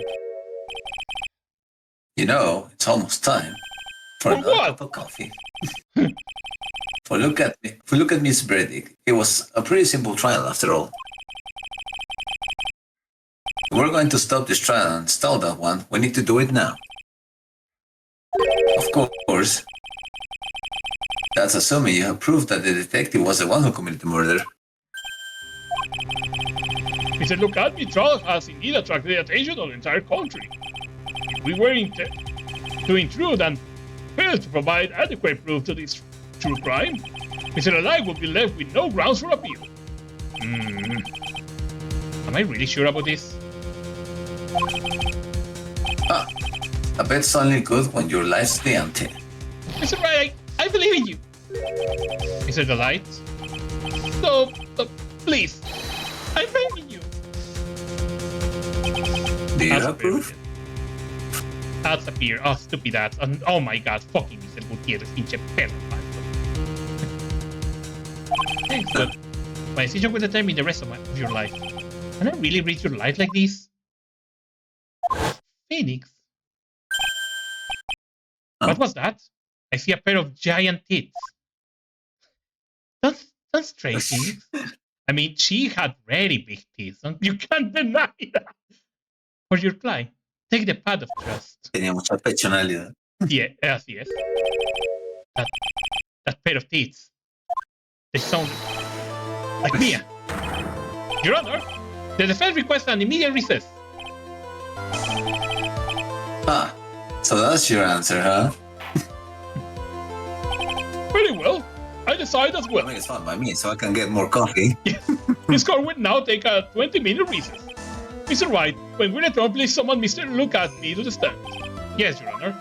You know, it's almost time for another cup of coffee. If we look at Miss Benedict, it was a pretty simple trial after all. We're going to stop this trial and stall that one. We need to do it now. Of course. That's assuming you have proof that the detective was the one who committed the murder. Mr. Look at me trial has indeed attracted the attention of the entire country. If we were to intrude and fail to provide adequate proof to this true crime, Mr. Alive would be left with no grounds for appeal. Am I really sure about this? A bet's only good when your life's the ante. Mr. Wright, I believe in you. Mr. Delight? So, please, I'm begging you. Do you have proof? That's a beer. Oh, stupid ads. Oh my god, fucking Mr. Gutierrez, pinche perro. Thanks, but my decision will determine the rest of your life. Can I really read your life like this? Phoenix? What was that? I see a pair of giant tits. That's Tracy. I mean, she had very big teeth. You can't deny that. For your reply, take the path of trust. Tenía mucha personalidad. Yeah, así es. That pair of teeth. They sound like Mia. Your Honor, the defense requests an immediate recess. Ah, so that's your answer, huh? Very well. I decide as I well. mean, it's fine by me, so I can get more coffee. This court will now take a 20-minute recess. Mr. Wright, when we return, please summon Mr. Look at me to the stand. Yes, Your Honor.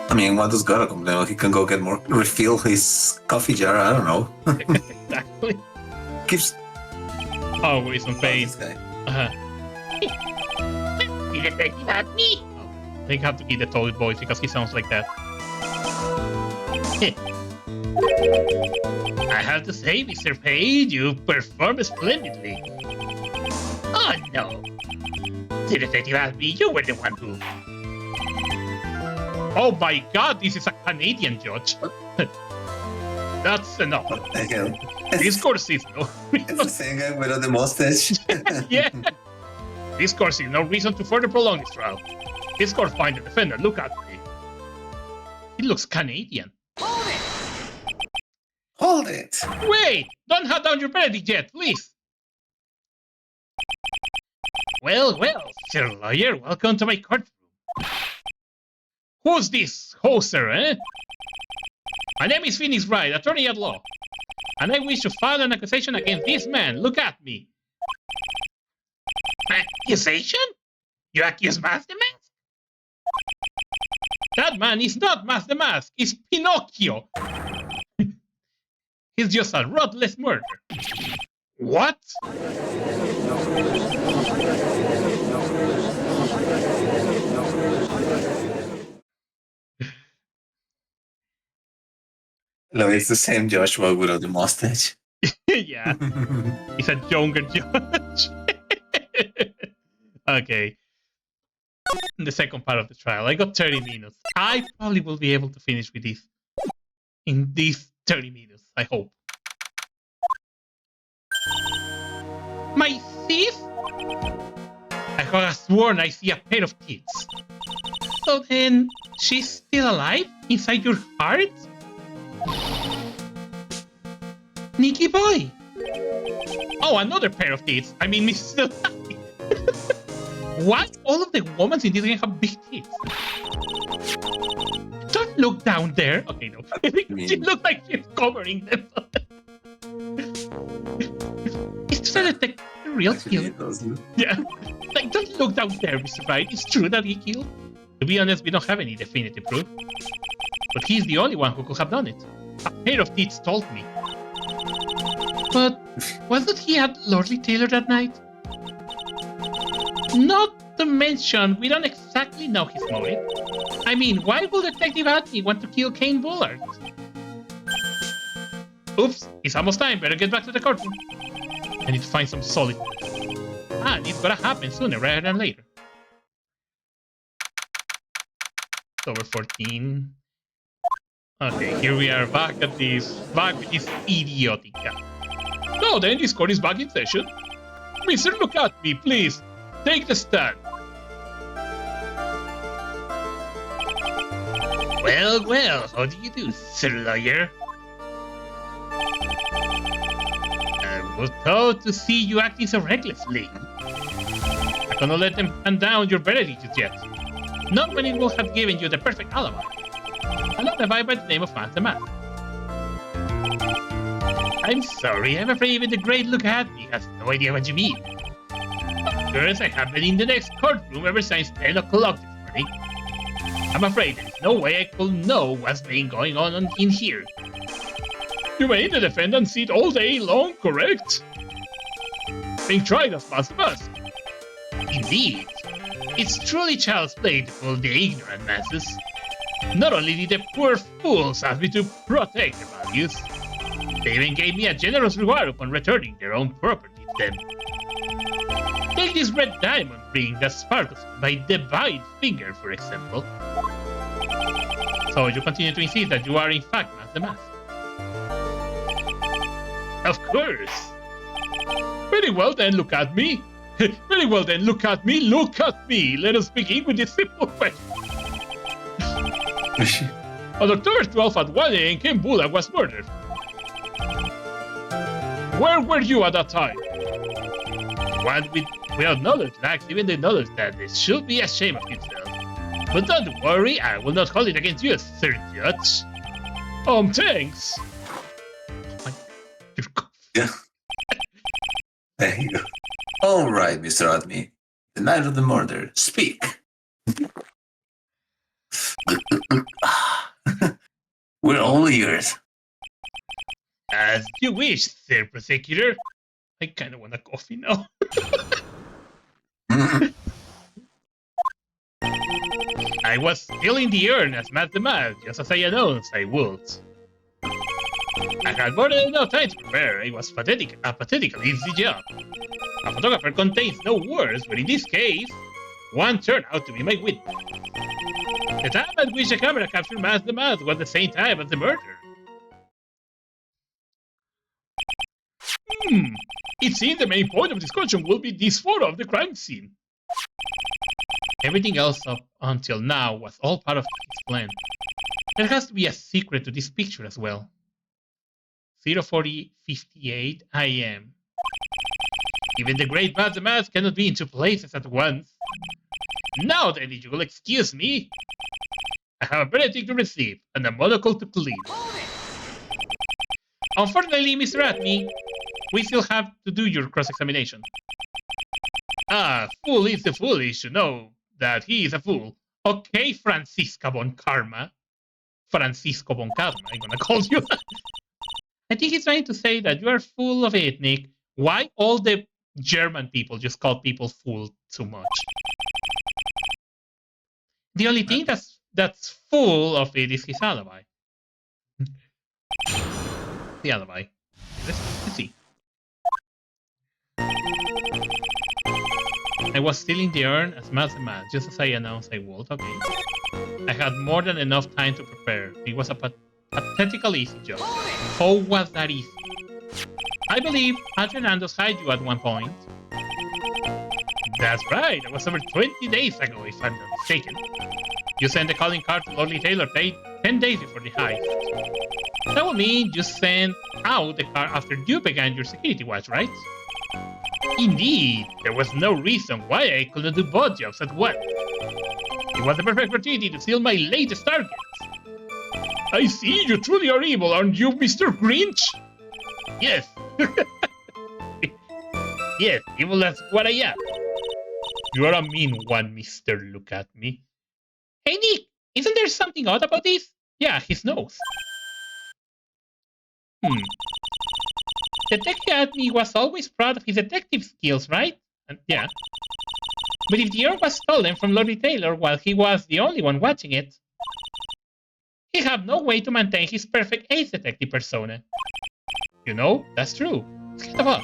I mean, what does Gara complain? He can go get more, refill his coffee jar. I don't know. Exactly. Keeps Always on pain. this guy. The detective at me. I think I have to keep the toilet voice because he sounds like that. I have to say, Mr. Page, you performed splendidly. Oh no. The detective asked me, you were the one who... Oh my god, this is a Canadian judge. That's enough. What the hell? This course is no It's the same guy without the mustache. Yeah. This course is no reason to further prolong this trial. This court finds the defendant. Look at me. He looks Canadian. Hold it. Wait! Don't have down your verdict yet, please. Well, Sir Lawyer, welcome to my courtroom. Who's this hoser, eh? My name is Phoenix Wright, attorney at law. And I wish to file an accusation against this man. Look at me. Accusation? You accuse Master Mask? That man is not Master Mask. It's Pinocchio. He's just a ruthless murderer. What? No, it's the same Joshua without the mustache. Yeah. He's a younger judge. Okay. In the second part of the trial, I got 30 minutes. I probably will be able to finish with this in these 30 minutes, I hope. My thief? I could have sworn I see a pair of tits. So then, she's still alive inside your heart? Nicky boy! Oh, another pair of tits. I mean, Mrs. Delay. What? All of the women in this game have big tits. Don't look down there. Okay, no. She looks like she's covering them. Is the detective the real killer? Yeah. Like, don't look down there, Mr. Wright. It's true that he killed. To be honest, we don't have any definitive proof. But he's the only one who could have done it. A pair of tits told me. But wasn't he at Lordly Taylor that night? Not to mention, we don't exactly know his motive. I mean, why would Detective Atney want to kill Kane Bullard? Oops, it's almost time. Better get back to the courtroom. I need to find some solid. And it's gonna happen sooner rather than later. Over 14. Okay, here we are back with this idiotic guy. Now then, this court is back in session. Mister, look at me, please. Take the stand. Well, how do you do, Sir Lawyer? I was told to see you acting so recklessly. I cannot let them hand down your verdict just yet. Not when it will have given you the perfect alibi. I'm not a guy by the name of Master Mask. I'm sorry, I'm afraid even the great look at me has no idea what you mean. Of course, I have been in the next courtroom ever since 10 o'clock this morning. I'm afraid there's no way I could know what's been going on in here. You were in the defendant's seat all day long, correct? Being tried as Master Mask. Indeed. It's truly child's play to fool the ignorant masses. Not only did the poor fools ask me to protect their values, they even gave me a generous reward upon returning their own property to them. Take this red diamond ring that sparkles my divine finger, for example. So you continue to insist that you are in fact the mask. Of course. Very well then, look at me. Very well then, look at me, look at me. Let us begin with this simple question. On October 12th at 1 a.m., Ken Bulla was murdered. Where were you at that time? What without knowledge lacks even the knowledge that this should be ashamed of himself. But don't worry, I will not hold it against you, Sir Judge. Thanks. Yeah. There you go. All right, Mr. Admi. The night of the murder. Speak. We're all ears. As you wish, Sir Prosecutor. I kind of want a coffee now. I was still in the urn as Matt the Mad, just as I announced I would. I had more than enough time to prepare. It was a pathetically easy job. A photographer contains no words, but in this case, one turned out to be my witness. The time at which the camera captured Matt the Mad was the same time as the murder. It seems the main point of discussion will be this photo of the crime scene. Everything else up until now was all part of his plan. There has to be a secret to this picture as well. 04058 AM. Even the great Matt the Mad cannot be in two places at once. Now then, if you will excuse me, I have a verdict to receive and a monocle to clean. Unfortunately, Mr. Atney, we still have to do your cross-examination. Fool is the foolish to know that he is a fool. Okay, Francisco Von Karma. Francisco Von Karma, I'm gonna call you. I think he's trying to say that you are full of it, Nick. Why all the German people just call people fool too much? The only thing that's full of it is his alibi. The alibi. Let's see. I was still in the urn as Matt the Mad, just as I announced I would. Okay. I had more than enough time to prepare. It was a pathetically easy job. How was that easy? I believe Adrian Andos hired you at one point. That's right. It was over 20 days ago, if I'm not mistaken. You sent a calling card to Lordly Taylor 10 days before the heist. That would mean you sent out the car after you began your security watch, right? Indeed, there was no reason why I couldn't do both jobs at once. It was the perfect opportunity to steal my latest target. I see, you truly are evil, aren't you, Mr. Grinch? Yes. Yes, evil, that's what I am. You are a mean one, Mr. Look at me. Hey, Nick, isn't there something odd about this? Yeah, his nose. Detective Adney was always proud of his detective skills, right? And yeah. But if the urn was stolen from Lordy Taylor while he was the only one watching it, he had no way to maintain his perfect ace detective persona. You know, that's true. It's kind of odd.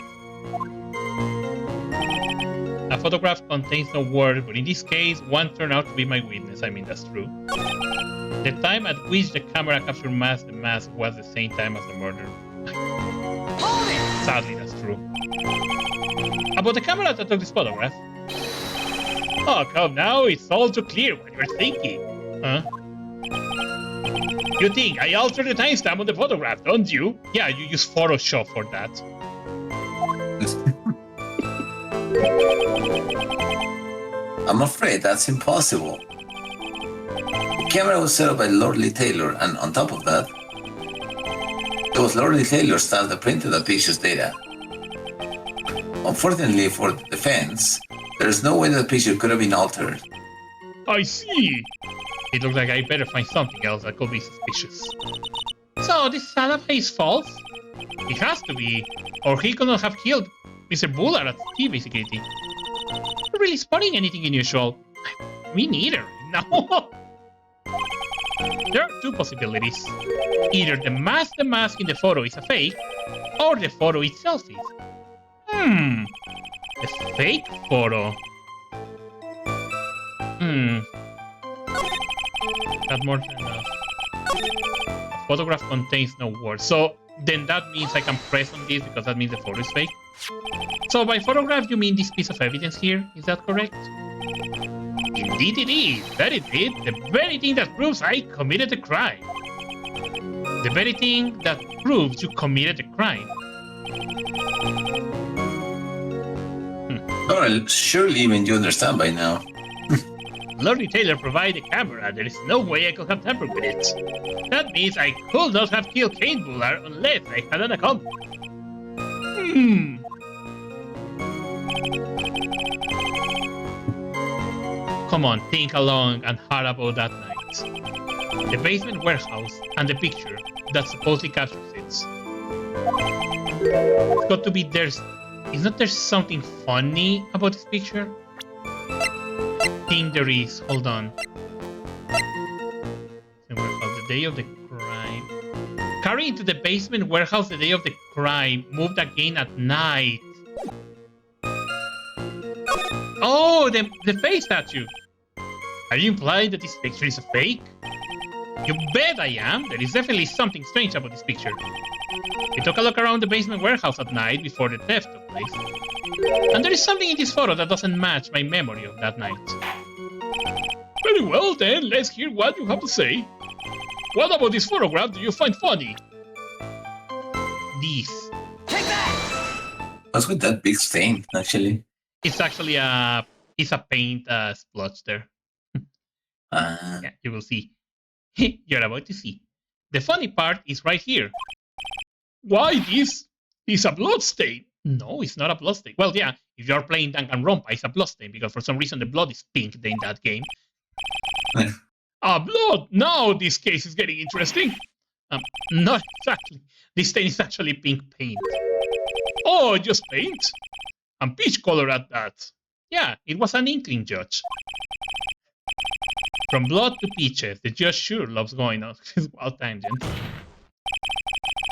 A photograph contains no words, but in this case, one turned out to be my witness. I mean, that's true. The time at which the camera captured Matt the Mask was the same time as the murder. Sadly, that's true. About the camera that took this photograph. Oh, come now, it's all too clear what you're thinking. Huh? You think I altered the timestamp on the photograph, don't you? Yeah, you use Photoshop for that. I'm afraid that's impossible. The camera was set up by Lordly Taylor, and on top of that, it was Lordly Taylor's staff that printed the picture's data. Unfortunately for the defense, there is no way that the picture could have been altered. I see. It looks like I better find something else that could be suspicious. So this alibi is false? It has to be, or he could not have killed Mr. Bullard at TV security. Not really spotting anything unusual. Me neither. No. There are two possibilities. Either the mask in the photo is a fake, or the photo itself is. A fake photo. That more than enough. A photograph contains no words. So then that means I can press on this because that means the photo is fake. So by photograph you mean this piece of evidence here? Is that correct? Indeed it is. That is it. The very thing that proves I committed a crime. The very thing that proves you committed a crime. Well, surely even you understand by now. Lord Retailer provided a camera. There is no way I could have tampered with it. That means I could not have killed Kane Bullard unless I had an accomplice. Come on, think along and hard about that night. The basement warehouse and the picture that supposedly captures it. It's got to be there's... Is not there something funny about this picture? I think there is. Hold on. The day of the crime. Carried into the basement warehouse the day of the crime. Moved again at night. Oh, the face statue. Are you implying that this picture is a fake? You bet I am. There is definitely something strange about this picture. We took a look around the basement warehouse at night before the theft took place. And there is something in this photo that doesn't match my memory of that night. Very well then, let's hear what you have to say. What about this photograph do you find funny? This. Take that! What's with that big stain, actually? It's actually a paint splotch there. Yeah, you will see. You're about to see. The funny part is right here. Why this is a blood stain? No, it's not a blood stain. Well, yeah, if you're playing Danganronpa, it's a blood stain because for some reason the blood is pink in that game. Blood! Now this case is getting interesting. Not exactly. This stain is actually pink paint. Oh, just paint? And peach color at that. Yeah, it was an inkling, Judge. From blood to peaches, the judge sure loves going on his wild tangents.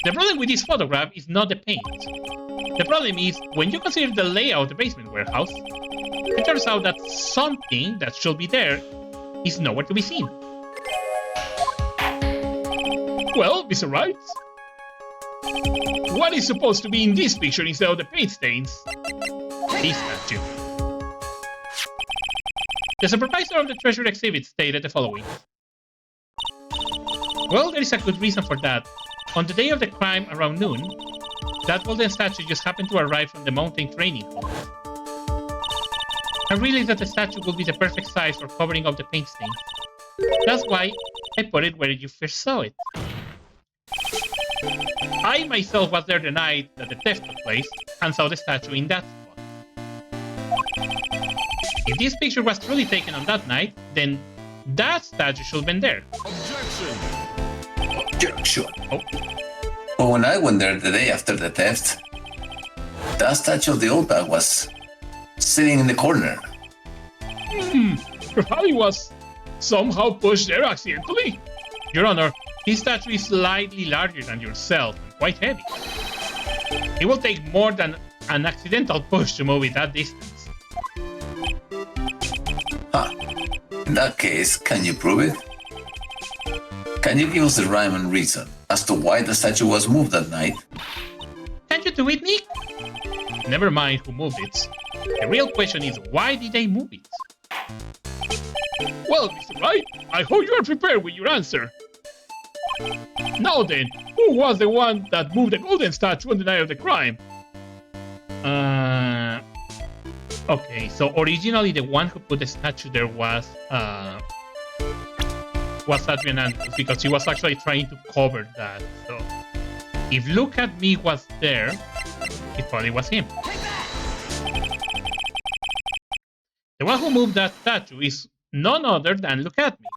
The problem with this photograph is not the paint. The problem is, when you consider the layout of the basement warehouse, it turns out that something that should be there is nowhere to be seen. Well, Mr. Wright, what is supposed to be in this picture instead of the paint stains? This statue. The supervisor of the treasure exhibit stated the following. Well, there is a good reason for that. On the day of the crime around noon, that golden statue just happened to arrive from the mountain training hall. I realized that the statue would be the perfect size for covering up the paint stains. That's why I put it where you first saw it. I myself was there the night that the theft took place and saw the statue in that spot. If this picture was truly taken on that night, then that statue should have been there. Objection. Oh. But when I went there the day after the theft, that statue of the old bag was sitting in the corner. Probably was somehow pushed there accidentally. Your Honor, this statue is slightly larger than yourself and quite heavy. It will take more than an accidental push to move it that distance. In that case, can you prove it? Can you give us the rhyme and reason as to why the statue was moved that night? Can you do it, Nick? Never mind who moved it. The real question is, why did they move it? Well, Mr. Wright, I hope you are prepared with your answer. Now then, who was the one that moved the golden statue on the night of the crime? Okay, so originally the one who put the statue there was Adrian Andrews, because he was actually trying to cover that. So if Look at Me was there, it probably was him. The one who moved that statue is none other than Look at Me.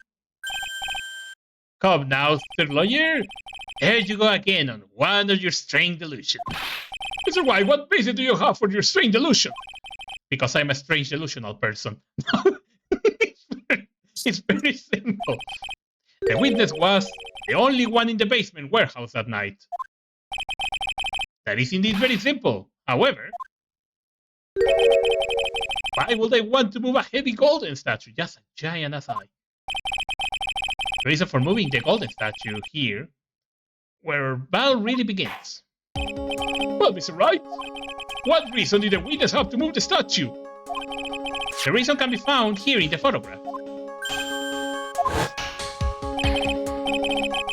Come now, Mr. Lawyer. There you go again on one of your strange delusions. Mr. White, what basis do you have for your strange delusion? Because I'm a strange delusional person. It's very simple. The witness was the only one in the basement warehouse that night. That is indeed very simple. However, Why would they want to move a heavy golden statue? Just a giant aside. The reason for moving the golden statue here, where battle really begins. Well, Mr. Wright, what reason did the witness have to move the statue? The reason can be found here in the photograph.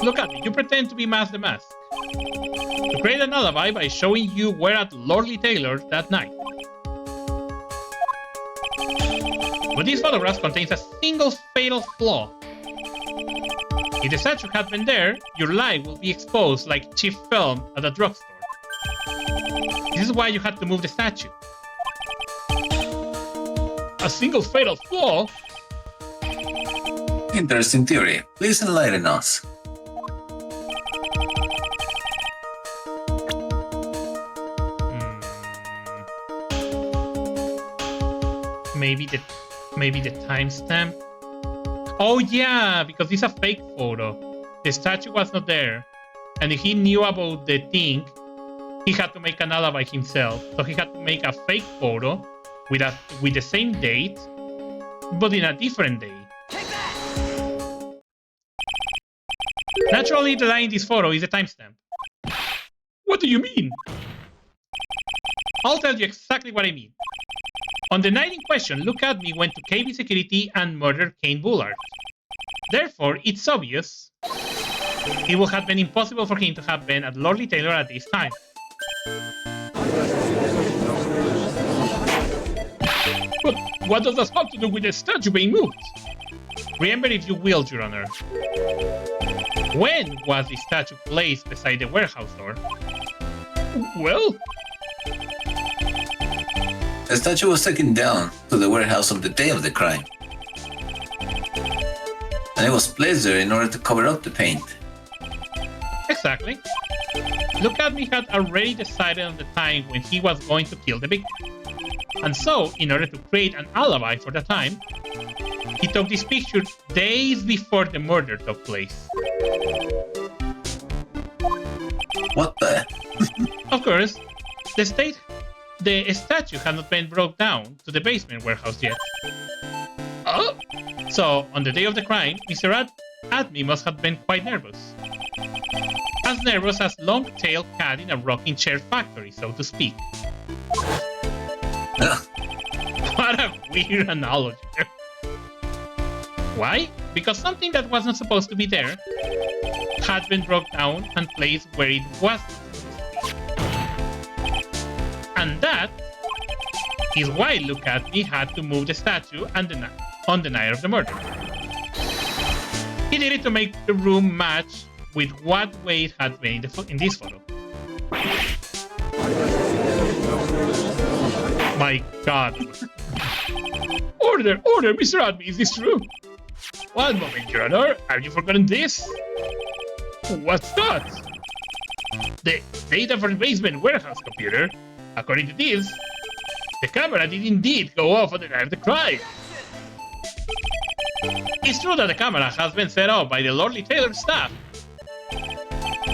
Look at me, you pretend to be Mask the Mask. To create an alibi by showing you were at Lordly Taylor's that night. But this photograph contains a single fatal flaw. If the statue had been there, your lie will be exposed like cheap film at a drugstore. This is why you had to move the statue. A single fatal flaw? Interesting theory. Please enlighten us. Maybe the timestamp. Oh yeah, because it's a fake photo. The statue was not there, and if he knew about the thing, he had to make an alibi himself. So he had to make a fake photo with the same date, but in a different day. Naturally, the line in this photo is the timestamp. What do you mean? I'll tell you exactly what I mean. On the night in question, Look at Me went to KB Security and murdered Kane Bullard. Therefore, it's obvious it would have been impossible for him to have been at Lordly Taylor at this time. But what does that have to do with the statue being moved? Remember, if you will, Your Honor. When was the statue placed beside the warehouse door? Well, The statue was taken down to the warehouse on the day of the crime. And it was placed there in order to cover up the paint. exactly. Look at Me had already decided on the time when he was going to kill the victim. And so, in order to create an alibi for the time, he took this picture days before the murder took place. What the? Of course, the statue had not been brought down to the basement warehouse yet. Oh! So, on the day of the crime, Mr. Admi must have been quite nervous. As nervous as long-tailed cat in a rocking chair factory, so to speak. What a weird analogy. Why? Because something that wasn't supposed to be there had been brought down and placed where it was. And that is why Look at Me had to move the statue on the night of the murder. He did it to make the room match with what way it had been in this photo. My God. Order, Mr. Admi, is this true? One moment, Your Honor. Have you forgotten this? What's that? The data from the basement warehouse computer. According to this, the camera did indeed go off on the night of the crime. It's true that the camera has been set up by the Lordly Taylor staff.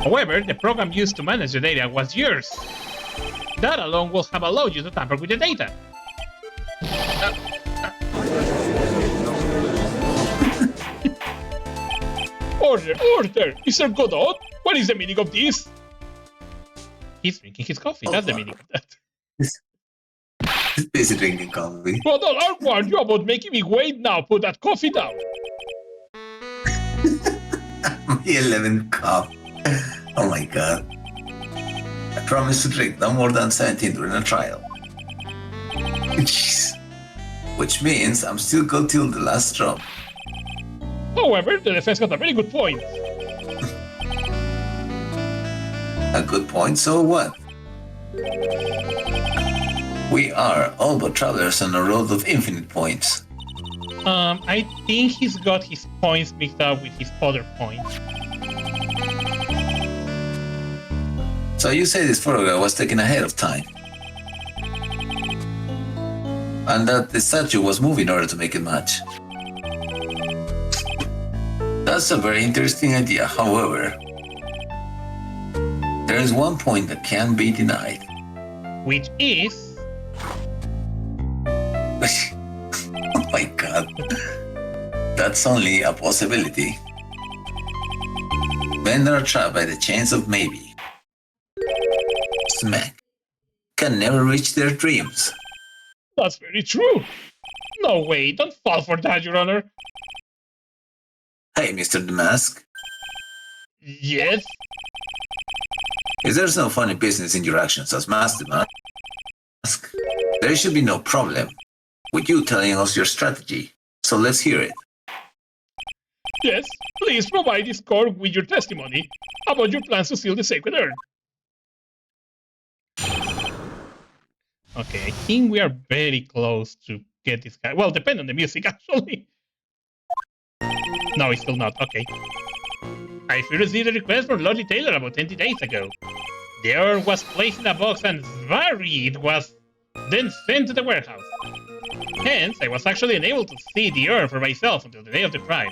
However, the program used to manage the data was yours. That alone will have allowed you to tamper with the data. Order! Mr. Godot, what is the meaning of this? He's drinking his coffee, that's the meaning of that. He's busy drinking coffee. Godot, I warned you about making me wait now. Put that coffee down. My 11th cup. Oh my God. I promise to drink no more than 17 during a trial. Jeez. Which means I'm still good till the last drop. However, the defense got a very good point. A good point, so what? We are all but travelers on a road of infinite points. I think he's got his points mixed up with his other points. So you say this photograph was taken ahead of time? And that the statue was moved in order to make it match? That's a very interesting idea, however. There is one point that can't be denied. Which is... but that's only a possibility. Men are trapped by the chains of maybe. Smack can never reach their dreams. That's very true. No way, don't fall for that, Your Honor. Hey, Mr. Damask, Yes? if there's no funny business in your actions as Master Mask, there should be no problem with you telling us your strategy. So let's hear it. Yes, please provide this court with your testimony about your plans to steal the sacred urn. Okay, I think we are very close to get this guy. Well, depend on the music, actually. No, it's still not. Okay. I received a request from Lordly Taylor about 20 days ago. The urn was placed in a box and it was then sent to the warehouse. Hence, I was actually unable to see the urn for myself until the day of the crime.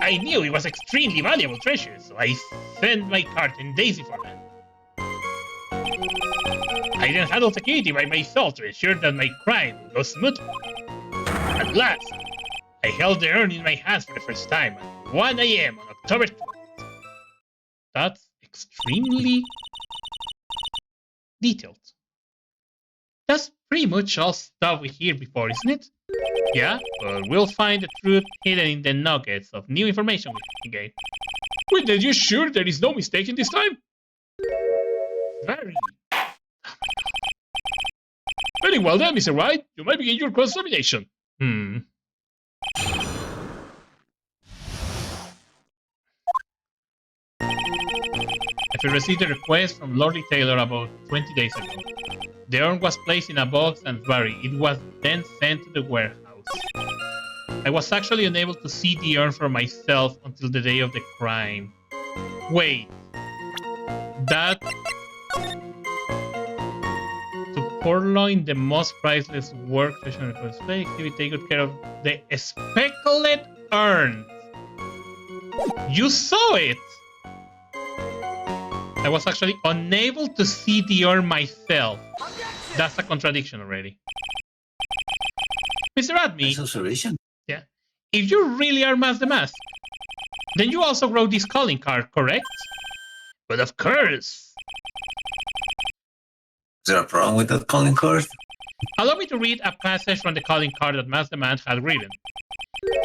I knew it was extremely valuable treasure, so I sent my cart and Daisy for that. I then handled security by myself to ensure that my crime would go smoothly. At last, I held the urn in my hands for the first time at 1 a.m. on October 12th. That's extremely detailed. That's pretty much all stuff we heard before, isn't it? Yeah, but we'll find the truth hidden in the nuggets of new information we gain. Wait, are you sure there is no mistake in this time? Very. Very well then, Mr. Wright. You might begin your cross-examination. I received a request from Lordly Taylor about 20 days ago. The urn was placed in a box and buried. It was then sent to the warehouse. I was actually unable to see the urn for myself until the day of the crime. Wait. That... To purloin the most priceless work treasure in the first place, he will take good care of the speckled urn. You saw it! I was actually unable to see the urn myself. That's a contradiction already. Mr. Admi, yeah. If you really are Master Mask, then you also wrote this calling card, correct? But of course. Is there a problem with that calling card? Allow me to read a passage from the calling card that Master Man had written.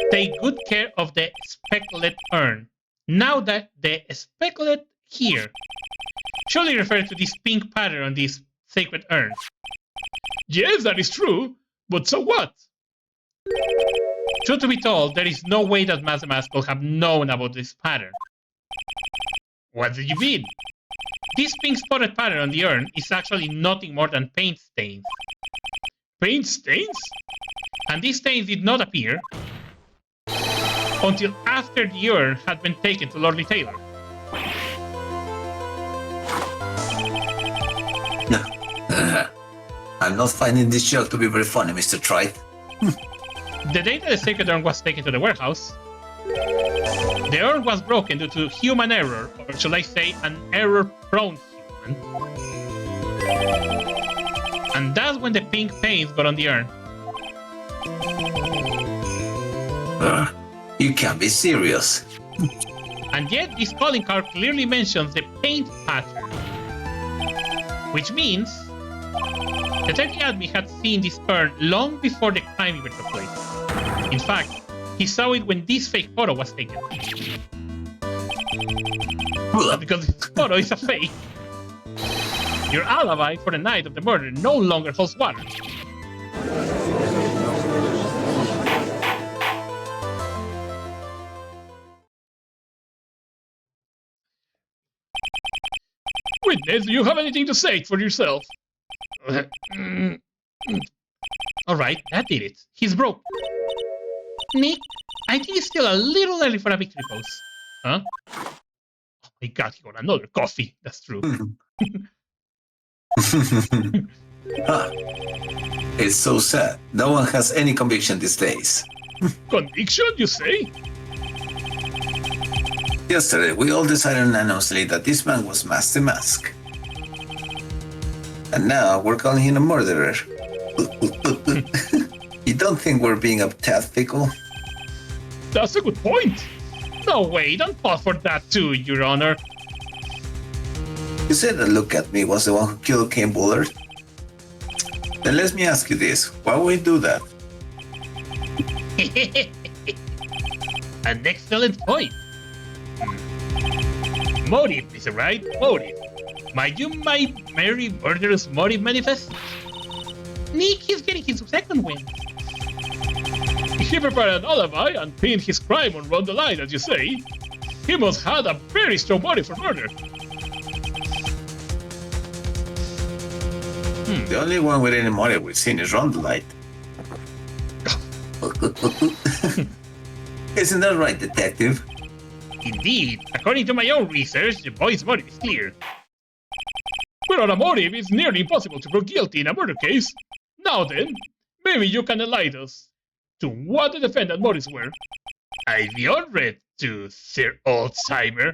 Take good care of the speckled urn. Now that the speckled here surely refers to this pink pattern on this sacred urn. Yes, that is true, but so what? Truth to be told, there is no way that Master Mask could have known about this pattern. What do you mean? This pink spotted pattern on the urn is actually nothing more than paint stains. Paint stains? And these stains did not appear until after the urn had been taken to Lordly Taylor. I'm not finding this joke to be very funny, Mr. Wright. The day that the sacred urn was taken to the warehouse, the urn was broken due to human error, or should I say an error-prone human. And that's when the pink paint got on the urn. You can't be serious. And yet this calling card clearly mentions the paint pattern. Which means the 30 Admi had seen this urn long before the crime even took place. In fact, he saw it when this fake photo was taken. Because this photo is a fake, your alibi for the night of the murder no longer holds water. Witness, do you have anything to say for yourself? Alright, that did it. He's broke. Nick, I think it's still a little early for a victory pose. Huh? Oh my god, he got another coffee. That's true. It's so sad. No one has any conviction these days. Conviction, you say? Yesterday, we all decided unanimously that this man was Master Mask. And now we're calling him a murderer. You don't think we're being a tad fickle? That's a good point. No way, don't fall for that too, Your Honor. You said that Look at Me was the one who killed Kane Bullard? Then let me ask you this, why would he do that? An excellent point. Motive, Mr. Wright, motive. Might you my merry murderous motive manifest? Nick is getting his second win. He prepared an alibi and pinned his crime on Ron the Light, as you say. He must have a very strong motive for murder. The only one with any motive we've seen is Ron the Light. Isn't that right, Detective? Indeed, according to my own research, the boy's motive is clear. Without a motive, it's nearly impossible to prove guilty in a murder case. Now then, maybe you can enlighten us to what the defendant's motives were. I'd be honored to, Sir Alzheimer.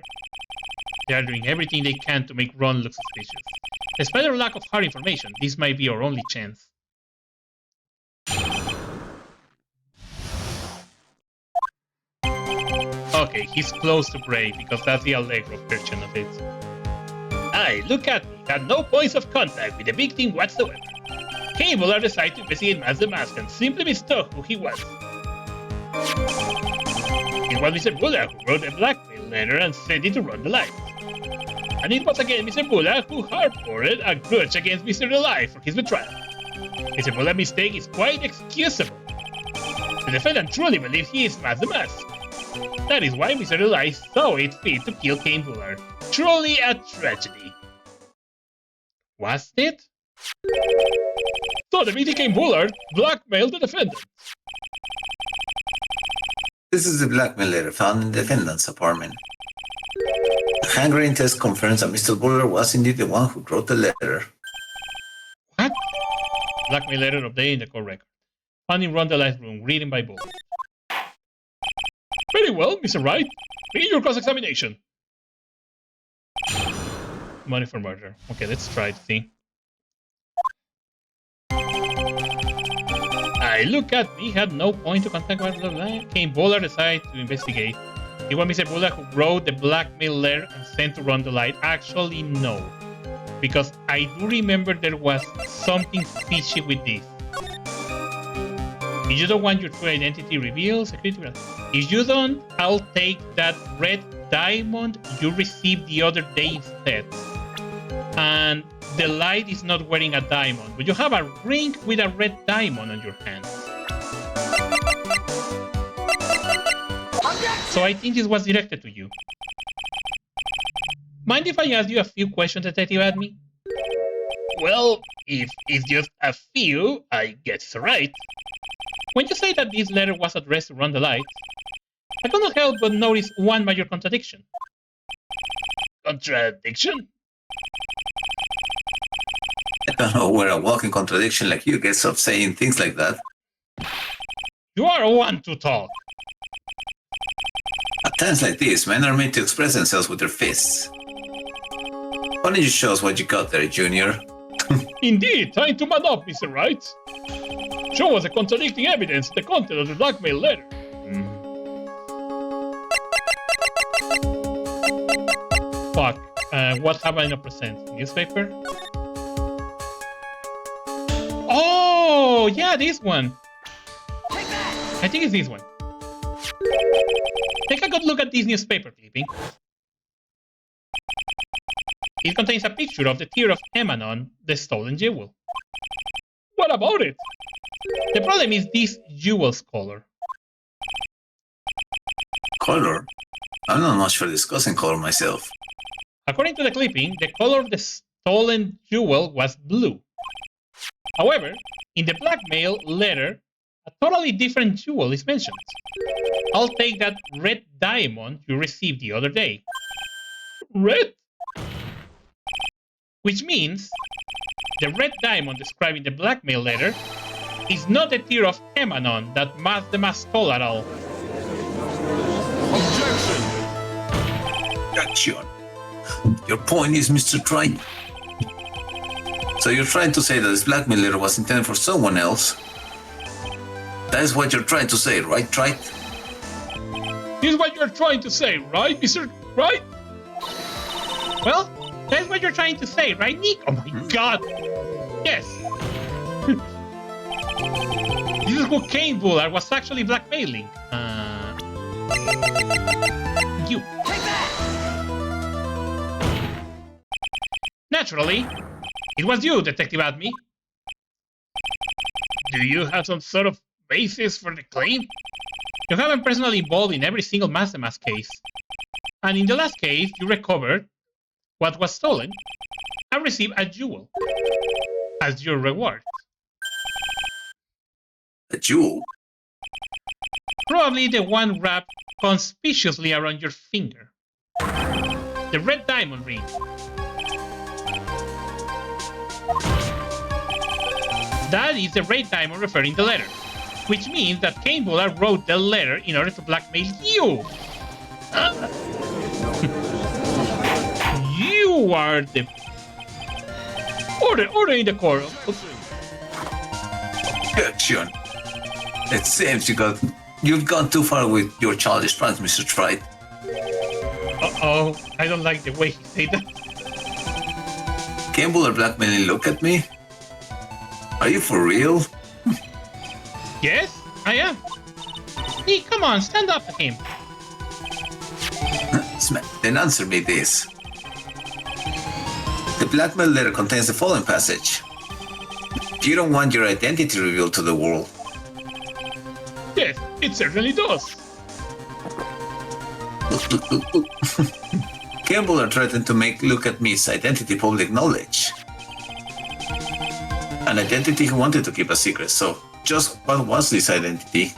They are doing everything they can to make Ron look suspicious. Despite our lack of hard information, this might be our only chance. Okay, he's close to Bray because that's the Allegro version of it. Aye, look at me, had no points of contact with the victim whatsoever. Kane Bullard decided to investigate Mask the Mask and simply mistook who he was. It was Mr. Bullard who wrote a blackmail letter and sent it to Ron the Light. And it was again Mr. Bullard who harbored a grudge against Mr. the Light for his betrayal. Mr. Bullard's mistake is quite excusable. The defendant truly believes he is Mask the Mask. That is why Mr. the Light saw it fit to kill Kane Bullard. Truly a tragedy. Was it? So the victim Kane Bullard blackmailed the defendant. This is the blackmail letter found in the defendant's apartment. The handwriting test confirms that Mr. Bullard was indeed the one who wrote the letter. What? Blackmail letter updated in the court record. Found in Ron the Light's room, written by Bullard. Very well, Mr. Wright. Begin your cross-examination. Money for murder. Okay, let's try to see. I look at me, had no point to contact Kane Bullard decided to investigate. It was Mr. Bullard who wrote the blackmail letter and sent to Ron the Light. Actually, no. Because I do remember there was something fishy with this. If you don't want your true identity revealed, security. If you don't, I'll take that red diamond you received the other day instead. And the Light is not wearing a diamond, but you have a ring with a red diamond on your hand. So I think this was directed to you. Mind if I ask you a few questions, Detective Admi? Well, if it's just a few, I guess it's alright. When you say that this letter was addressed to Ron the Light, I cannot help but notice one major contradiction. Contradiction? I don't know where a walking contradiction like you gets off saying things like that. You are one to talk. At times like this, men are made to express themselves with their fists. Why don't you show us what you got there, Junior? Indeed, time to man up, Mr. Wright. Show us the contradicting evidence in the content of the blackmail letter. Fuck. What happened in a percent? Newspaper? Oh, yeah, this one. I think it's this one. Take a good look at this newspaper clipping. It contains a picture of the Tear of Emanon, the stolen jewel. What about it? The problem is this jewel's color. Color? I'm not much for discussing color myself. According to the clipping, the color of the stolen jewel was blue. However, in the blackmail letter, a totally different jewel is mentioned. I'll take that red diamond you received the other day. Red? Which means the red diamond described in the blackmail letter is not the Tear of Emanon that Mask the Mask stole at all. Objection! Objection. Your point is, Mr. Wright. So you're trying to say that this blackmail letter was intended for someone else? That is what you're trying to say, right, Wright? This is what you're trying to say, right, Mr. Wright? Well, that's what you're trying to say, right, Nick? Oh my god! Yes! This is who Kane Bullard was actually blackmailing. You. Take that! Naturally, it was you, Detective Admi. Do you have some sort of basis for the claim? You have been personally involved in every single Master Mask case. And in the last case, you recovered what was stolen and received a jewel as your reward. A jewel? Probably the one wrapped conspicuously around your finger. The red diamond ring. That is the red diamond referring to the letter, which means that Kane Bullard wrote the letter in order to blackmail you. You are the... Order in the court. Objection. It seems you've gone too far with your childish plans, Mr. Wright. Uh-oh, I don't like the way he said that. Kane Bullard blackmailing, look at me? Are you for real? Yes, I am. Hey, come on, stand up to him. Then answer me this. The blackmail letter contains the following passage. You don't want your identity revealed to the world. Yes, it certainly does. Kane Bullard threatened to make Look at Me's identity public knowledge. An identity he wanted to keep a secret, so just what was this identity?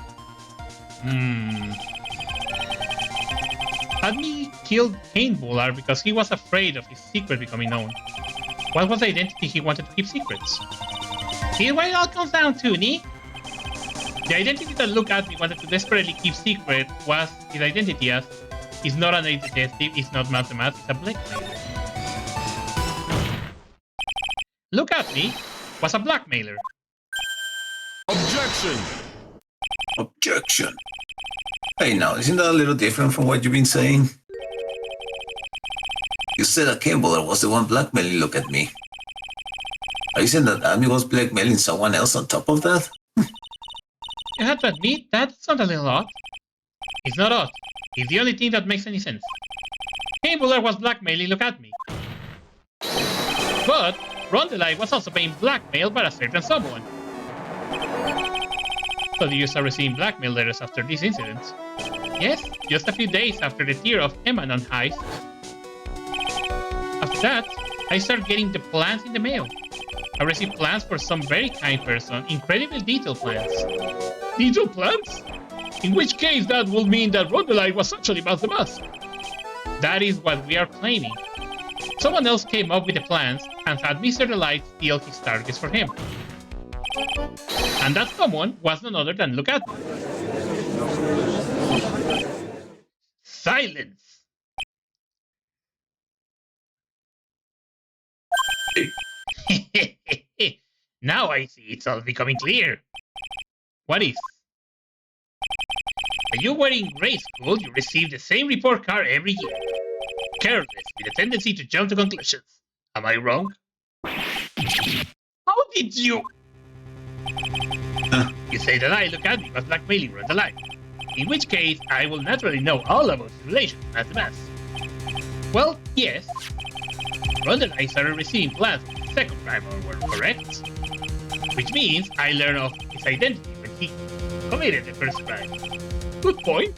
Admi killed Kane Bullard because he was afraid of his secret becoming known. What was the identity he wanted to keep secrets? See what it all comes down to, Nick? The identity that Look at Me wanted to desperately keep secret was his identity as he's not an detective, he's not mathematics, he's a blackmailer. Look at Me was a blackmailer. Objection! Objection. Hey now, isn't that a little different from what you've been saying? You said that Kane Bullard was the one blackmailing Look at Me. Are you saying that Amy was blackmailing someone else on top of that? You have to admit, that sounds a little odd. It's not odd. It's the only thing that makes any sense. Kane Bullard was blackmailing Look at Me. But Rondelai was also being blackmailed by a certain someone. So did you start receiving blackmail letters after these incidents? Yes, just a few days after the Tear of Emanon heist. After that, I started getting the plans in the mail. I received plans for some very kind person, incredibly detailed plans. Detailed plans? In which case that would mean that Rondelai was actually about the mask. That is what we are claiming. Someone else came up with the plans and had Mr. Delight steal his targets for him. And that someone was none other than Look at Me. Silence! Now I see it's all becoming clear. What is? When you were in grade school, you received the same report card every year. Careless, with a tendency to jump to conclusions. Am I wrong? How did you? You say that I Look at Me was blackmailing Rondelai. In which case, I will naturally know all about his relation as the mask. Well, yes. Rondelai started receiving plans for the second crime hour, correct? Which means I learned of his identity when he committed the first crime. Good point.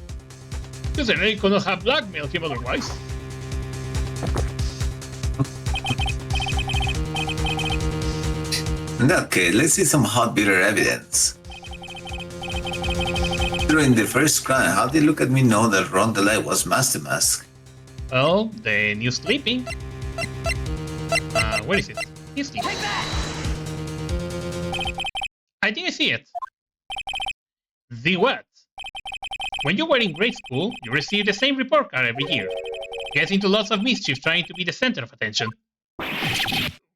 You certainly could not have blackmailed him otherwise. In that case, let's see some hot, bitter evidence. During the first crime, how did Look at Me know that Rondelai was Master Mask? Well, the new sleeping. Where is it? He's sleeping. I think I see it. The what? When you were in grade school, you received the same report card every year. Gets into lots of mischief trying to be the center of attention.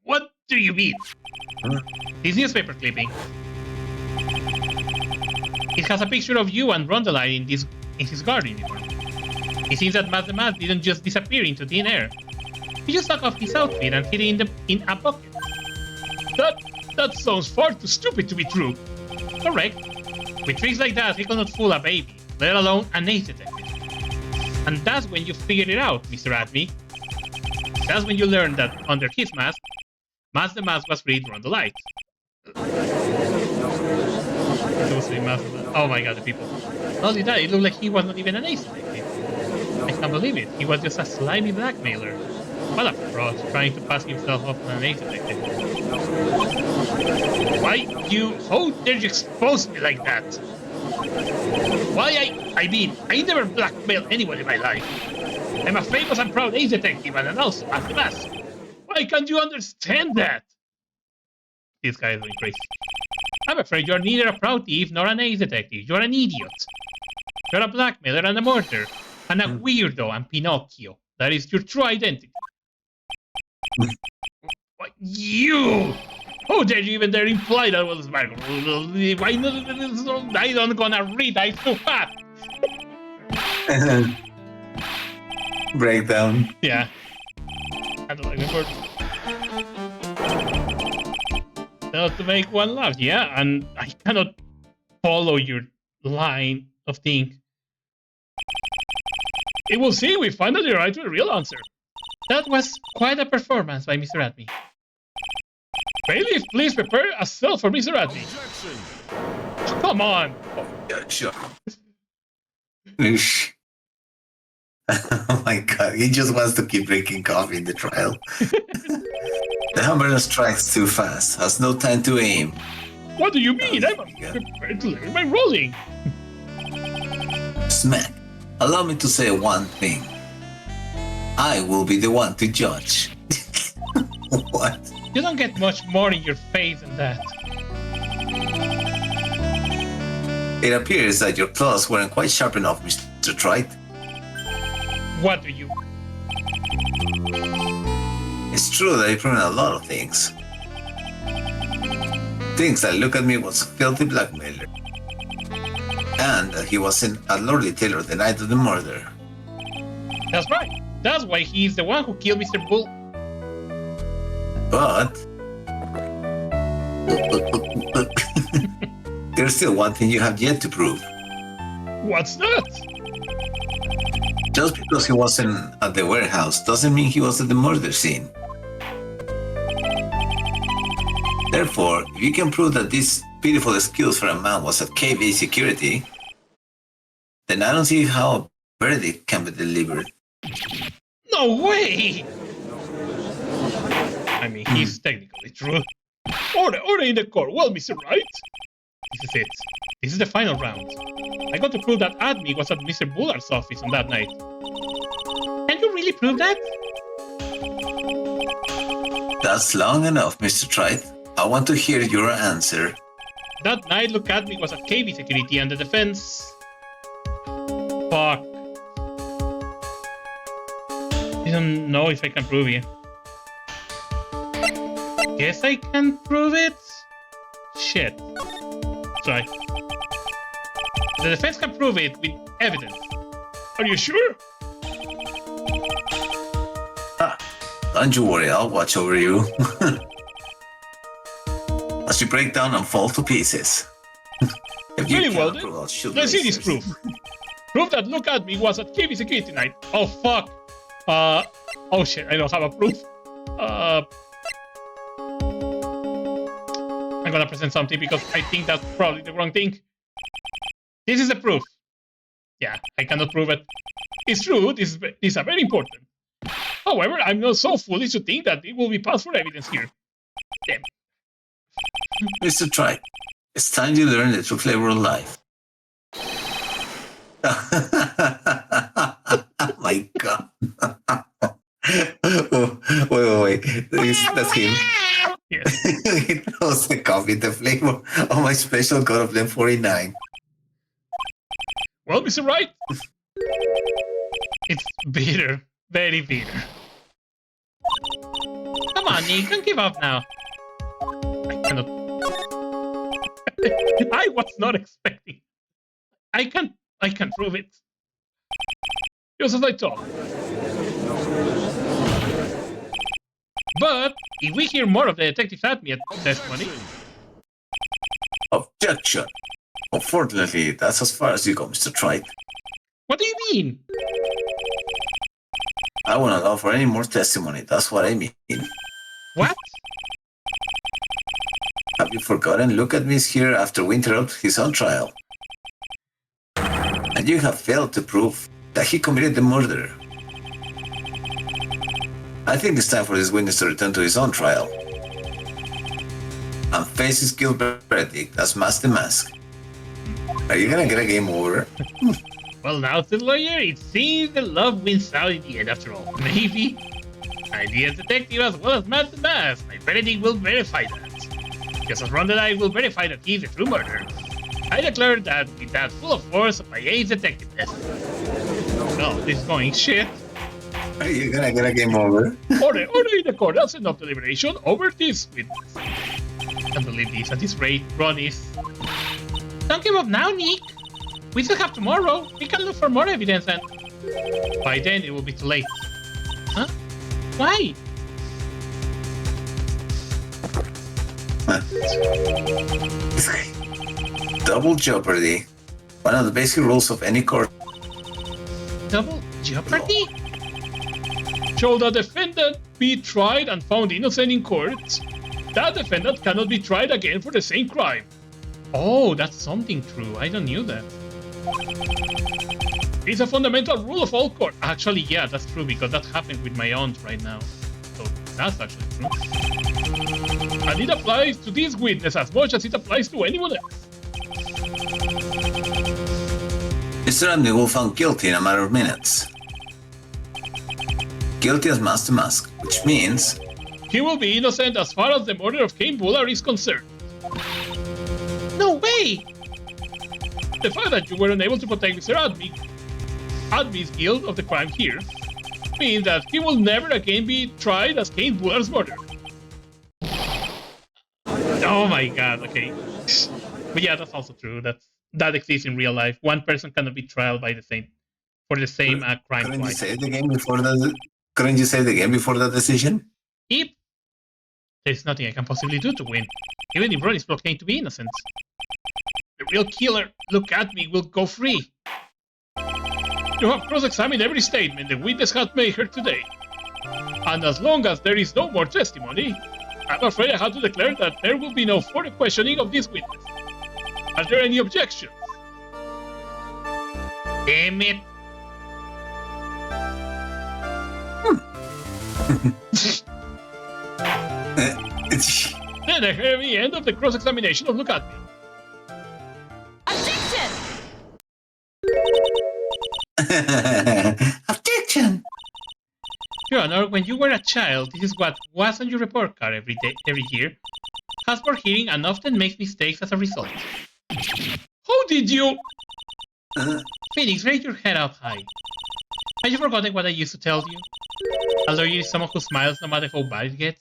What do you mean? This newspaper clipping. It has a picture of you and Rondeline in his guard uniform. It seems that Matt the Math didn't just disappear into thin air. He just took off his outfit and hid it in a pocket. That sounds far too stupid to be true. Correct. With tricks like that, he cannot fool a baby, let alone an ace detective. And that's when you figured it out, Mr. Admi. That's when you learned that under his mask, Mask the Mask was read Run the Light. Oh my god, the people. Not only that, it looked like he was not even an ace detective. I can't believe it. He was just a slimy blackmailer. What a fraud, trying to pass himself off as an ace detective. How dare you expose me like that? I never blackmailed anyone in my life. I'm a famous and proud ace detective and also a mask. Why can't you understand that? This guy is going crazy. I'm afraid you're neither a proud thief nor an ace detective. You're an idiot. You're a blackmailer and a murderer. And a weirdo and Pinocchio. That is your true identity. You! How dare you even dare imply that was my... Why not? I don't gonna read, I'm too fat! Breakdown. Yeah. I don't like the word. Not to make one laugh, yeah, and I cannot follow your line of thing. We will see, we finally arrived to the real answer. That was quite a performance by Mr. Admi. Bailiff, please prepare a cell for Mr. Admi. Come on! Yeah, sure. Oh my god, he just wants to keep drinking coffee in the trial. The hammer strikes too fast, has no time to aim. What do you mean? I'm prepared to learn my rolling. Smack. Allow me to say one thing. I will be the one to judge. What? You don't get much more in your face than that. It appears that your claws weren't quite sharp enough, Mr. Wright. What do you... It's true that he proven a lot of things. Things that look at me was a filthy blackmailer. And that he wasn't a lordly tailor the night of the murder. That's right. That's why he's the one who killed Mr. Bull. But... there's still one thing you have yet to prove. What's that? Just because he wasn't at the warehouse doesn't mean he was at the murder scene. Therefore, if you can prove that these pitiful skills for a man was at KV security, then I don't see how a verdict can be delivered. No way! I mean, he's technically true. Order in the court. Well, Mr. Wright? This is it. This is the final round. I got to prove that Admi was at Mr. Bullard's office on that night. Can you really prove that? That's long enough, Mr. Wright. I want to hear your answer. That night, look at me was at KB security and the defense. Fuck. I don't know if I can prove it. Guess I can prove it? Shit. Try. The defense can prove it with evidence. Are you sure? Don't you worry, I'll watch over you. As you break down and fall to pieces. If you Very well can't then, prove, I'll shoot let's see this lasers. proof. Proof that look at me was at KB security night. Oh fuck. Oh shit, I don't have a proof. I'm gonna present something because I think that's probably the wrong thing. This is the proof. Yeah, I cannot prove it. It's true, this is very important. However, I'm not so foolish to think that it will be passed for evidence here. Damn. Mr. Wright, it's time you learn the true flavor of life. Oh my god. Oh, wait. That's him. Yes. He throws the coffee, the flavor of my special God of Blend 49. Well, Mr. Wright, it's bitter, very bitter. Come on, Nick, don't give up now. I cannot. I was not expecting. I can't prove it. Just as I thought. But if we hear more of the detective's testimony... Objection! Unfortunately, that's as far as you go, Mr. Wright. What do you mean? I won't allow for any more testimony, that's what I mean. What? Have you forgotten? Look at me here after we interrupt his own trial. And you have failed to prove that he committed the murder. I think it's time for this witness to return to his own trial and face his guilt verdict as Mask the Mask. Are you gonna get a game over? Well, now, to the lawyer, it seems the love wins out in the end after all. Maybe. I, the detective, as well as Matt the Mask, my verdict will verify that. Just as Ron and I will verify that he's the true murderer. I declare that with that full of force of my ace detectiveness. No, this is going shit. Are you gonna get a game over? Order in the court, that's enough deliberation over this witness. Can't believe this at this rate, Ron is... Don't give up now, Nick. We still have tomorrow. We can look for more evidence and... By then, it will be too late. Huh? Why? Double jeopardy. One of the basic rules of any court. Double jeopardy? Shall the defendant be tried and found innocent in court, that defendant cannot be tried again for the same crime. Oh, that's something true. I don't knew that. It's a fundamental rule of all court. Actually, yeah, that's true because that happened with my aunt right now. So that's actually true. And it applies to this witness as much as it applies to anyone else. Mr. Abney will found guilty in a matter of minutes. Guilty as Master Mask, which means... He will be innocent as far as the murder of Kane Bullard is concerned. No way! The fact that you were unable to protect Mr. Adby's guilt of the crime here, means that he will never again be tried as Kane Bullard's murderer. Oh my god, okay. But yeah, that's also true. That exists in real life. One person cannot be tried by the same crime Couldn't twice. you say the game before that? Couldn't you say the game before that decision? If there's nothing I can possibly do to win, even if Ron is proclaimed to be innocent, the real killer, look at me, will go free. You have cross-examined every statement the witness has made here today. And as long as there is no more testimony, I'm afraid I have to declare that there will be no further questioning of this witness. Are there any objections? Damn it. Then I hear the end of the cross-examination of Look at Me. Objection! Objection! Your Honor, when you were a child, this is what was on your report card every year. Has poor hearing and often makes mistakes as a result. How did you... Phoenix, raise your head up high. Have you forgotten what I used to tell you? A lawyer is someone who smiles no matter how bad it gets.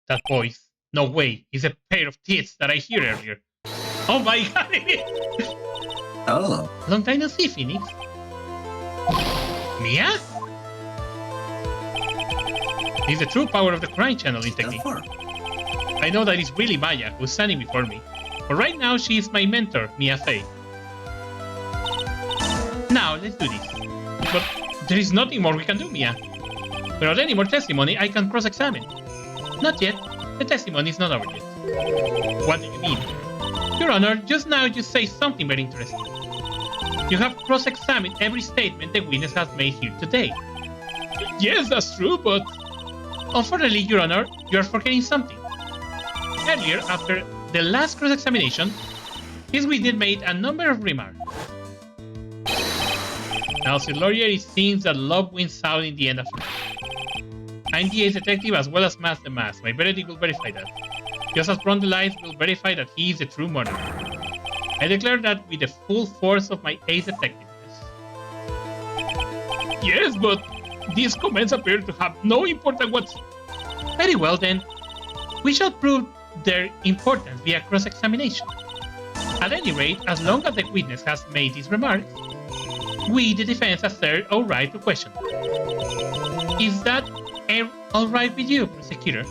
That voice. No way. It's a pair of tits that I heard earlier. Oh my god, it is! Oh. Long time no see, Phoenix. Mia? It's the true power of the crime channeling technique. I know that it's really Maya who's standing before me, but right now she is my mentor, Mia Fey. Now, let's do this. But there is nothing more we can do, Mia. Without any more testimony, I can cross-examine. Not yet. The testimony is not over yet. What do you mean? Your Honor, just now you say something very interesting. You have cross-examined every statement the witness has made here today. Yes, that's true, but... Unfortunately, Your Honor, you are forgetting something. Earlier, after the last cross-examination, his witness made a number of remarks. Now, Sir Lawyer, it seems that love wins out in the end of it. I'm the ace detective as well as Mask the Mask. My verdict will verify that. Just as Ron the Light will verify that he is the true murderer. I declare that with the full force of my ace detectiveness. Yes, but these comments appear to have no importance whatsoever. Very well then. We shall prove their importance via cross-examination. At any rate, as long as the witness has made these remarks, we, the defense, assert our right to question. Is that all right with you, prosecutor?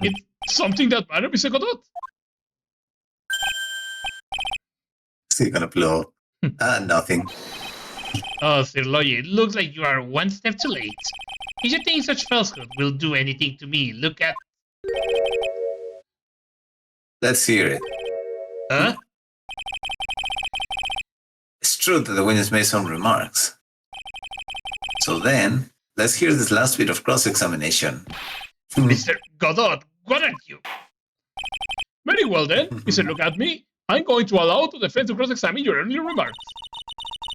It's something that matters, Mr. Godot. Is he gonna blow? Nothing. Oh, Sir Lawyer, it looks like you are one step too late. If you think such falsehood will do anything to me, look at... Let's hear it. Huh? It's true that the witness made some remarks. So then, let's hear this last bit of cross-examination. Mr. Godot, what are you? Very well then, Mr. Look at me. I'm going to allow the defense to cross-examine your earlier remarks.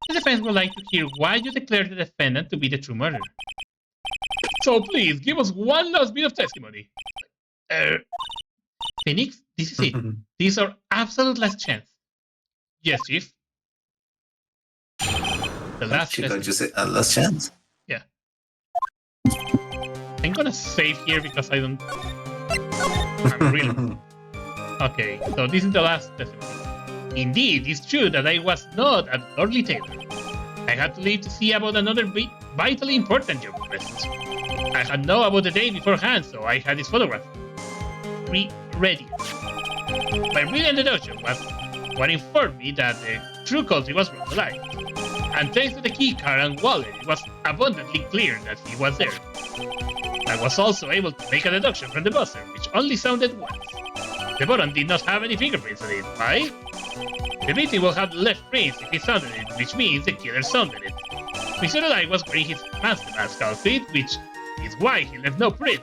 The defense would like to hear why you declared the defendant to be the true murderer. So please, give us one last bit of testimony. Phoenix, this is it. This is our absolute last chance. Yes, Chief. The last She don't you say last chance? Yeah. I'm gonna save here because I don't... I'm really... Okay, so this is the last testimony. Indeed, it's true that I was not at Lordly Taylor. I had to leave to see about another vitally important job request. I had known about the day beforehand, so I had this photograph ready. My brilliant deduction was what informed me that the true culprit was Ron alive. And thanks to the key card and wallet, it was abundantly clear that he was there. I was also able to make a deduction from the buzzer, which only sounded once. The button did not have any fingerprints on it. Why? The victim will have left prints if he sounded it, which means the killer sounded it. Mr. Alive was wearing his master mask outfit, which is why he left no print.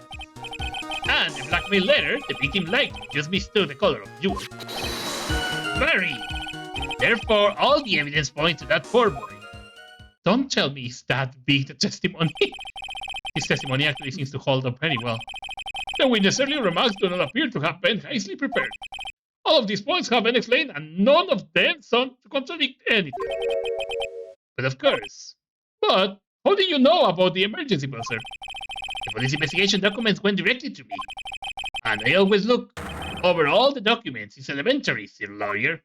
And the blackmail letter, the victim likely just mistook the color of the jewel. Very. Therefore, all the evidence points to that poor boy. Don't tell me it's that big the testimony. His testimony actually seems to hold up very well. The witness' earlier remarks do not appear to have been hastily prepared. All of these points have been explained, and none of them sound to contradict anything. But of course. But how do you know about the emergency buzzer? The police investigation documents went directly to me. And I always look over all the documents. It's elementary, Sir Lawyer.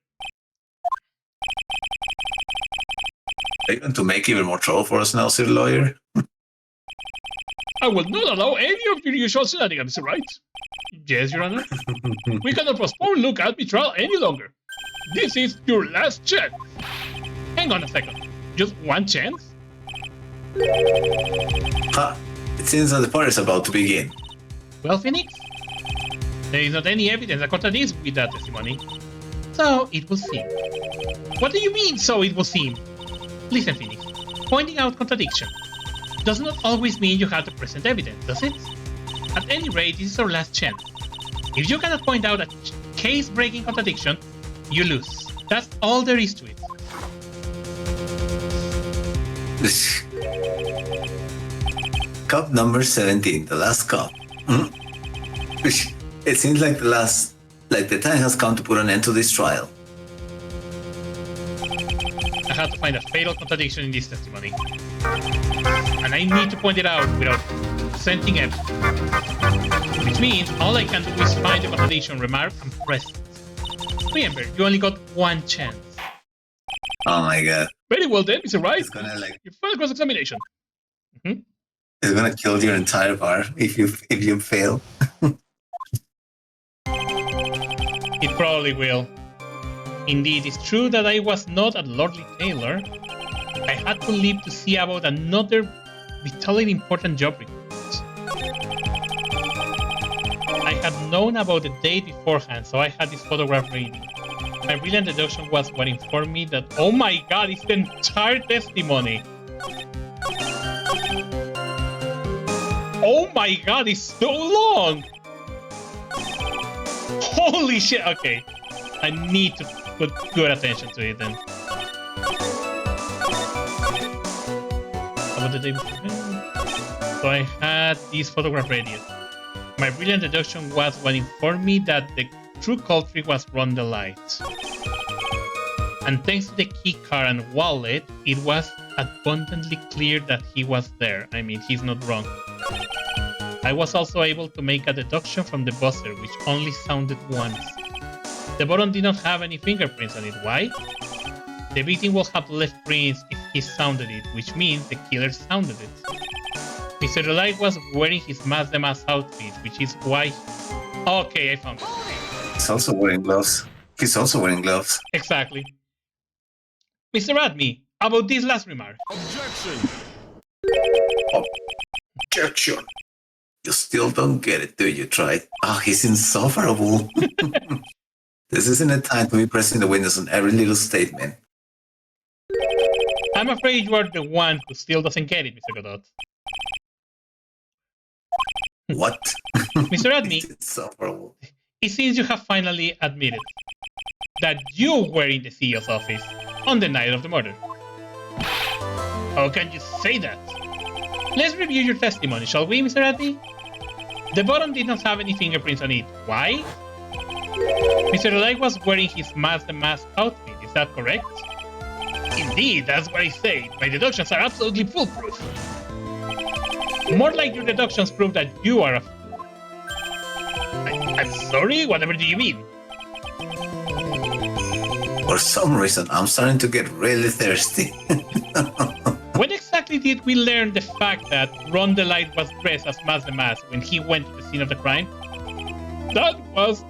Are you going to make even more trouble for us now, Sir Lawyer? I will not allow any of your usual shenanigans, right? Yes, Your Honor. We cannot postpone look at me trial any longer. This is your last chance. Hang on a second. Just one chance? Ha! It seems that the party is about to begin. Well, Phoenix, there is not any evidence that contradicts with that testimony. So it will seem. What do you mean, so it will seem? Listen, Phoenix. Pointing out contradiction does not always mean you have to present evidence, does it? At any rate, this is our last chance. If you cannot point out a case-breaking contradiction, you lose. That's all there is to it. Cup number 17, the last cup. It seems like the time has come to put an end to this trial. I have to find a fatal contradiction in this testimony. And I need to point it out without presenting evidence. Which means all I can do is find the contradiction, remark, and press it. Remember, you only got one chance. Oh my god. Very well then, Mr. Wright. It's gonna your final cross-examination. It's gonna kill your entire bar if you fail. It probably will. Indeed, it's true that I was not at Lordly Taylor. I had to leave to see about another vitally important job request. I had known about the date beforehand, so I had this photograph ready. My brilliant deduction was what informed me that, oh my god, it's the entire testimony! Oh my god, it's so long! Holy shit, okay. I need to put good attention to it then. About the day before? So I had this photograph ready. My brilliant deduction was what informed me that the true culprit was Ron the Light. And thanks to the key card and wallet, it was abundantly clear that he was there. I mean, he's not wrong. I was also able to make a deduction from the buzzer, which only sounded once. The button did not have any fingerprints on it. Why? The victim will have left prints if he sounded it, which means the killer sounded it. Mr. Light was wearing his Mask the Mask outfit, which is why... Okay, I found it. He's also wearing gloves. Exactly. Mr. Admi, about this last remark. Objection. You still don't get it, do you, Trite? Oh, he's insufferable. This isn't a time to be pressing the windows on every little statement. I'm afraid you are the one who still doesn't get it, Mr. Godot. What? Mr. Admi, It's insufferable. It seems you have finally admitted that you were in the CEO's office on the night of the murder. How can you say that? Let's review your testimony, shall we, Mr. Admi? The button did not have any fingerprints on it. Why? Mr. Light was wearing his Mask the Mask outfit, is that correct? Indeed, that's what I say. My deductions are absolutely foolproof. More like your deductions prove that you are a fool. I'm sorry? Whatever do you mean? For some reason, I'm starting to get really thirsty. When exactly did we learn the fact that Ron the Light was dressed as Mask the Mask when he went to the scene of the crime? That was,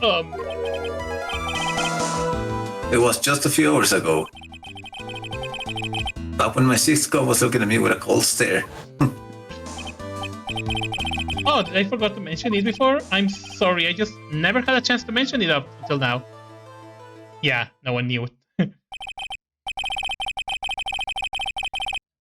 It was just a few hours ago. Back when my sixth cop was looking at me with a cold stare. Oh, did I forgot to mention it before? I'm sorry, I just never had a chance to mention it up until now. Yeah, no one knew it.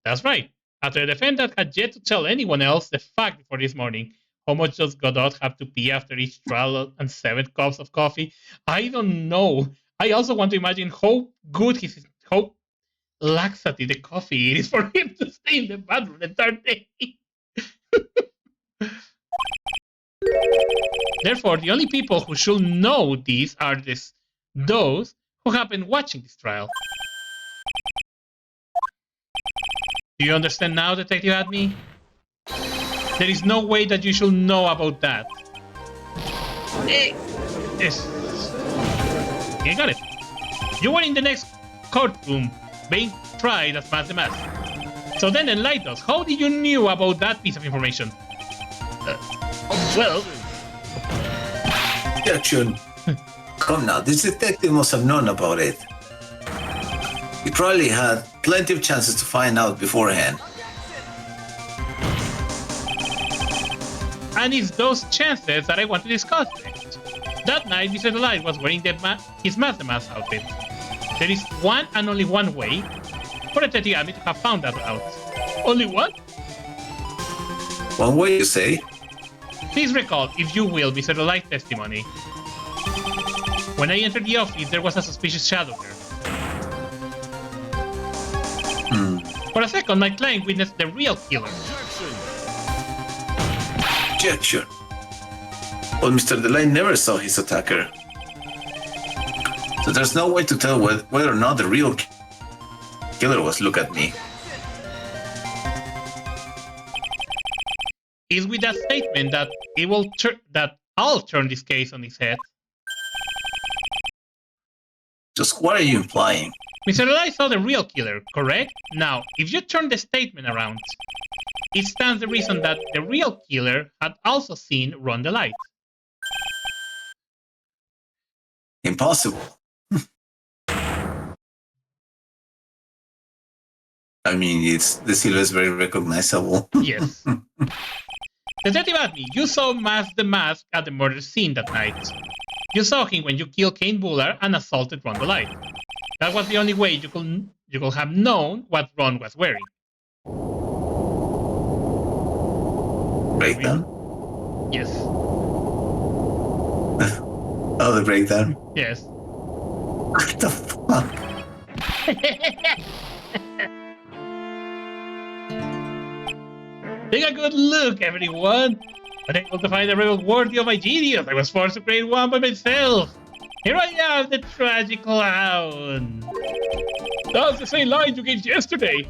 That's right. After the defendant had yet to tell anyone else the fact before this morning, how much does Godot have to pee after each trial and 7 cups of coffee? I don't know. I also want to imagine how good how laxative the coffee is for him to stay in the bathroom the third day. Therefore, the only people who should know this are those who have been watching this trial. Do you understand now, Detective Admi? There is no way that you should know about that. Yes. I got it. You were in the next courtroom being tried as Mask the Mask. So then enlighten us. How did you knew about that piece of information? Well... Objection. Come now, this detective must have known about it. He probably had plenty of chances to find out beforehand. And it's those chances that I want to discuss next. That night, Mr. Light was wearing his Mask the Mask outfit. There is one and only one way for Detective Admi to have found that out. Only one? One way, you say? Please recall, if you will, Mr. Light's testimony. When I entered the office, there was a suspicious shadow there. For a second, my client witnessed the real killer. Objection. Well, Mr. Delay never saw his attacker. So there's no way to tell whether or not the real killer was look at me. Is with that statement that I'll turn this case on its head. Just what are you implying? Mr. Light saw the real killer, correct? Now, if you turn the statement around, it stands the reason that the real killer had also seen Ron the Light. Impossible. I mean, the silhouette is very recognizable. Yes. Detective Admi, you saw Mask the Mask at the murder scene that night. You saw him when you killed Kane Bullard and assaulted Ron the Light. That was the only way you could have known what Ron was wearing. Breakdown? Yes. Oh, the breakdown? Yes. What the fuck? Take a good look, everyone! Unable to find a rebel worthy of my genius, I was forced to create one by myself! Here I am, the tragic clown! That's the same line you gave yesterday!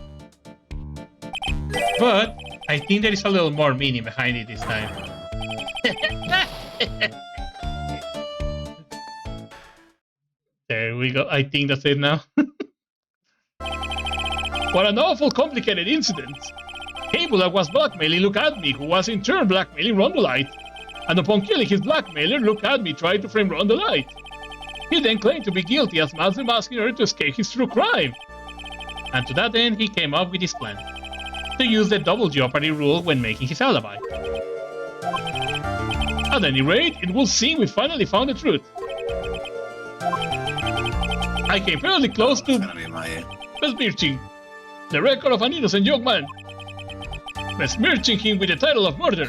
But I think there is a little more meaning behind it this time. There we go. I think that's it now. What an awful complicated incident. Cabula was blackmailing Look At Me, who was in turn blackmailing Rondolite. And upon killing his blackmailer, Look At Me tried to frame Rondolite. He then claimed to be guilty as Master Mask in order to escape his true crime. And to that end, he came up with his plan. To use the double jeopardy rule when making his alibi. At any rate, it will seem we finally found the truth. I came fairly close to besmirching the record of an innocent young man. Besmirching him with the title of murder.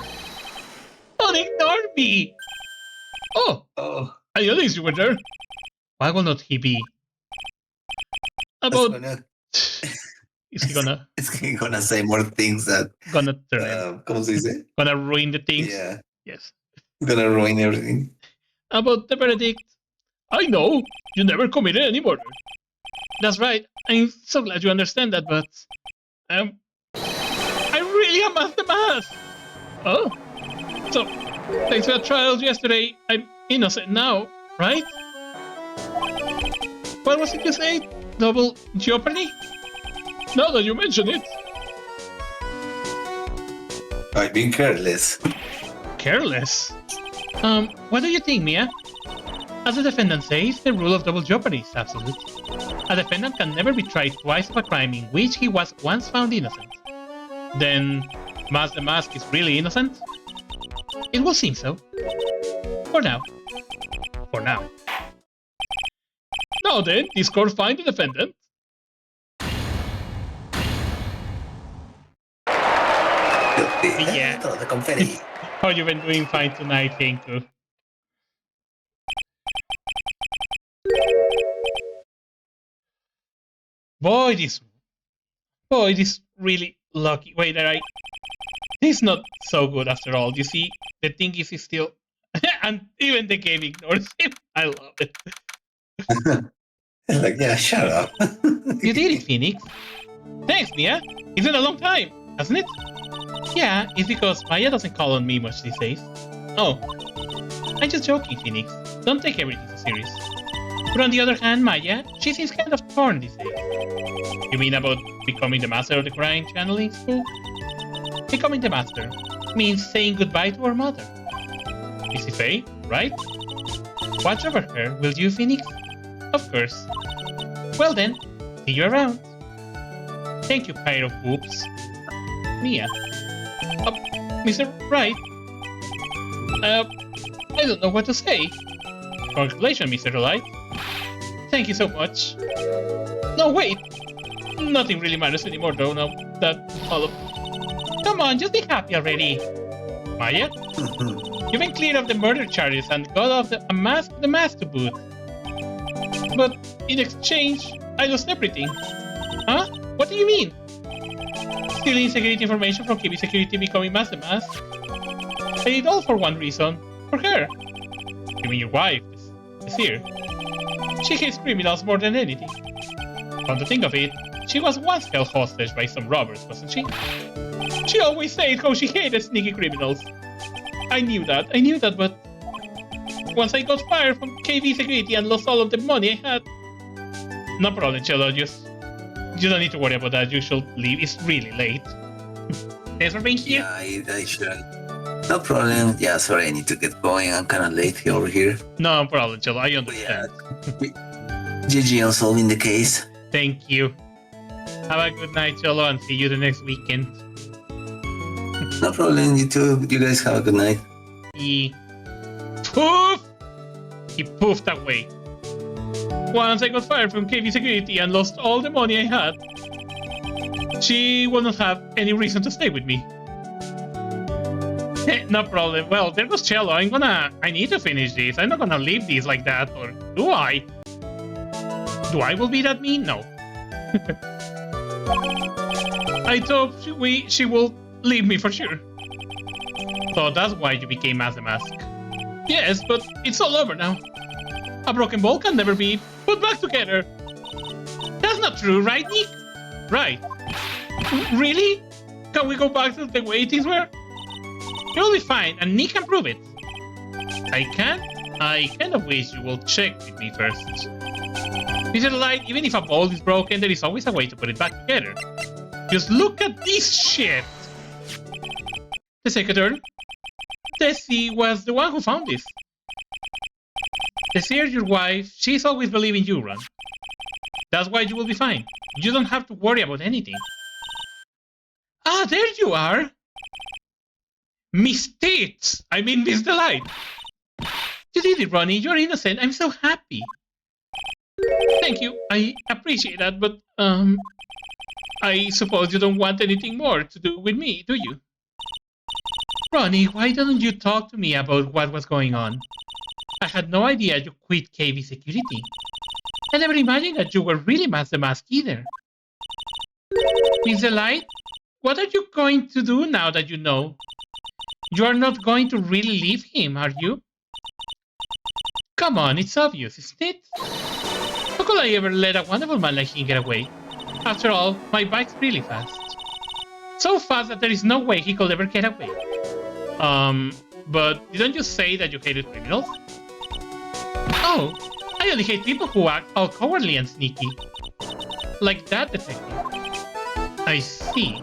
Don't ignore me! Oh! At least you were there. Why will not he be? About... Is he gonna... Is he gonna say more things that... Gonna turn ¿Cómo se dice? Gonna ruin the things? Yeah. Yes. Gonna ruin everything. About the verdict. I know, you never committed any murder. That's right, I'm so glad you understand that, but... I really am Master Mask! Oh? So, thanks for the trials yesterday, I'm innocent now, right? What was it you say? Double jeopardy? Now that you mention it. I've been careless. Careless? What do you think, Mia? As the defendant says, the rule of double jeopardy is absolute. A defendant can never be tried twice of a crime in which he was once found innocent. Then, Master Mask is really innocent? It will seem so. For now. For now. Now then, this court finds the defendant. Yeah. The confetti. How you been doing fine tonight, thank you. Boy, this really lucky. Wait, this is not so good after all. You see, the thing is still, and even the game ignores him. I love it. It's like, yeah, shut up. You did it, Phoenix. Thanks, Mia. It's been a long time, hasn't it? Yeah, it's because Maya doesn't call on me much these days. Oh, I'm just joking, Phoenix. Don't take everything so serious. But on the other hand, Maya, she seems kind of torn these days. You mean about becoming the master of the crime channeling school? Becoming the master means saying goodbye to our mother. Easy Faye, right? Watch over her, will you, Phoenix? Of course. Well then, see you around. Thank you, pair of whoops. Mia. Mr. Wright? I don't know what to say. Congratulations, Mr. Wright. Thank you so much. No, wait. Nothing really matters anymore, though, now that all of... Come on, just be happy already. Maya? You've been cleared of the murder charges and got off the mask to boot. But in exchange, I lost everything. Huh? What do you mean? Stealing security information from KB Security becoming Master Mask? I did all for one reason. For her. You mean your wife is here. She hates criminals more than anything. Come to think of it, she was once held hostage by some robbers, wasn't she? She always said how she hated sneaky criminals. I knew that, but... Once I got fired from KV Security and lost all of the money I had... No problem, Cello, you don't need to worry about that, you should leave, it's really late. Thanks for being here. Yeah, I shouldn't. No problem. Yeah, sorry, I need to get going. I'm kind of late over here. No problem, Cello, I understand. Yeah. GG on solving the case. Thank you. Have a good night, Cello, and see you the next weekend. No problem, you too. You guys have a good night. He poofed! He poofed away. Once I got fired from KV Security and lost all the money I had, she will not have any reason to stay with me. No problem. Well, there goes Cello. I need to finish this. I'm not gonna leave this like that, or do I? Do I will be that mean? No. I thought she will leave me for sure. So that's why you became Master Mask. Yes, but it's all over now. A broken ball can never be put back together. That's not true, right, Nick? Right. Really? Can we go back to the way things were? You'll be fine, and Nick can prove it. I can't? I kind of wish you will check with me first. Mr. Light, even if a ball is broken, there is always a way to put it back together. Just look at this shit! The secretary? Tessie was the one who found this. Tessie, your wife, she's always believing you, Ron. That's why you will be fine. You don't have to worry about anything. Ah, there you are! Miss Tits! I mean, Miss Delight! You did it, Ronnie. You're innocent. I'm so happy. Thank you. I appreciate that, but, I suppose you don't want anything more to do with me, do you? Ronnie, why don't you talk to me about what was going on? I had no idea you quit KB security. I never imagined that you were really Master Mask either. Miss Delight, what are you going to do now that you know? You are not going to really leave him, are you? Come on, it's obvious, isn't it? How could I ever let a wonderful man like him get away? After all, my bike's really fast. So fast that there is no way he could ever get away. But didn't you say that you hated criminals? Oh, I only hate people who act all cowardly and sneaky. Like that detective. I see.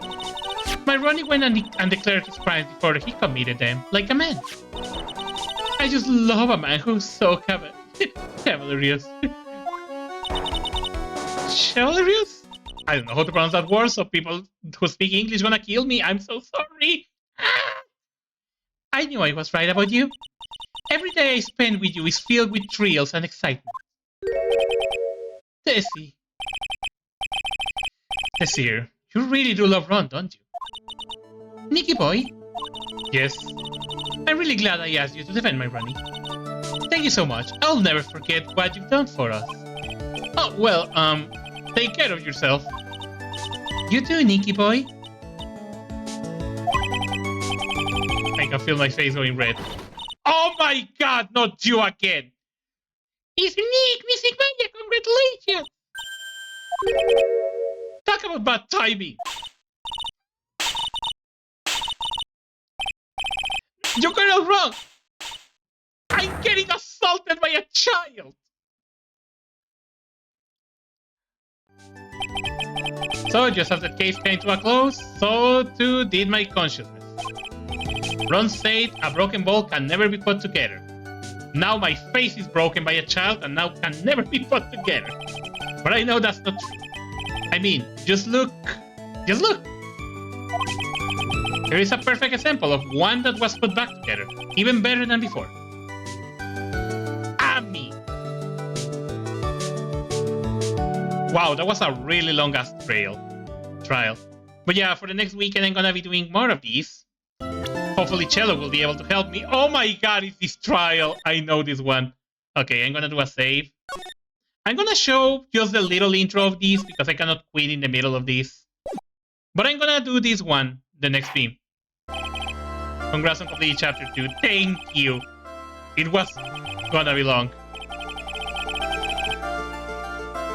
My Ronnie went and declared his crimes before he committed them, like a man. I just love a man who's so chivalrous. Chivalrous? I don't know how to pronounce that word, so people who speak English gonna kill me. I'm so sorry. Ah! I knew I was right about you. Every day I spend with you is filled with thrills and excitement. Tessie. Tessie, you really do love Ron, don't you? Nicky boy? Yes. I'm really glad I asked you to defend my Ronnie. Thank you so much. I'll never forget what you've done for us. Oh, well, take care of yourself. You too, Nicky boy. I can feel my face going red. Oh my god, not you again! It's Nick, Mystic Mania, congratulations! Talk about bad timing. You got it wrong! I'm getting assaulted by a child! So, just as the case came to a close, so too did my consciousness. Ron said a broken ball can never be put together. Now my face is broken by a child and now can never be put together. But I know that's not true. I mean, just look. Just look. Here is a perfect example of one that was put back together, even better than before. Ami! Wow, that was a really long-ass trial. But yeah, for the next weekend I'm gonna be doing more of these. Hopefully Cello will be able to help me. Oh my god, it's this trial! I know this one. Okay, I'm gonna do a save. I'm gonna show just a little intro of this because I cannot quit in the middle of this. But I'm gonna do this one, the next stream. Congrats on completing chapter 2. Thank you. It was gonna be long.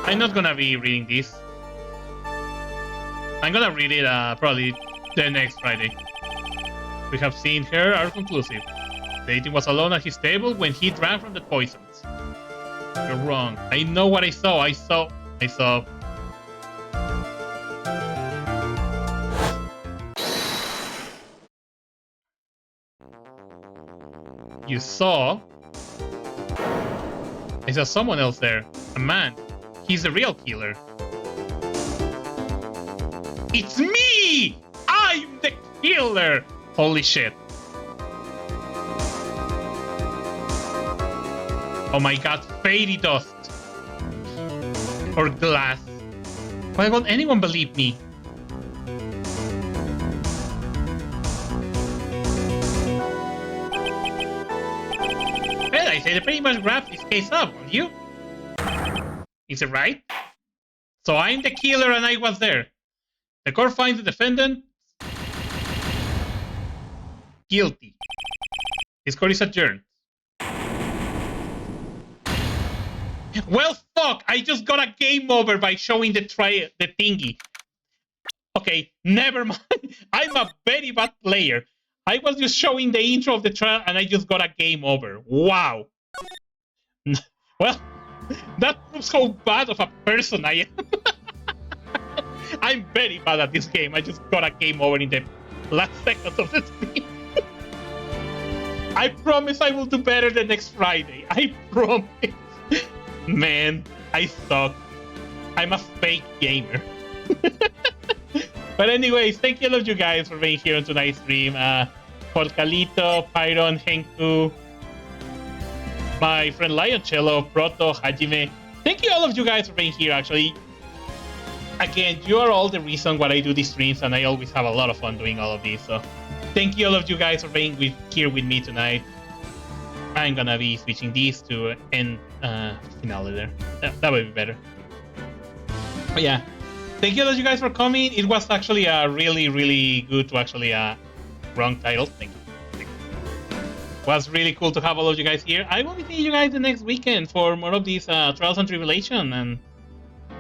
I'm not gonna be reading this. I'm gonna read it probably the next Friday. We have seen here are conclusive. Dayton was alone at his table when he drank from the poisons. You're wrong. I know what I saw. I saw. You saw? I saw someone else there. A man. He's the real killer. It's me! I'm the killer! Holy shit. Oh my god, fairy dust. Or glass. Why won't anyone believe me? Well, I say they pretty much wrapped this case up, won't you? Is it right? So I'm the killer and I was there. The court finds the defendant guilty. This court is adjourned. Well, fuck! I just got a game over by showing the thingy. Okay, never mind. I'm a very bad player. I was just showing the intro of the trial and I just got a game over. Wow. Well, that proves how bad of a person I am. I'm very bad at this game. I just got a game over in the last seconds of the stream. I promise I will do better the next Friday. I promise. Man, I suck. I'm a fake gamer. But anyways, thank you all of you guys for being here on tonight's stream. Polcalito, Pyron, Henku, my friend Lioncello, Proto, Hajime. Thank you all of you guys for being here, actually. Again, you are all the reason why I do these streams, and I always have a lot of fun doing all of these. So thank you all of you guys for being here with me tonight. I'm gonna be switching these to end finale there. That would be better. But yeah, thank you all of you guys for coming. It was actually really, really good to actually wrong title. Thank you. It was really cool to have all of you guys here. I will be seeing you guys the next weekend for more of these Trials and Tribulations, and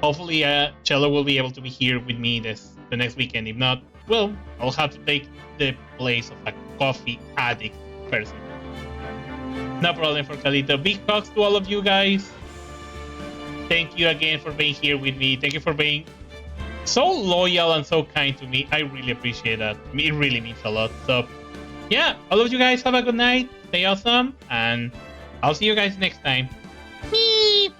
hopefully Cello will be able to be here with me the next weekend. If not, well, I'll have to take the place of a coffee addict person. No problem for Calito. Big hugs to all of you guys. Thank you again for being here with me. Thank you for being so loyal and so kind to me. I really appreciate that. It really means a lot. So yeah, all of you guys have a good night. Stay awesome, and I'll see you guys next time. Beep.